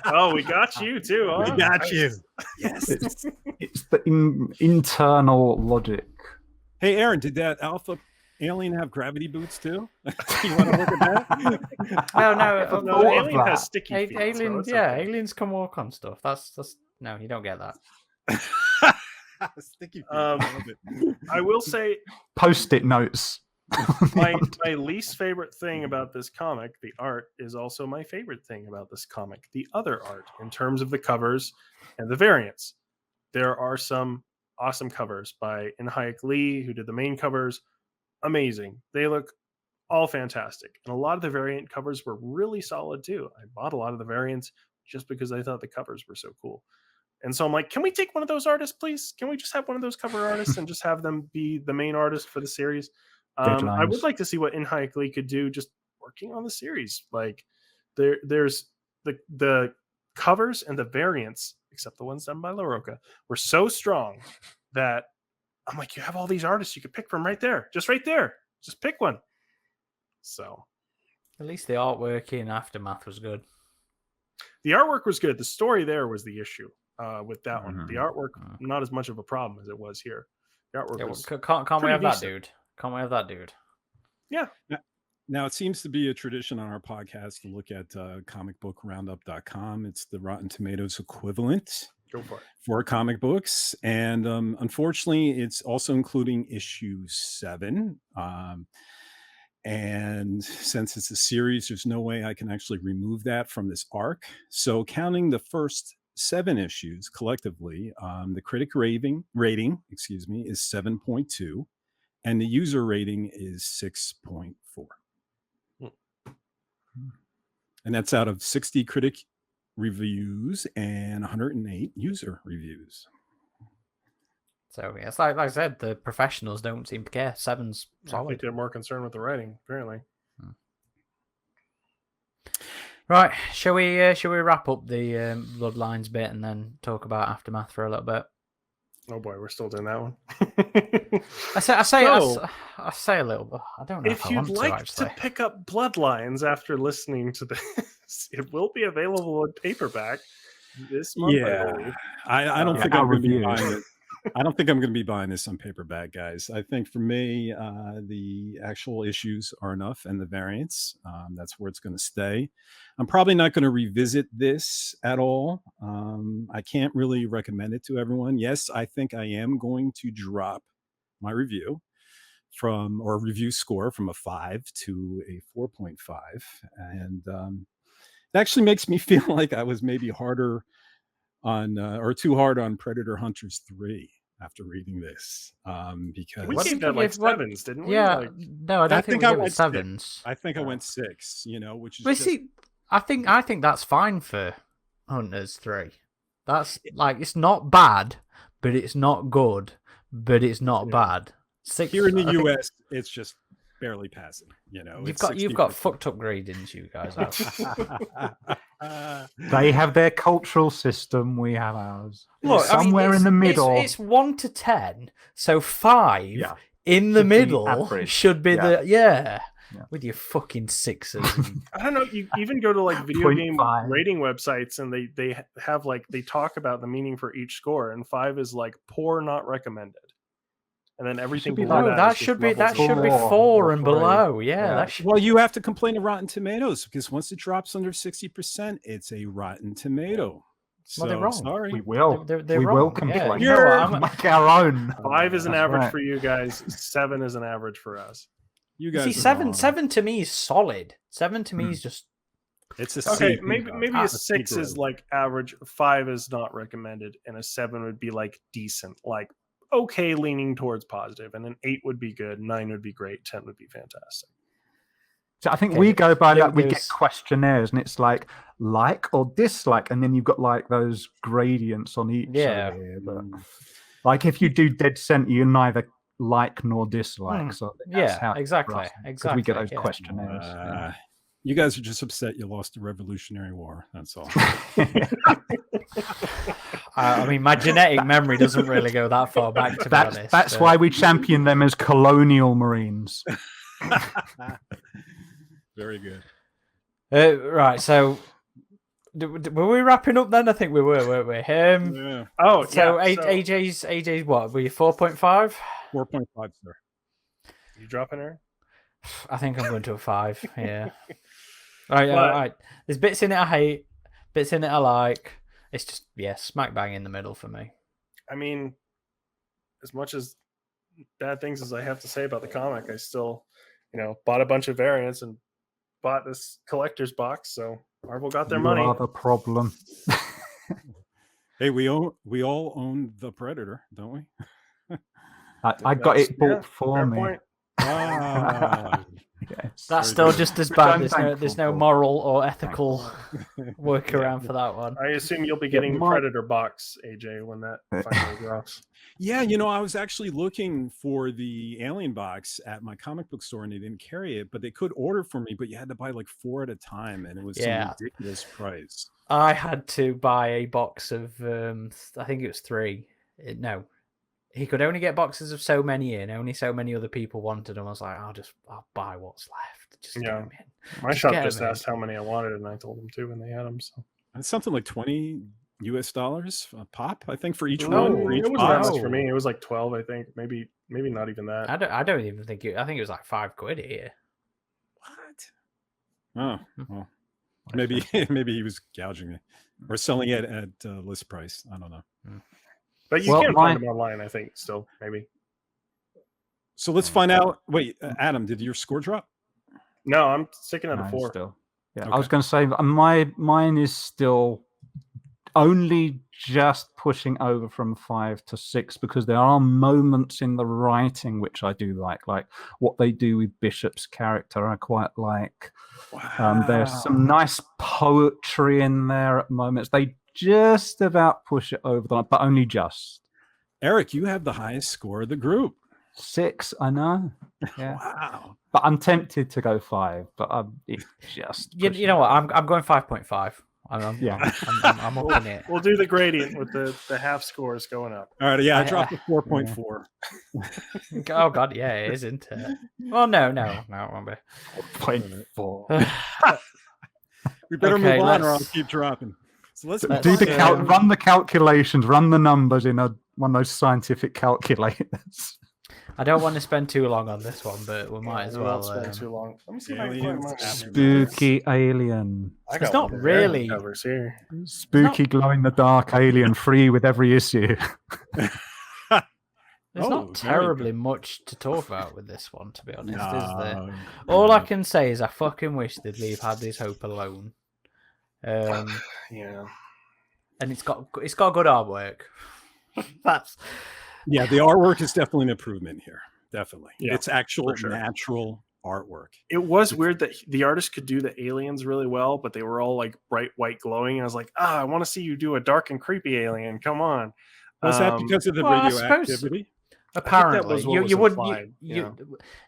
[SPEAKER 2] Oh, we got you too. Huh?
[SPEAKER 4] We got you. Yes.
[SPEAKER 3] It's the internal logic.
[SPEAKER 4] Hey, Aaron, did that alpha alien have gravity boots too? You want to look at that?
[SPEAKER 2] No, alien has sticky feet.
[SPEAKER 1] Aliens,
[SPEAKER 2] so okay.
[SPEAKER 1] aliens can walk on stuff. That's no, you don't get that.
[SPEAKER 4] Sticky feet.
[SPEAKER 2] I will say,
[SPEAKER 3] Post-it notes.
[SPEAKER 2] my least favorite thing about this comic, the art, is also my favorite thing about this comic, the other art, in terms of the covers and the variants. There are some awesome covers by Inhyuk Lee, who did the main covers. Amazing. They look all fantastic. And a lot of the variant covers were really solid too. I bought a lot of the variants just because I thought the covers were so cool. And so I'm like, can we take one of those artists, please? Can we just have one of those cover artists and just have them be the main artist for the series? I would like to see what Inhyuk Lee could do just working on the series. Like there's the covers and the variants, except the ones done by LaRocca, were so strong that I'm like, you have all these artists you could pick from right there. Just pick one. So
[SPEAKER 1] at least the artwork in Aftermath was good.
[SPEAKER 2] The artwork was good. The story there was the issue with that one. The artwork, not as much of a problem as it was here. The artwork was
[SPEAKER 1] can't we have that dude? Can't we have that dude?
[SPEAKER 2] Yeah.
[SPEAKER 4] Now, it seems to be a tradition on our podcast to look at comicbookroundup.com. It's the Rotten Tomatoes equivalent.
[SPEAKER 2] Go for it.
[SPEAKER 4] For comic books. And unfortunately, it's also including issue 7. And since it's a series, there's no way I can actually remove that from this arc. So counting the first 7 issues collectively, the critic rating, is 7.2. And the user rating is 6.4. And that's out of 60 critic reviews and 108 user reviews.
[SPEAKER 1] So yeah, it's like I said, the professionals don't seem to care. 7's solid.
[SPEAKER 2] I think they're more concerned with the writing, apparently.
[SPEAKER 1] Right, shall we wrap up the Bloodlines bit and then talk about Aftermath for a little bit?
[SPEAKER 2] Oh boy, we're still doing that one.
[SPEAKER 1] I say a little bit. I don't know
[SPEAKER 2] if you'd like to pick up Bloodlines after listening to this, it will be available in paperback this month.
[SPEAKER 4] Yeah, I don't think I'm going to be buying it. I don't think I'm going to be buying this on paperback, guys. I think for me, the actual issues are enough, and the variants. That's where it's going to stay. I'm probably not going to revisit this at all. I can't really recommend it to everyone. Yes, I think I am going to drop my review review score from a 5 to a 4.5, and it actually makes me feel like I was maybe harder or too hard on Predator Hunters 3 after reading this, because
[SPEAKER 2] We
[SPEAKER 1] What
[SPEAKER 2] gave
[SPEAKER 1] did
[SPEAKER 2] that
[SPEAKER 1] you
[SPEAKER 2] like
[SPEAKER 1] give? What-
[SPEAKER 2] sevens, didn't we?
[SPEAKER 1] Yeah,
[SPEAKER 2] Like,
[SPEAKER 1] no, I don't think we
[SPEAKER 4] I
[SPEAKER 1] gave it
[SPEAKER 4] went
[SPEAKER 1] sevens.
[SPEAKER 4] 6. I think I went 6. Which is
[SPEAKER 1] Well,
[SPEAKER 4] just,
[SPEAKER 1] see, I think that's fine for Hunters 3. That's like, it's not bad, but it's not good, but it's not
[SPEAKER 2] Yeah.
[SPEAKER 1] bad. 6
[SPEAKER 4] here in the
[SPEAKER 1] I think
[SPEAKER 4] US, it's just barely passing.
[SPEAKER 1] You've got fucked up gradings, you guys have.
[SPEAKER 3] They have their cultural system. We have ours.
[SPEAKER 1] Look, I mean,
[SPEAKER 3] Somewhere in the middle.
[SPEAKER 1] It's 1 to 10, so 5
[SPEAKER 3] Yeah.
[SPEAKER 1] in the
[SPEAKER 3] Should be
[SPEAKER 1] middle
[SPEAKER 3] average.
[SPEAKER 1] should be
[SPEAKER 3] Yeah.
[SPEAKER 1] yeah.
[SPEAKER 3] Yeah.
[SPEAKER 1] With your fucking 6s. and-
[SPEAKER 2] I don't know. You even go to like video game
[SPEAKER 3] 0.5.
[SPEAKER 2] rating websites, and they have like they talk about the meaning for each score, and 5 is like poor, not recommended, and then everything
[SPEAKER 3] be
[SPEAKER 2] below
[SPEAKER 3] like-
[SPEAKER 1] No,
[SPEAKER 2] that is just
[SPEAKER 1] that
[SPEAKER 2] levels
[SPEAKER 1] should
[SPEAKER 2] of-
[SPEAKER 1] be
[SPEAKER 3] Four
[SPEAKER 1] 4
[SPEAKER 3] or
[SPEAKER 1] and
[SPEAKER 3] 3.
[SPEAKER 1] below. Yeah,
[SPEAKER 3] Yeah.
[SPEAKER 1] that should.
[SPEAKER 4] Well, you have to complain to Rotten Tomatoes, because once it drops under 60%, it's a Rotten Tomato.
[SPEAKER 1] Well, they're
[SPEAKER 4] So,
[SPEAKER 1] wrong.
[SPEAKER 4] sorry.
[SPEAKER 3] We will.
[SPEAKER 1] They're
[SPEAKER 3] we will
[SPEAKER 1] wrong.
[SPEAKER 3] complain.
[SPEAKER 1] Yeah,
[SPEAKER 2] you know what,
[SPEAKER 1] I'm-
[SPEAKER 3] Make our own.
[SPEAKER 2] 5 is an
[SPEAKER 3] That's
[SPEAKER 2] average
[SPEAKER 3] right.
[SPEAKER 2] for you guys. 7 is an average for us.
[SPEAKER 4] You guys
[SPEAKER 1] See,
[SPEAKER 4] are
[SPEAKER 1] seven
[SPEAKER 4] wrong.
[SPEAKER 1] to me is solid. 7 to me is just
[SPEAKER 4] It's a
[SPEAKER 2] Okay,
[SPEAKER 4] C.
[SPEAKER 2] maybe
[SPEAKER 1] Ah,
[SPEAKER 2] a 6 is like average. 5 is not recommended, and a 7 would be like decent, like okay, leaning towards positive, and an 8 would be good. 9 would be great. 10 would be fantastic.
[SPEAKER 3] So I think
[SPEAKER 1] Okay,
[SPEAKER 3] we go by
[SPEAKER 1] there-
[SPEAKER 3] that. We get
[SPEAKER 1] there's-
[SPEAKER 3] questionnaires, and it's like or dislike, and then you've got like those gradients on each.
[SPEAKER 1] Yeah.
[SPEAKER 3] over here, but, like if you do dead center, you neither like nor dislike.
[SPEAKER 1] Hmm.
[SPEAKER 3] So I think that's
[SPEAKER 1] yeah,
[SPEAKER 3] how it is for
[SPEAKER 1] exactly,
[SPEAKER 3] us, 'cause
[SPEAKER 1] exactly.
[SPEAKER 3] we get those
[SPEAKER 1] yeah.
[SPEAKER 3] questionnaires.
[SPEAKER 4] You guys are just upset you lost the Revolutionary War. That's all.
[SPEAKER 1] I mean, my genetic memory doesn't really go that far back, to be honest.
[SPEAKER 3] That's
[SPEAKER 1] but-
[SPEAKER 3] why we champion them as colonial marines.
[SPEAKER 4] Very good.
[SPEAKER 1] Right, so were we wrapping up then? I think we were, weren't we?
[SPEAKER 4] Yeah.
[SPEAKER 2] Oh,
[SPEAKER 1] So,
[SPEAKER 2] yeah.
[SPEAKER 1] AJ's what? Were you 4.5?
[SPEAKER 4] 4.5, sir.
[SPEAKER 2] You dropping her?
[SPEAKER 1] I think I'm going to a 5. Yeah. Right,
[SPEAKER 2] But-
[SPEAKER 1] all right. There's bits in it I hate, bits in it I like. It's just smack bang in the middle for me.
[SPEAKER 2] I mean, as much as bad things as I have to say about the comic, I still, bought a bunch of variants and bought this collector's box. So Marvel got their
[SPEAKER 3] You
[SPEAKER 2] money.
[SPEAKER 3] are the problem.
[SPEAKER 4] Hey, we all own the Predator, don't we?
[SPEAKER 3] I got it bought
[SPEAKER 2] Yeah,
[SPEAKER 3] for
[SPEAKER 2] fair
[SPEAKER 3] me.
[SPEAKER 2] point.
[SPEAKER 4] Ah,
[SPEAKER 3] Yes.
[SPEAKER 1] That's
[SPEAKER 4] Very
[SPEAKER 1] still
[SPEAKER 4] good.
[SPEAKER 1] just as
[SPEAKER 3] Which
[SPEAKER 1] bad.
[SPEAKER 3] I'm
[SPEAKER 1] There's no
[SPEAKER 3] thankful for.
[SPEAKER 1] moral or ethical workaround for that one.
[SPEAKER 2] I assume you'll be getting the
[SPEAKER 3] my-
[SPEAKER 2] Predator box, AJ, when that finally drops.
[SPEAKER 4] yeah, I was actually looking for the Alien box at my comic book store, and they didn't carry it, but they could order for me, but you had to buy like 4 at a time, and it was
[SPEAKER 1] Yeah.
[SPEAKER 4] some ridiculous price.
[SPEAKER 1] I had to buy a box of, I think it was 3. No, he could only get boxes of so many in. Only so many other people wanted them. I was like, I'll buy what's left. Just get
[SPEAKER 2] Yeah.
[SPEAKER 1] 'em in.
[SPEAKER 2] My
[SPEAKER 1] Just
[SPEAKER 2] shop
[SPEAKER 1] get 'em
[SPEAKER 2] just
[SPEAKER 1] in.
[SPEAKER 2] asked how many I wanted, and I told them to, and they had them. So
[SPEAKER 4] It's something like $20 a pop, I think, for each
[SPEAKER 2] no,
[SPEAKER 4] one. For each
[SPEAKER 2] it wasn't that
[SPEAKER 4] box.
[SPEAKER 2] much for me. It was like 12, I think. Maybe not even that.
[SPEAKER 1] I don't even think it. I think it was like £5 here.
[SPEAKER 4] What? Oh, well, maybe he was gouging me or selling it at list price. I don't know.
[SPEAKER 2] But you
[SPEAKER 3] Well,
[SPEAKER 2] can
[SPEAKER 3] my-
[SPEAKER 2] find them online, I think. Still, maybe.
[SPEAKER 4] So let's find out. Wait, Adam, did your score drop?
[SPEAKER 2] No, I'm sticking at a
[SPEAKER 3] No,
[SPEAKER 2] 4.
[SPEAKER 3] still. Yeah,
[SPEAKER 4] Okay.
[SPEAKER 3] I was going to say mine is still only just pushing over from 5 to 6 because there are moments in the writing which I do like what they do with Bishop's character. I quite like. There's some nice poetry in there at moments. They just about push it over the line, but only just.
[SPEAKER 4] Eric, you have the highest score of the group.
[SPEAKER 3] 6, I know. Yeah.
[SPEAKER 4] Wow.
[SPEAKER 3] But I'm tempted to go 5, but it's just.
[SPEAKER 1] You know what? I'm going 5.5.
[SPEAKER 3] Yeah.
[SPEAKER 1] I'm up in it.
[SPEAKER 2] We'll do the gradient with the half scores going up.
[SPEAKER 4] All right, yeah, I
[SPEAKER 1] I-
[SPEAKER 4] dropped to 4.4.
[SPEAKER 1] Oh god, yeah, it is, isn't it? Well, no, it won't be.
[SPEAKER 3] 0.4.
[SPEAKER 4] We better
[SPEAKER 1] Okay,
[SPEAKER 4] move on, or I'll
[SPEAKER 1] let's-
[SPEAKER 4] keep dropping. So let's
[SPEAKER 1] Let's
[SPEAKER 3] Do the
[SPEAKER 1] see.
[SPEAKER 3] run the calculations, run the numbers in one of those scientific calculators.
[SPEAKER 1] I don't want to spend too long on this one, but we might as
[SPEAKER 2] We'll
[SPEAKER 1] well.
[SPEAKER 2] not spend too long. Let me see if I can
[SPEAKER 4] Aliens,
[SPEAKER 2] find mine.
[SPEAKER 3] Spooky alien.
[SPEAKER 2] I
[SPEAKER 1] It's
[SPEAKER 2] got
[SPEAKER 1] not
[SPEAKER 2] one of the
[SPEAKER 1] really-
[SPEAKER 2] covers here.
[SPEAKER 3] Spooky glow in the dark alien free with every issue.
[SPEAKER 1] There's
[SPEAKER 4] Oh,
[SPEAKER 1] not
[SPEAKER 4] very
[SPEAKER 1] terribly much to talk about with this one, to be honest, is there?
[SPEAKER 4] No,
[SPEAKER 1] All I
[SPEAKER 4] no.
[SPEAKER 1] can say is I fucking wish they'd leave Hadley's Hope alone.
[SPEAKER 2] Yeah.
[SPEAKER 1] and it's got good artwork. That's
[SPEAKER 4] Yeah, the artwork is definitely an improvement here. Definitely.
[SPEAKER 2] Yeah,
[SPEAKER 4] It's actual
[SPEAKER 2] sure.
[SPEAKER 4] natural artwork.
[SPEAKER 2] It was weird that the artist could do the aliens really well, but they were all like bright white glowing. I was like, I want to see you do a dark and creepy alien. Come on.
[SPEAKER 4] Was that because of the
[SPEAKER 1] well, I suppose-
[SPEAKER 4] radioactivity?
[SPEAKER 1] apparently
[SPEAKER 2] was what was
[SPEAKER 1] you would
[SPEAKER 2] implied,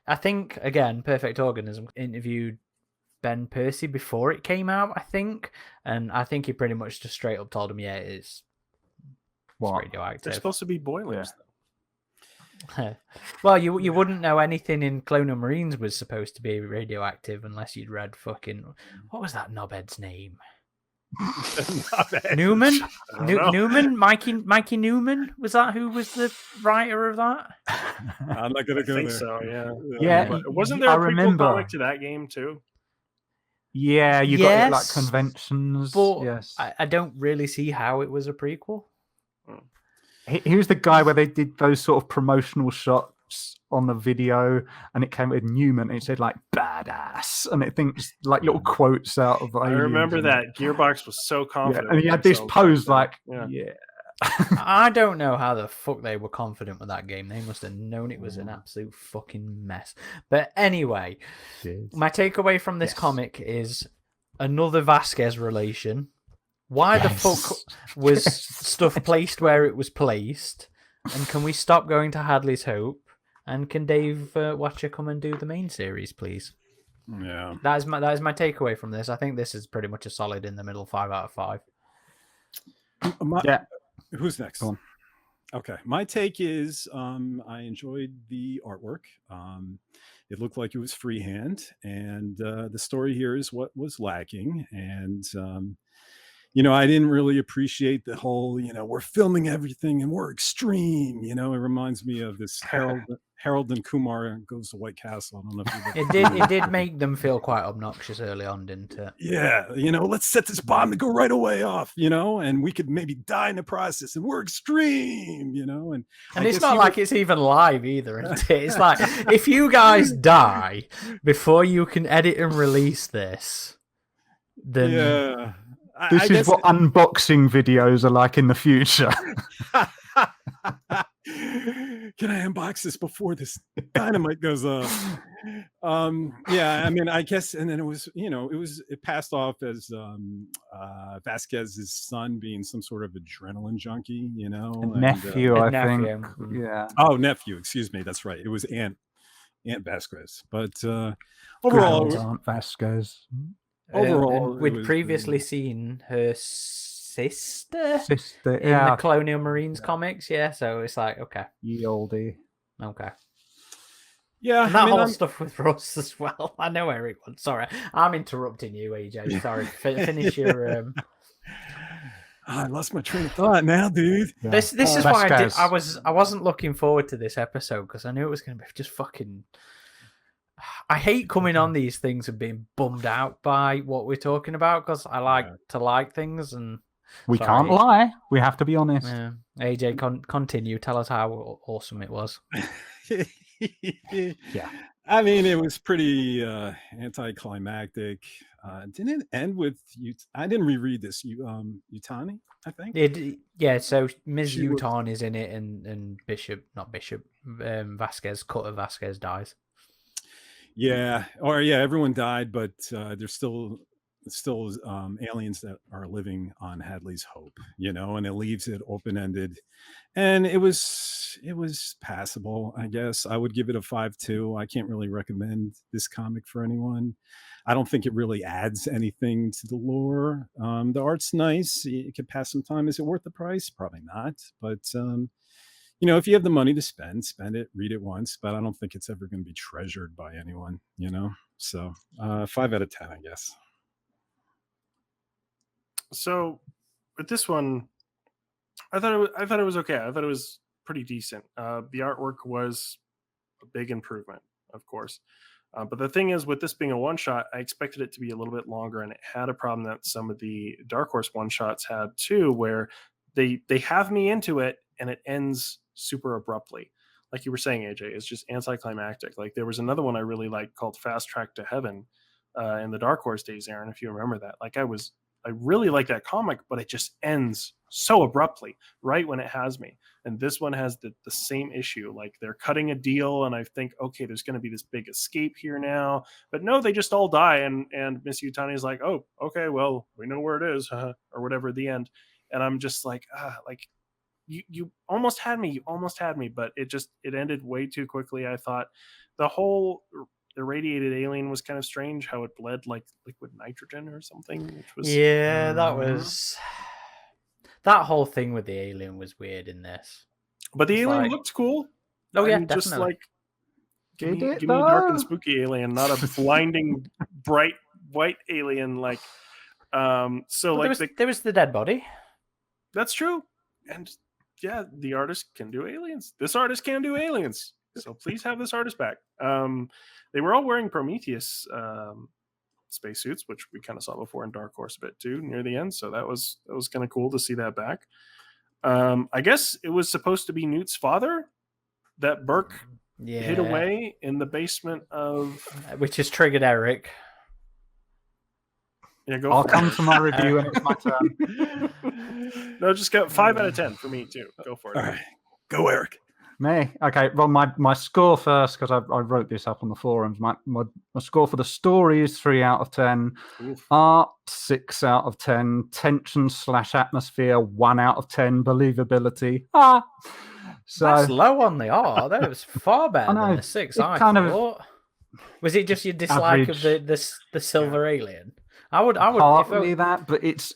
[SPEAKER 1] I think again, Perfect Organism interviewed Ben Percy before it came out, I think, and I think he pretty much just straight up told him, yeah, it's
[SPEAKER 3] What?
[SPEAKER 1] radioactive.
[SPEAKER 2] They're supposed to be boilers.
[SPEAKER 1] Well, you wouldn't know anything in Colonial Marines was supposed to be radioactive unless you'd read fucking what was that knobhead's name? Newman? Newman? Mikey Newman? Was that who was the writer of that?
[SPEAKER 4] I'm not gonna go
[SPEAKER 2] think
[SPEAKER 4] there.
[SPEAKER 2] so, yeah.
[SPEAKER 3] Yeah,
[SPEAKER 2] But wasn't there
[SPEAKER 3] I
[SPEAKER 2] a prequel
[SPEAKER 3] remember.
[SPEAKER 2] comic to that game too?
[SPEAKER 3] Yeah, you got it, like
[SPEAKER 1] Yes,
[SPEAKER 3] conventions.
[SPEAKER 1] But
[SPEAKER 3] Yes.
[SPEAKER 1] I don't really see how it was a prequel.
[SPEAKER 3] He was the guy where they did those sort of promotional shots on the video, and it came with Newman, and it said like "badass," and it thinks like little quotes out of.
[SPEAKER 2] I
[SPEAKER 3] aliens
[SPEAKER 2] remember
[SPEAKER 3] and-
[SPEAKER 2] that. Gearbox was so
[SPEAKER 3] Yeah,
[SPEAKER 2] confident.
[SPEAKER 3] and he
[SPEAKER 2] with
[SPEAKER 3] had this
[SPEAKER 2] themselves
[SPEAKER 3] pose
[SPEAKER 2] back
[SPEAKER 3] like,
[SPEAKER 2] then.
[SPEAKER 3] yeah.
[SPEAKER 1] I don't know how the fuck they were confident with that game. They must have known it was an absolute fucking mess. But anyway, my takeaway from this
[SPEAKER 3] Yes.
[SPEAKER 1] comic is another Vasquez relation. Why the
[SPEAKER 3] Yes.
[SPEAKER 1] fuck was stuff placed where it was placed? And can we stop going to Hadley's Hope? And can Dave Watcher come and do the main series, please?
[SPEAKER 4] Yeah.
[SPEAKER 1] That is my takeaway from this. I think this is pretty much a solid in the middle 5 out of 5.
[SPEAKER 3] Yeah.
[SPEAKER 4] Who's next?
[SPEAKER 3] Go on.
[SPEAKER 4] Okay. My take is I enjoyed the artwork. It looked like it was freehand, and the story here is what was lacking. And I didn't really appreciate the whole, we're filming everything and we're extreme. It reminds me of this Harold and Kumar Goes to White Castle. I don't know if
[SPEAKER 1] It did make them feel quite obnoxious early on, didn't it?
[SPEAKER 4] Yeah, let's set this bomb to go right away off, and we could maybe die in the process, and we're extreme, and
[SPEAKER 1] it's not like it's even live either, isn't it? It's like if you guys die before you can edit and release this, then
[SPEAKER 4] yeah.
[SPEAKER 3] This is what unboxing videos are like in the future.
[SPEAKER 4] Can I unbox this before this dynamite goes off? Yeah, I mean, I guess, and then it was, it passed off as Vasquez's son being some sort of adrenaline junkie,
[SPEAKER 3] Nephew, I think.
[SPEAKER 1] nephew.
[SPEAKER 3] Yeah.
[SPEAKER 4] Oh, nephew, excuse me, that's right. It was Aunt Vasquez, but overall,
[SPEAKER 3] Aunt Vasquez.
[SPEAKER 4] Overall,
[SPEAKER 1] and we'd previously seen her sister
[SPEAKER 3] Sister,
[SPEAKER 1] in the Colonial Marines comics, so it's like, okay.
[SPEAKER 3] Ye oldie.
[SPEAKER 1] Okay.
[SPEAKER 4] Yeah,
[SPEAKER 1] And that whole stuff with Russ as well. I know Eric wants. Sorry, I'm interrupting you, AJ. Sorry, finish your.
[SPEAKER 4] I lost my train of thought now, dude.
[SPEAKER 3] Yeah.
[SPEAKER 1] This is why
[SPEAKER 3] Vasquez.
[SPEAKER 1] I wasn't looking forward to this episode because I knew it was going to be just fucking. I hate coming on these things and being bummed out by what we're talking about because I like to like things and
[SPEAKER 3] we can't lie. We have to be honest.
[SPEAKER 1] Yeah. AJ, continue. Tell us how awesome it was.
[SPEAKER 3] Yeah.
[SPEAKER 4] I mean, it was pretty anticlimactic. Didn't it end with you? I didn't reread this. Utani, I think.
[SPEAKER 1] So Ms. Uton is in it, and Vasquez, Cutter Vasquez dies.
[SPEAKER 4] Yeah, everyone died, but there's still aliens that are living on Hadley's Hope, and it leaves it open-ended, and it was passable, I guess. I would give it a 5.2. I can't really recommend this comic for anyone. I don't think it really adds anything to the lore. The art's nice. It could pass some time. Is it worth the price? Probably not, but if you have the money to spend it, read it once, but I don't think it's ever going to be treasured by anyone, so 5 out of 10, I guess.
[SPEAKER 2] So with this one, I thought it was okay. I thought it was pretty decent. The artwork was a big improvement, of course. But the thing is, with this being a one-shot, I expected it to be a little bit longer, and it had a problem that some of the Dark Horse one-shots had too, where they have me into it, and it ends super abruptly. Like you were saying, AJ, it's just anticlimactic. Like there was another one I really liked called Fast Track to Heaven in the Dark Horse days, Aaron, if you remember that. Like I was really like that comic, but it just ends so abruptly right when it has me. And this one has the same issue. Like they're cutting a deal, and I think, okay, there's going to be this big escape here now. But no, they just all die, and Miss Yutani is like, oh, okay, well, we know where it is, or whatever at the end. And I'm just like, like you almost had me, but it ended way too quickly. I thought the whole irradiated alien was kind of strange, how it bled like liquid nitrogen or something, which was
[SPEAKER 1] that whole thing with the alien was weird in this.
[SPEAKER 2] But the alien looked cool.
[SPEAKER 1] Oh yeah,
[SPEAKER 2] definitely. Just like give me a
[SPEAKER 3] though?
[SPEAKER 2] dark and spooky alien, not a blinding bright white alien. Like so well, like
[SPEAKER 1] there was the dead body.
[SPEAKER 2] That's true. And yeah, the artist can do aliens. This artist can do aliens. So please have this artist back. They were all wearing Prometheus spacesuits, which we kind of saw before in Dark Horse a bit too, near the end. So that was kind of cool to see that back. I guess it was supposed to be Newt's father that Burke hid away in the basement of,
[SPEAKER 1] which has triggered Eric.
[SPEAKER 2] Yeah,
[SPEAKER 3] I'll come to my review and it's my turn.
[SPEAKER 2] No, just go 5 out of 10 for me too. Go for it.
[SPEAKER 4] All right, go Eric.
[SPEAKER 3] Me? Okay, well, my score first, because I wrote this up on the forums. My score for the story is 3 out of 10.
[SPEAKER 2] Oof.
[SPEAKER 3] Art, 6 out of 10. Tension / atmosphere, 1 out of 10. Believability. So
[SPEAKER 1] that's low on the art. That was far better than a 6. I thought. Was it just your dislike of the silver alien? I would
[SPEAKER 3] partly that, but it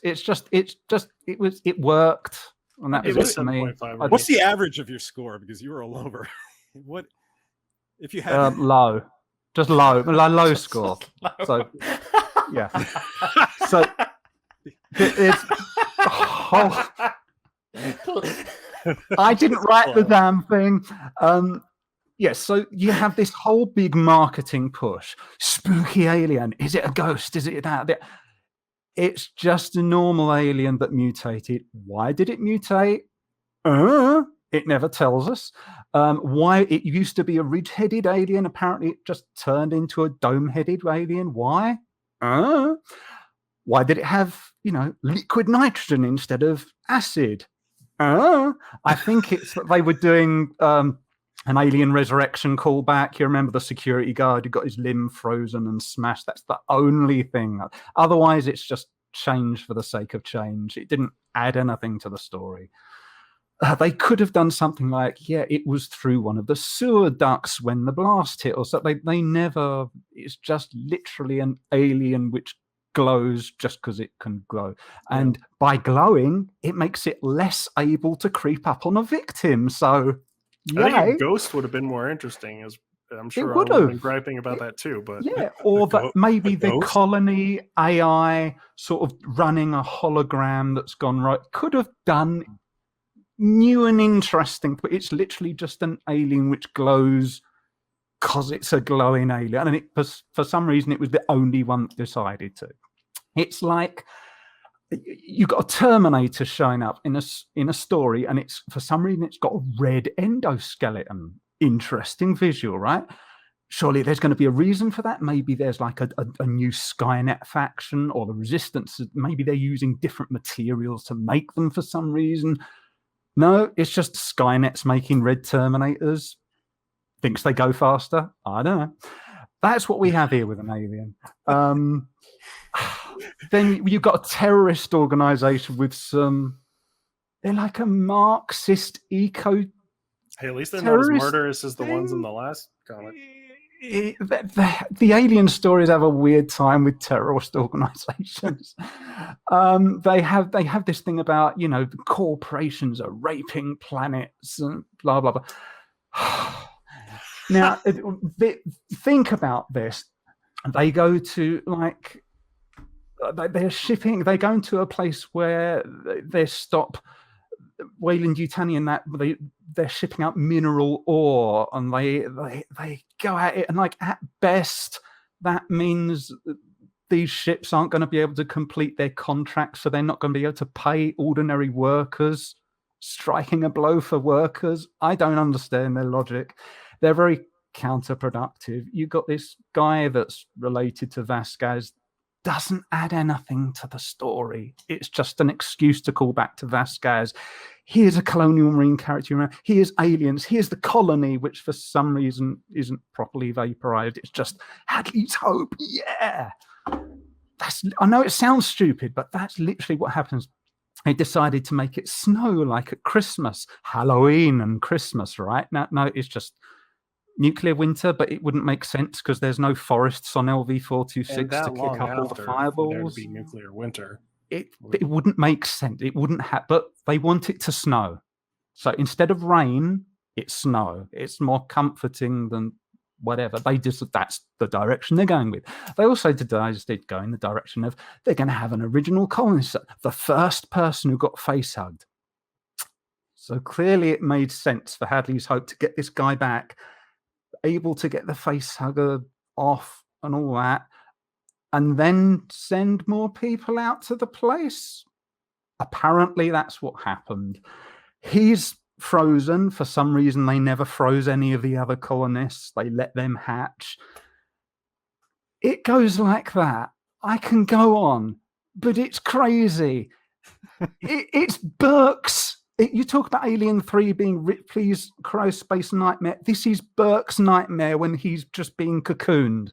[SPEAKER 3] worked. And that was it for me.
[SPEAKER 4] What's the average of your score? Because you were all over. What if you had
[SPEAKER 3] low, just low, low score.
[SPEAKER 1] Low.
[SPEAKER 3] So yeah, so it's I didn't write the damn thing. Yes, so you have this whole big marketing push. Spooky alien. Is it a ghost? Is it that? It's just a normal alien that mutated. Why did it mutate? It never tells us. Why it used to be a ridge-headed alien. Apparently it just turned into a dome-headed alien. Why? Why did it have, liquid nitrogen instead of acid? I think it's that they were doing an Alien Resurrection callback. You remember the security guard who got his limb frozen and smashed? That's the only thing. Otherwise, it's just change for the sake of change. It didn't add anything to the story. They could have done something like, it was through one of the sewer ducts when the blast hit, or something. They never. It's just literally an alien which glows just because it can glow. And by glowing, it makes it less able to creep up on a victim. So
[SPEAKER 2] I think a ghost would have been more interesting, as I'm sure I would have been griping about that too. But
[SPEAKER 3] or that maybe the colony AI sort of running a hologram that's gone right could have done new and interesting, but it's literally just an alien which glows because it's a glowing alien, and for some reason it was the only one that decided to. It's like you got a Terminator showing up in a story, and it's for some reason it's got a red endoskeleton. Interesting visual, right? Surely there's going to be a reason for that. Maybe there's like a new Skynet faction, or the Resistance. Maybe they're using different materials to make them for some reason. No, it's just Skynet's making red Terminators. Thinks they go faster. I don't know. That's what we have here with an alien. Then you've got a terrorist organization with they're like a Marxist eco.
[SPEAKER 2] Hey, at least they're not as murderous as the ones in the last comic.
[SPEAKER 3] The alien stories have a weird time with terrorist organizations. They have this thing about, the corporations are raping planets and blah, blah, blah. Now, think about this. They go to they're shipping. They go into a place where they stop Wayland Yutani and that they're shipping out mineral ore, and they go at it, and at best that means these ships aren't going to be able to complete their contracts, so they're not going to be able to pay ordinary workers, striking a blow for workers. I don't understand their logic. They're very counterproductive. You got this guy that's related to Vasquez doesn't add anything to the story. It's just an excuse to call back to Vasquez. Here's a colonial marine character. Here's aliens. Here's the colony, which for some reason isn't properly vaporized. It's just Hadley's Hope. Yeah. I know it sounds stupid, but that's literally what happens. They decided to make it snow like at Christmas, Halloween and Christmas, right? No, it's just nuclear winter, but it wouldn't make sense because there's no forests on LV-426 to kick up all the fireballs.
[SPEAKER 2] There would be nuclear winter.
[SPEAKER 3] It wouldn't make sense. It wouldn't have, but they want it to snow. So instead of rain, it's snow. It's more comforting than whatever. That's the direction they're going with. They also did go in the direction of they're going to have an original colonist, the first person who got face hugged. So clearly it made sense for Hadley's Hope to get this guy back, able to get the face hugger off and all that, and then send more people out to the place. Apparently that's what happened. He's frozen. For some reason, they never froze any of the other colonists. They let them hatch. It goes like that. I can go on, but it's crazy. It's Burke's. You talk about Alien 3 being Ripley's Space Nightmare. This is Burke's nightmare when he's just being cocooned.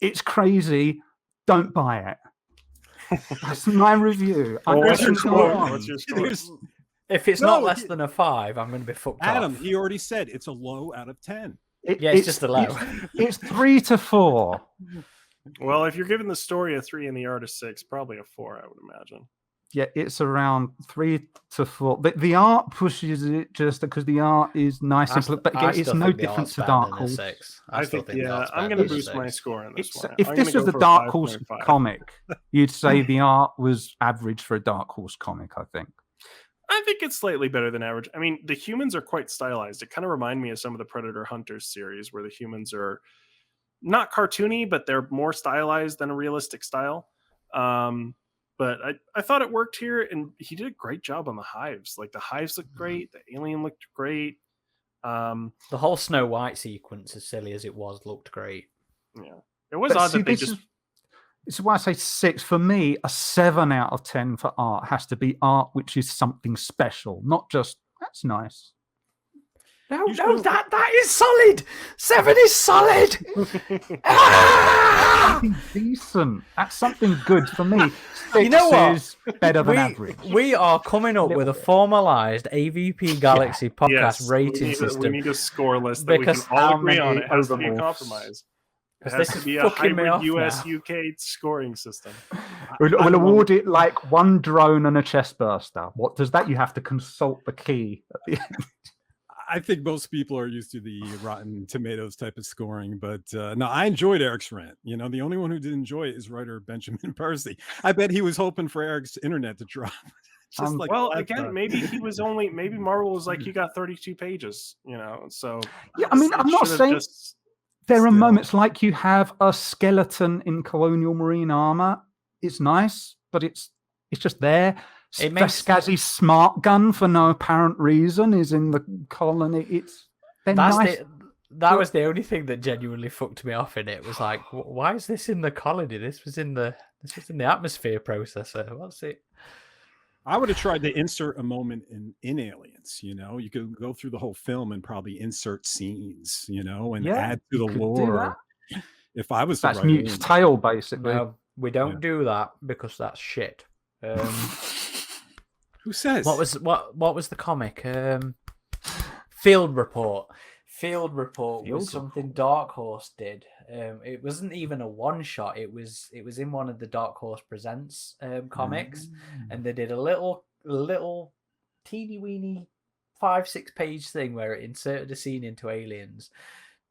[SPEAKER 3] It's crazy. Don't buy it. That's my review.
[SPEAKER 2] What's your score?
[SPEAKER 1] If it's not less than a 5, I'm going to be fucked
[SPEAKER 4] Adam,
[SPEAKER 1] off.
[SPEAKER 4] he already said it's a low out of 10.
[SPEAKER 1] It's just a low.
[SPEAKER 3] It's 3 to 4.
[SPEAKER 2] Well, if you're giving the story a 3 and the art a 6, probably a 4, I would imagine.
[SPEAKER 3] Yeah, it's around 3 to 4. But the art pushes it just because the art is nice. But again, it's no different to Dark Horse.
[SPEAKER 2] I think I'm going to boost my score on this one.
[SPEAKER 3] If this was the Dark Horse comic, you'd say the art was average for a Dark Horse comic, I think.
[SPEAKER 2] I think it's slightly better than average. I mean, the humans are quite stylized. It kind of reminds me of some of the Predator Hunters series where the humans are not cartoony, but they're more stylized than a realistic style. But I thought it worked here, and he did a great job on the hives. Like, the hives looked great. The alien looked great.
[SPEAKER 1] The whole Snow White sequence, as silly as it was, looked great.
[SPEAKER 2] Yeah. It was odd that they just...
[SPEAKER 3] This is why I say 6. For me, a 7 out of 10 for art has to be art which is something special, not just, that's nice.
[SPEAKER 1] No, that is solid. 7 is solid.
[SPEAKER 3] Something decent. That's something good for me. 6
[SPEAKER 1] you know what?
[SPEAKER 3] Is better than average.
[SPEAKER 1] We are coming up with a formalized AVP Galaxy podcast rating system.
[SPEAKER 2] We need a score list that
[SPEAKER 1] because
[SPEAKER 2] we can all agree on. It has to be a compromise. It has to be a hybrid US-UK scoring system.
[SPEAKER 3] We'll award it like 1 drone and a chest burster. What does that? You have to consult the key at the end.
[SPEAKER 4] I think most people are used to the Rotten Tomatoes type of scoring, but no, I enjoyed Eric's rant. You know, the only one who didn't enjoy it is writer Benjamin Percy. I bet he was hoping for Eric's internet to drop.
[SPEAKER 2] Maybe Marvel was like, you got 32 pages, you know, so.
[SPEAKER 3] Yeah, I mean, I'm not saying there are moments like you have a skeleton in colonial marine armor. It's nice, but it's just there. Vasquez's smart gun for no apparent reason is in the colony.
[SPEAKER 1] That was the only thing that genuinely fucked me off in it. Was like, why is this in the colony? This was in the atmosphere processor. What's it?
[SPEAKER 4] I would have tried to insert a moment in Aliens. You know, you could go through the whole film and probably insert scenes. You know, and add to the lore. If I was
[SPEAKER 3] that's Newt's tale, basically.
[SPEAKER 1] No, we don't do that because that's shit.
[SPEAKER 4] Who says?
[SPEAKER 1] What was the comic? Field Report. Field Report was something Dark Horse did. It wasn't even a one shot. It was in one of the Dark Horse Presents comics, and they did a little teeny weeny 5-6 page thing where it inserted a scene into Aliens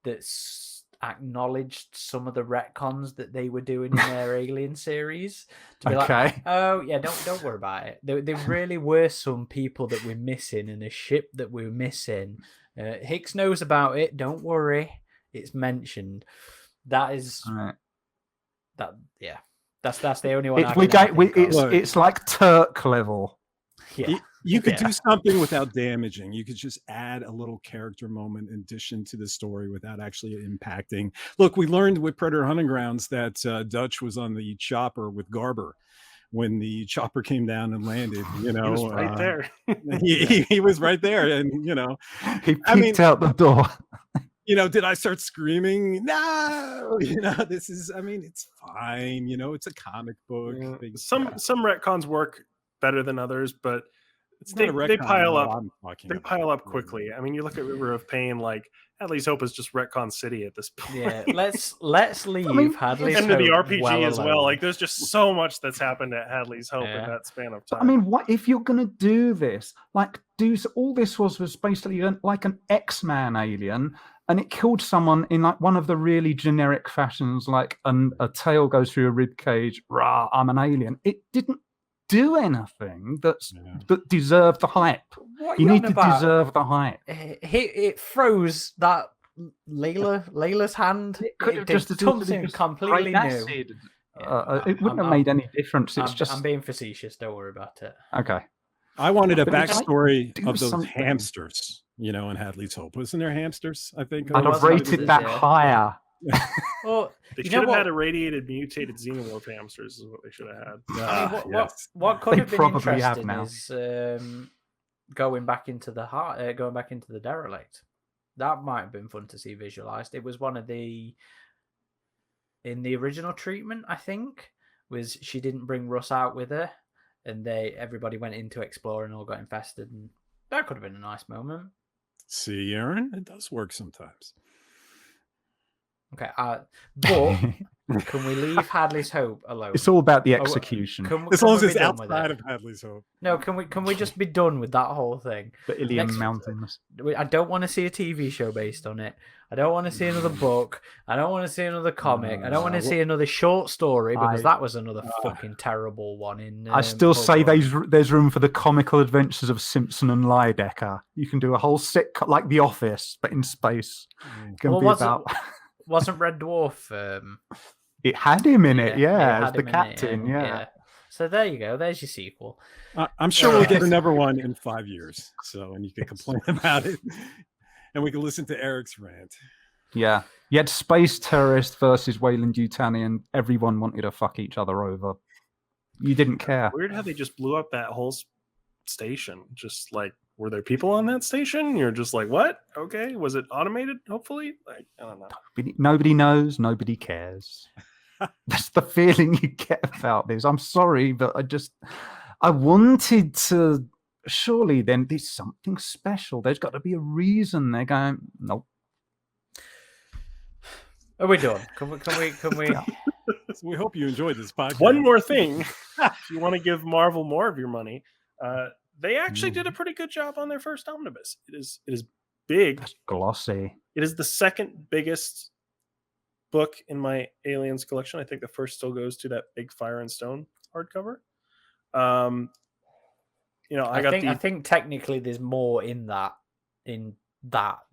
[SPEAKER 1] that's acknowledged some of the retcons that they were doing in their Alien series. To be like, oh yeah, don't worry about it. There really were some people that we're missing and a ship that we're missing. Hicks knows about it. Don't worry, it's mentioned. That is that. Yeah, that's the only one.
[SPEAKER 3] It's like Turk level.
[SPEAKER 1] Yeah.
[SPEAKER 4] You could
[SPEAKER 1] Yeah.
[SPEAKER 4] do something without damaging. You could just add a little character moment in addition to the story without actually impacting. Look, we learned with Predator Hunting Grounds that Dutch was on the chopper with Garber when the chopper came down and landed. You know,
[SPEAKER 2] He was right there.
[SPEAKER 4] he was right there, and you know,
[SPEAKER 3] He peeked out the door.
[SPEAKER 4] you know, did I start screaming? No, you know, this is. I mean, it's fine. You know, it's a comic book.
[SPEAKER 2] Yeah. Some retcons work better than others, but they
[SPEAKER 4] retcon,
[SPEAKER 2] pile
[SPEAKER 4] what
[SPEAKER 2] up.
[SPEAKER 4] I'm talking
[SPEAKER 2] They
[SPEAKER 4] about.
[SPEAKER 2] pile up quickly. I mean, you look at River of Pain, like Hadley's Hope is just retcon city at this point.
[SPEAKER 1] Yeah, let's leave Hadley's
[SPEAKER 2] Into the
[SPEAKER 1] Hope
[SPEAKER 2] RPG as well.
[SPEAKER 1] alone.
[SPEAKER 2] Like, there's just so much that's happened at Hadley's Hope in that span of time.
[SPEAKER 3] I mean, what if you're going to do this? Like, all this was basically like an X-Man alien, and it killed someone in like one of the really generic fashions, like a tail goes through a rib cage. Rah, I'm an alien. It didn't do anything that deserved the hype.
[SPEAKER 1] What
[SPEAKER 3] you
[SPEAKER 1] are
[SPEAKER 3] need to
[SPEAKER 1] about?
[SPEAKER 3] deserve the hype.
[SPEAKER 1] It froze that Layla's hand.
[SPEAKER 3] It could have just
[SPEAKER 1] something completely new.
[SPEAKER 3] It wouldn't have made any difference.
[SPEAKER 1] I'm being facetious. Don't worry about it.
[SPEAKER 3] Okay.
[SPEAKER 4] I wanted a
[SPEAKER 3] But it's
[SPEAKER 4] backstory
[SPEAKER 3] like, do
[SPEAKER 4] of those
[SPEAKER 3] something.
[SPEAKER 4] hamsters, you know, in Hadley's Hope. Wasn't there hamsters? I think.
[SPEAKER 3] I'd have rated that higher.
[SPEAKER 1] Well,
[SPEAKER 2] they
[SPEAKER 1] you
[SPEAKER 2] should
[SPEAKER 1] know
[SPEAKER 2] have had
[SPEAKER 1] what?
[SPEAKER 2] irritated mutated xenomorph hamsters is what they should have had.
[SPEAKER 1] I mean,
[SPEAKER 4] Yes.
[SPEAKER 1] what could
[SPEAKER 3] They
[SPEAKER 1] have been
[SPEAKER 3] probably have
[SPEAKER 1] interesting
[SPEAKER 3] now.
[SPEAKER 1] is going back into the derelict. That might have been fun to see visualized. It was one of in the original treatment, I think, was she didn't bring Russ out with her, and everybody went in to explore and all got infested, and that could have been a nice moment.
[SPEAKER 4] See, Aaron, it does work sometimes.
[SPEAKER 1] Okay, but can we leave Hadley's Hope alone?
[SPEAKER 3] It's all about the execution.
[SPEAKER 4] As long as
[SPEAKER 1] we
[SPEAKER 4] it's
[SPEAKER 1] be done with
[SPEAKER 4] outside
[SPEAKER 1] it?
[SPEAKER 4] of Hadley's Hope.
[SPEAKER 1] No, can we just be done with that whole thing?
[SPEAKER 3] The Ilium
[SPEAKER 1] Next-
[SPEAKER 3] Mountains.
[SPEAKER 1] I don't want to see a TV show based on it. I don't want to see another book. I don't want to see another comic. I don't want to see another short story because that was another fucking terrible one.
[SPEAKER 3] I still say
[SPEAKER 1] Pokemon.
[SPEAKER 3] there's room for the comical adventures of Simpson and Lidecker. You can do a whole sitcom like The Office, but in space. It can be about.
[SPEAKER 1] Wasn't Red Dwarf?
[SPEAKER 3] It had him in it,
[SPEAKER 1] it
[SPEAKER 3] as
[SPEAKER 1] had
[SPEAKER 3] the
[SPEAKER 1] him in it,
[SPEAKER 3] captain, yeah.
[SPEAKER 1] So there you go. There's your sequel.
[SPEAKER 4] I'm sure we'll get another one in 5 years. So, and you can complain about it, and we can listen to Eric's rant.
[SPEAKER 3] Yeah. You had Space Terrorist versus Wayland Yutani, and everyone wanted to fuck each other over. You didn't care.
[SPEAKER 2] Weird how they just blew up that whole station. Just like, were there people on that station? You're just like, what? Okay. Was it automated? Hopefully. Like, I don't know.
[SPEAKER 3] Nobody knows. Nobody cares. That's the feeling you get about this. I'm sorry, but I wanted to. Surely, then there's something special. There's got to be a reason. They're going, nope.
[SPEAKER 1] Are we done? Can we?
[SPEAKER 4] We hope you enjoyed this podcast.
[SPEAKER 2] One more thing. If you want to give Marvel more of your money, they actually did a pretty good job on their first omnibus. It is big.
[SPEAKER 3] That's glossy.
[SPEAKER 2] It is the second biggest book in my Aliens collection. I think the first still goes to that big Fire and Stone hardcover. I
[SPEAKER 1] think technically there's more in the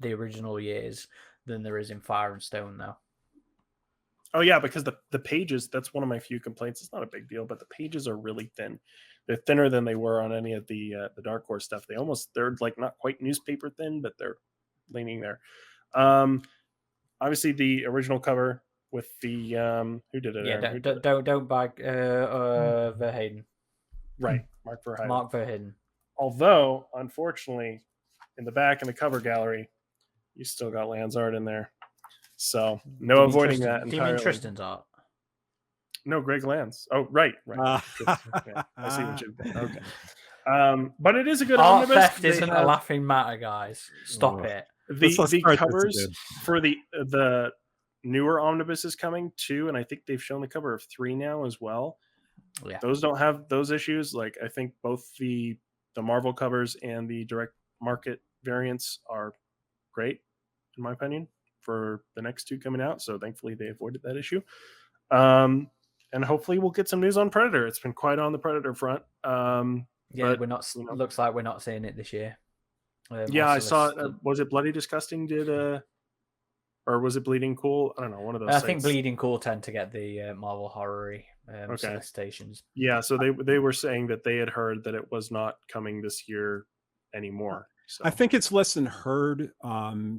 [SPEAKER 1] original years than there is in Fire and Stone, though.
[SPEAKER 2] Oh yeah, because the pages, that's one of my few complaints. It's not a big deal, but the pages are really thin. They're thinner than they were on any of the Dark Horse stuff. They're like not quite newspaper thin, but they're leaning there. Obviously the original cover with the who did it?
[SPEAKER 1] Yeah, don't buy Verheyen.
[SPEAKER 2] Right, Mark Verheyen.
[SPEAKER 1] Mark Verheyen.
[SPEAKER 2] Although, unfortunately, in the back in the cover gallery, you still got Lanzard in there. So no avoiding that entirely.
[SPEAKER 1] Do you mean Tristan's art?
[SPEAKER 2] No, Greg Lanz. Oh, right. Yeah, I see what you've done. Okay. But it is a good
[SPEAKER 1] Art
[SPEAKER 2] omnibus.
[SPEAKER 1] theft isn't a laughing matter, guys. Stop it.
[SPEAKER 2] The covers for the newer omnibus is coming too, and I think they've shown the cover of 3 now as well.
[SPEAKER 1] Yeah.
[SPEAKER 2] Those don't have those issues. Like, I think both the Marvel covers and the direct market variants are great, in my opinion, for the next 2 coming out. So thankfully they avoided that issue. And hopefully we'll get some news on Predator. It's been quite on the Predator front.
[SPEAKER 1] We're not. Looks like we're not seeing it this year.
[SPEAKER 2] I saw. Was it Bloody Disgusting? Or was it Bleeding Cool? I don't know. One of those.
[SPEAKER 1] I think Bleeding Cool tend to get the Marvel horror solicitations.
[SPEAKER 2] Yeah, so they were saying that they had heard that it was not coming this year anymore. So
[SPEAKER 4] I think it's less than heard.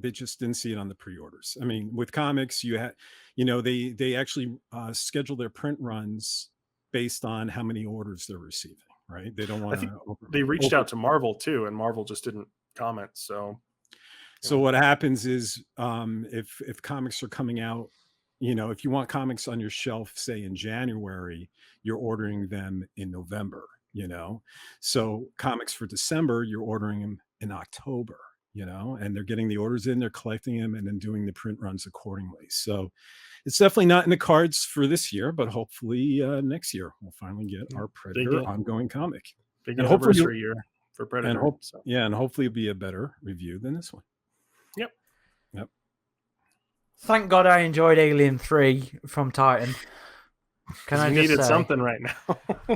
[SPEAKER 4] They just didn't see it on the pre-orders. I mean, with comics, they actually schedule their print runs based on how many orders they're receiving, right? They don't want to.
[SPEAKER 2] they reached out to Marvel too, and Marvel just didn't comment. So
[SPEAKER 4] what happens is, if comics are coming out, if you want comics on your shelf, say in January, you're ordering them in November. So comics for December, you're ordering them in October, and they're getting the orders in, they're collecting them, and then doing the print runs accordingly. So it's definitely not in the cards for this year, but hopefully next year we'll finally get our Predator ongoing comic.
[SPEAKER 2] Big anniversary year for Predator.
[SPEAKER 4] And hopefully it'll be a better review than this one.
[SPEAKER 2] Yep.
[SPEAKER 1] Thank God I enjoyed Alien 3 from Titan.
[SPEAKER 2] Can I needed something right now?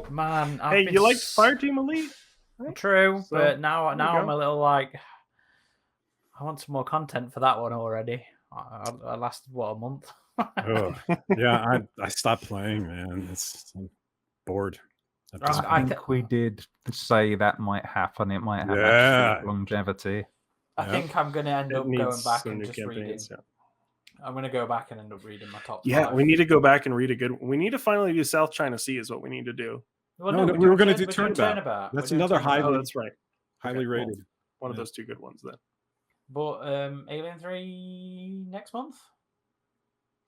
[SPEAKER 1] Man,
[SPEAKER 2] you liked Fireteam Elite? Right?
[SPEAKER 1] True, so, but now I'm a little like, I want some more content for that one already. I lasted a month.
[SPEAKER 3] Yeah, I stopped playing, man. I'm bored. I think we did say that might happen. It might have longevity.
[SPEAKER 1] I think I'm going to end up going back and just reading. Yeah. I'm going to go back and end up reading my top 5.
[SPEAKER 2] We need to go back and read a good. We need to finally do South China Sea is what we need to do.
[SPEAKER 1] Well,
[SPEAKER 4] no, we were going to do Turnabout.
[SPEAKER 2] That's another highly.
[SPEAKER 4] That's right. Highly rated.
[SPEAKER 2] One of those two good ones then.
[SPEAKER 1] But Alien 3 next month?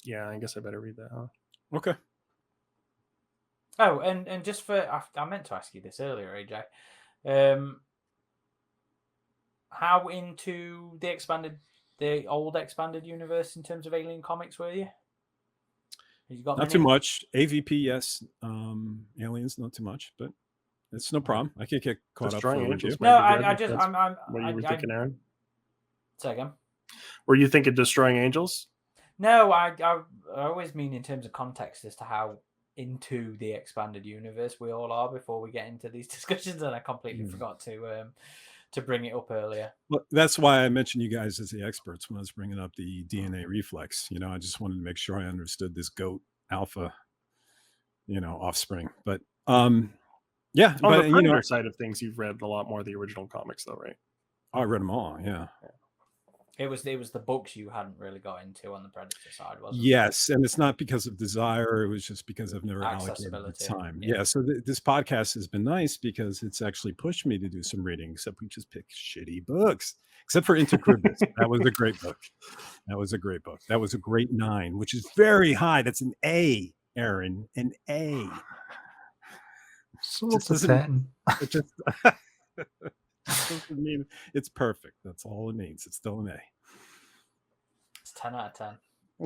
[SPEAKER 2] Yeah, I guess I better read that, huh?
[SPEAKER 4] Okay.
[SPEAKER 1] Oh, and just for... I meant to ask you this earlier, AJ. How into the old expanded universe in terms of Alien comics were you?
[SPEAKER 4] Not too much. AVP, yes. Aliens, not too much, but it's no problem. I can get caught up.
[SPEAKER 2] No,
[SPEAKER 1] I just...
[SPEAKER 2] What you were thinking, Aaron?
[SPEAKER 1] Say again.
[SPEAKER 2] Were you thinking Destroying Angels?
[SPEAKER 1] No, I always mean in terms of context as to how into the expanded universe we all are before we get into these discussions, and I completely forgot to bring it up earlier.
[SPEAKER 4] Well, that's why I mentioned you guys as the experts when I was bringing up the DNA reflex. I just wanted to make sure I understood this goat alpha, offspring. But yeah,
[SPEAKER 2] on the Predator side of things, you've read a lot more of the original comics, though, right?
[SPEAKER 4] I read them all. Yeah.
[SPEAKER 1] It was the books you hadn't really got into on the Predator side, wasn't it?
[SPEAKER 4] Yes, and it's not because of desire. It was just because I've never allocated the time. Yeah, so this podcast has been nice because it's actually pushed me to do some reading, except we just pick shitty books. Except for Intercribus. That was a great book. That was a great 9, which is very high. That's an A, Aaron. An A.
[SPEAKER 3] So it's a 10.
[SPEAKER 4] It just... doesn't mean it's perfect. That's all it means. It's still an A.
[SPEAKER 1] It's 10 out of 10.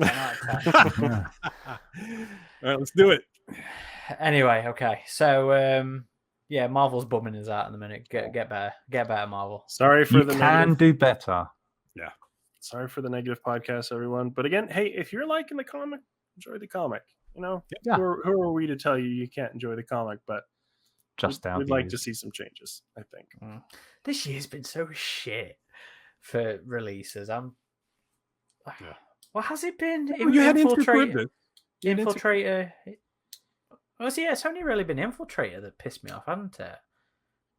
[SPEAKER 1] 10 out of 10.
[SPEAKER 4] All right, let's do it.
[SPEAKER 1] Anyway, okay. So, Marvel's bumming us out in the minute. Get better, Marvel.
[SPEAKER 2] Sorry for
[SPEAKER 3] the negative.
[SPEAKER 2] Do
[SPEAKER 3] better.
[SPEAKER 4] Yeah.
[SPEAKER 2] Sorry for the negative podcast, everyone. But again, hey, if you're liking the comic, enjoy the comic. Who are we to tell you can't enjoy the comic? But we'd like to see some changes, I think.
[SPEAKER 1] This year's been so shit for releases. What has it been?
[SPEAKER 4] You had Infiltrator.
[SPEAKER 1] It's only really been Infiltrator that pissed me off, hasn't it?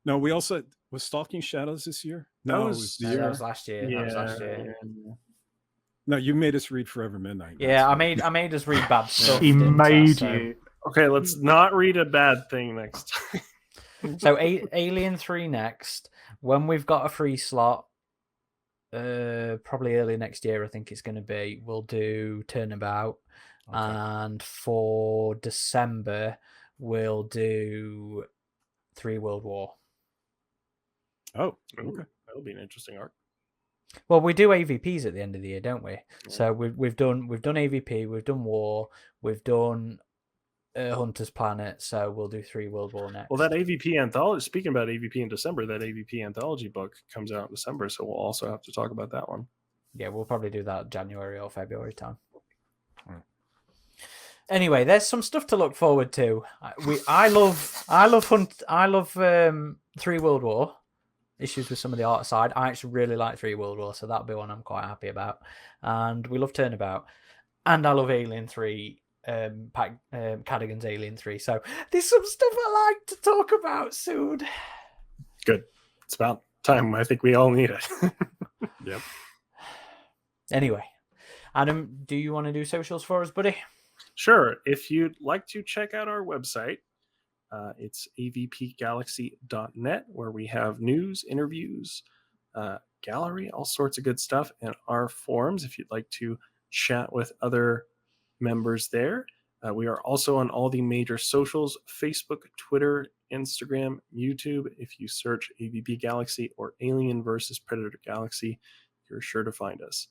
[SPEAKER 4] No, we also... Was Stalking Shadows this year? No,
[SPEAKER 1] that was last year.
[SPEAKER 2] Yeah.
[SPEAKER 1] That was last year.
[SPEAKER 4] No, you made us read Forever Midnight.
[SPEAKER 1] Yeah, I made us read bad stuff.
[SPEAKER 3] He made you.
[SPEAKER 2] Okay, let's not read a bad thing next time.
[SPEAKER 1] So Alien 3 next. When we've got a free slot, probably early next year, I think it's going to be, we'll do Turnabout. Okay. And for December, we'll do 3 World War.
[SPEAKER 4] Oh, okay.
[SPEAKER 2] That'll be an interesting arc.
[SPEAKER 1] Well, we do AVPs at the end of the year, don't we? Yeah. So we've done AVP, we've done War, we've done Hunter's Planet, so we'll do 3 World War next.
[SPEAKER 2] Well, that AVP anthology, speaking about AVP in December, that AVP anthology book comes out in December, so we'll also have to talk about that one.
[SPEAKER 1] Yeah, we'll probably do that January or February time. Anyway, there's some stuff to look forward to. I love 3 World War. Issues with some of the art side. I actually really like 3 World War, so that'll be one I'm quite happy about. And we love Turnabout. And I love Alien 3 Cadigan's Alien 3. So there's some stuff I like to talk about soon.
[SPEAKER 2] Good. It's about time. I think we all need it.
[SPEAKER 4] Yep.
[SPEAKER 1] Anyway, Adam, do you want to do socials for us, buddy?
[SPEAKER 2] Sure. If you'd like to check out our website, it's avpgalaxy.net, where we have news, interviews, gallery, all sorts of good stuff, and our forums if you'd like to chat with other members there. We are also on all the major socials: Facebook, Twitter, Instagram, YouTube. If you search AVP Galaxy or Alien versus Predator Galaxy, you're sure to find us.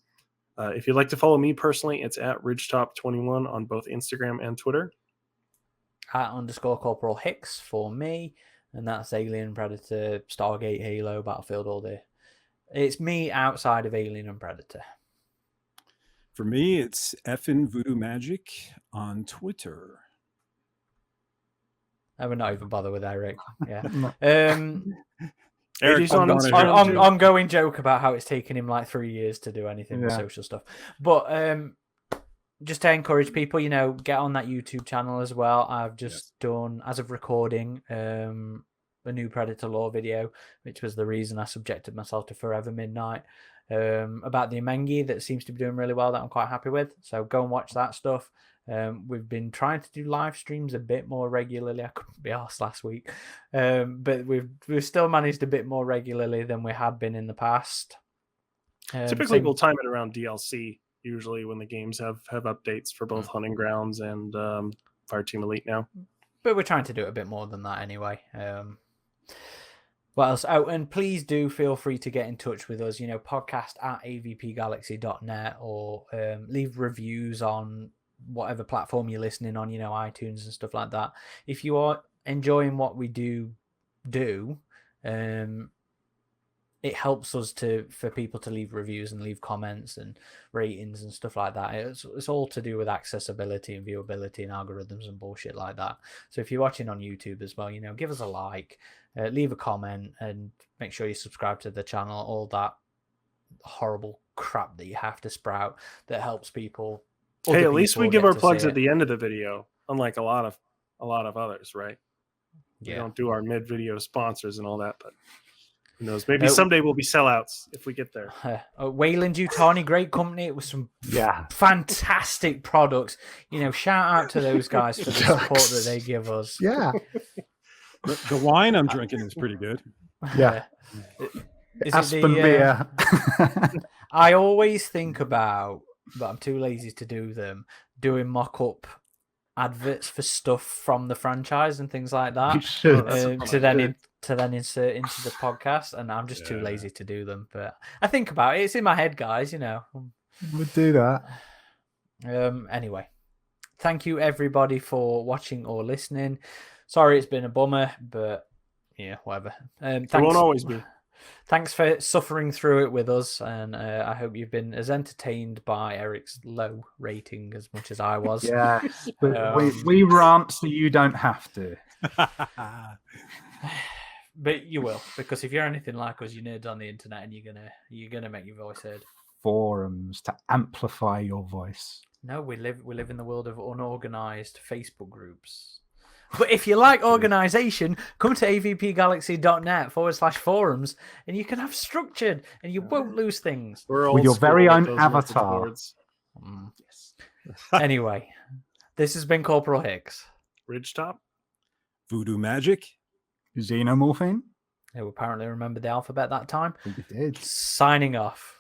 [SPEAKER 2] If you'd like to follow me personally, it's at RidgeTop21 on both Instagram and Twitter.
[SPEAKER 1] @_ Corporal Hicks for me, and that's Alien, Predator, Stargate, Halo, Battlefield all day. It's me outside of Alien and Predator.
[SPEAKER 4] For me, it's effing VoodooMagic on Twitter.
[SPEAKER 1] I would not even bother with Eric. Yeah.
[SPEAKER 2] Eric's on
[SPEAKER 1] ongoing joke about how it's taken him like 3 years to do anything with social stuff. But just to encourage people, get on that YouTube channel as well. I've just done, as of recording, a new Predator lore video, which was the reason I subjected myself to Forever Midnight, about the Amengi that seems to be doing really well, that I'm quite happy with. So go and watch that stuff. We've been trying to do live streams a bit more regularly. I couldn't be arsed last week, but we've still managed a bit more regularly than we had been in the past.
[SPEAKER 2] Typically, we'll time it around DLC, usually when the games have updates for both Hunting Grounds and Fireteam Elite now.
[SPEAKER 1] But we're trying to do it a bit more than that anyway. What else? Oh, and please do feel free to get in touch with us, podcast@avpgalaxy.net, or leave reviews on whatever platform you're listening on, iTunes and stuff like that. If you are enjoying what we do, it helps us for people to leave reviews and leave comments and ratings and stuff like that. It's all to do with accessibility and viewability and algorithms and bullshit like that. So if you're watching on YouTube as well, give us a like, leave a comment, and make sure you subscribe to the channel. All that horrible crap that you have to sprout that helps people.
[SPEAKER 2] Hey, at least we give our plugs at the end of the video, unlike a lot of others, right? We don't do our mid-video sponsors and all that, but who knows? Maybe someday we'll be sellouts if we get there.
[SPEAKER 1] Wayland Yutani, great company. It was some fantastic products. Shout out to those guys for the support that they give us.
[SPEAKER 3] Yeah.
[SPEAKER 4] The wine I'm drinking is pretty good.
[SPEAKER 3] Yeah.
[SPEAKER 1] Is
[SPEAKER 3] Aspen beer.
[SPEAKER 1] I always think about, but I'm too lazy to do them, doing mock-up adverts for stuff from the franchise and things like that.
[SPEAKER 3] You should.
[SPEAKER 1] To then insert into the podcast, and I'm just too lazy to do them. But I think about it. It's in my head, guys.
[SPEAKER 3] We'll do that.
[SPEAKER 1] Anyway, thank you everybody for watching or listening. Sorry it's been a bummer, but whatever. Thanks.
[SPEAKER 2] It won't always be.
[SPEAKER 1] Thanks for suffering through it with us, and I hope you've been as entertained by Eric's low rating as much as I was.
[SPEAKER 3] Yeah, we rant so you don't have to.
[SPEAKER 1] But you will, because if you're anything like us, you nerds on the internet, and you're gonna make your voice heard.
[SPEAKER 3] Forums to amplify your voice.
[SPEAKER 1] No, we live in the world of unorganized Facebook groups. But if you like organization, come to avpgalaxy.net/forums, and you can have structured, and you won't lose things.
[SPEAKER 3] With your very own avatar.
[SPEAKER 1] Yes. Anyway, this has been Corporal Hicks.
[SPEAKER 2] RidgeTop.
[SPEAKER 4] VoodooMagic.
[SPEAKER 3] Xenomorphine.
[SPEAKER 1] Who apparently remembered the alphabet that time.
[SPEAKER 3] We did.
[SPEAKER 1] Signing off.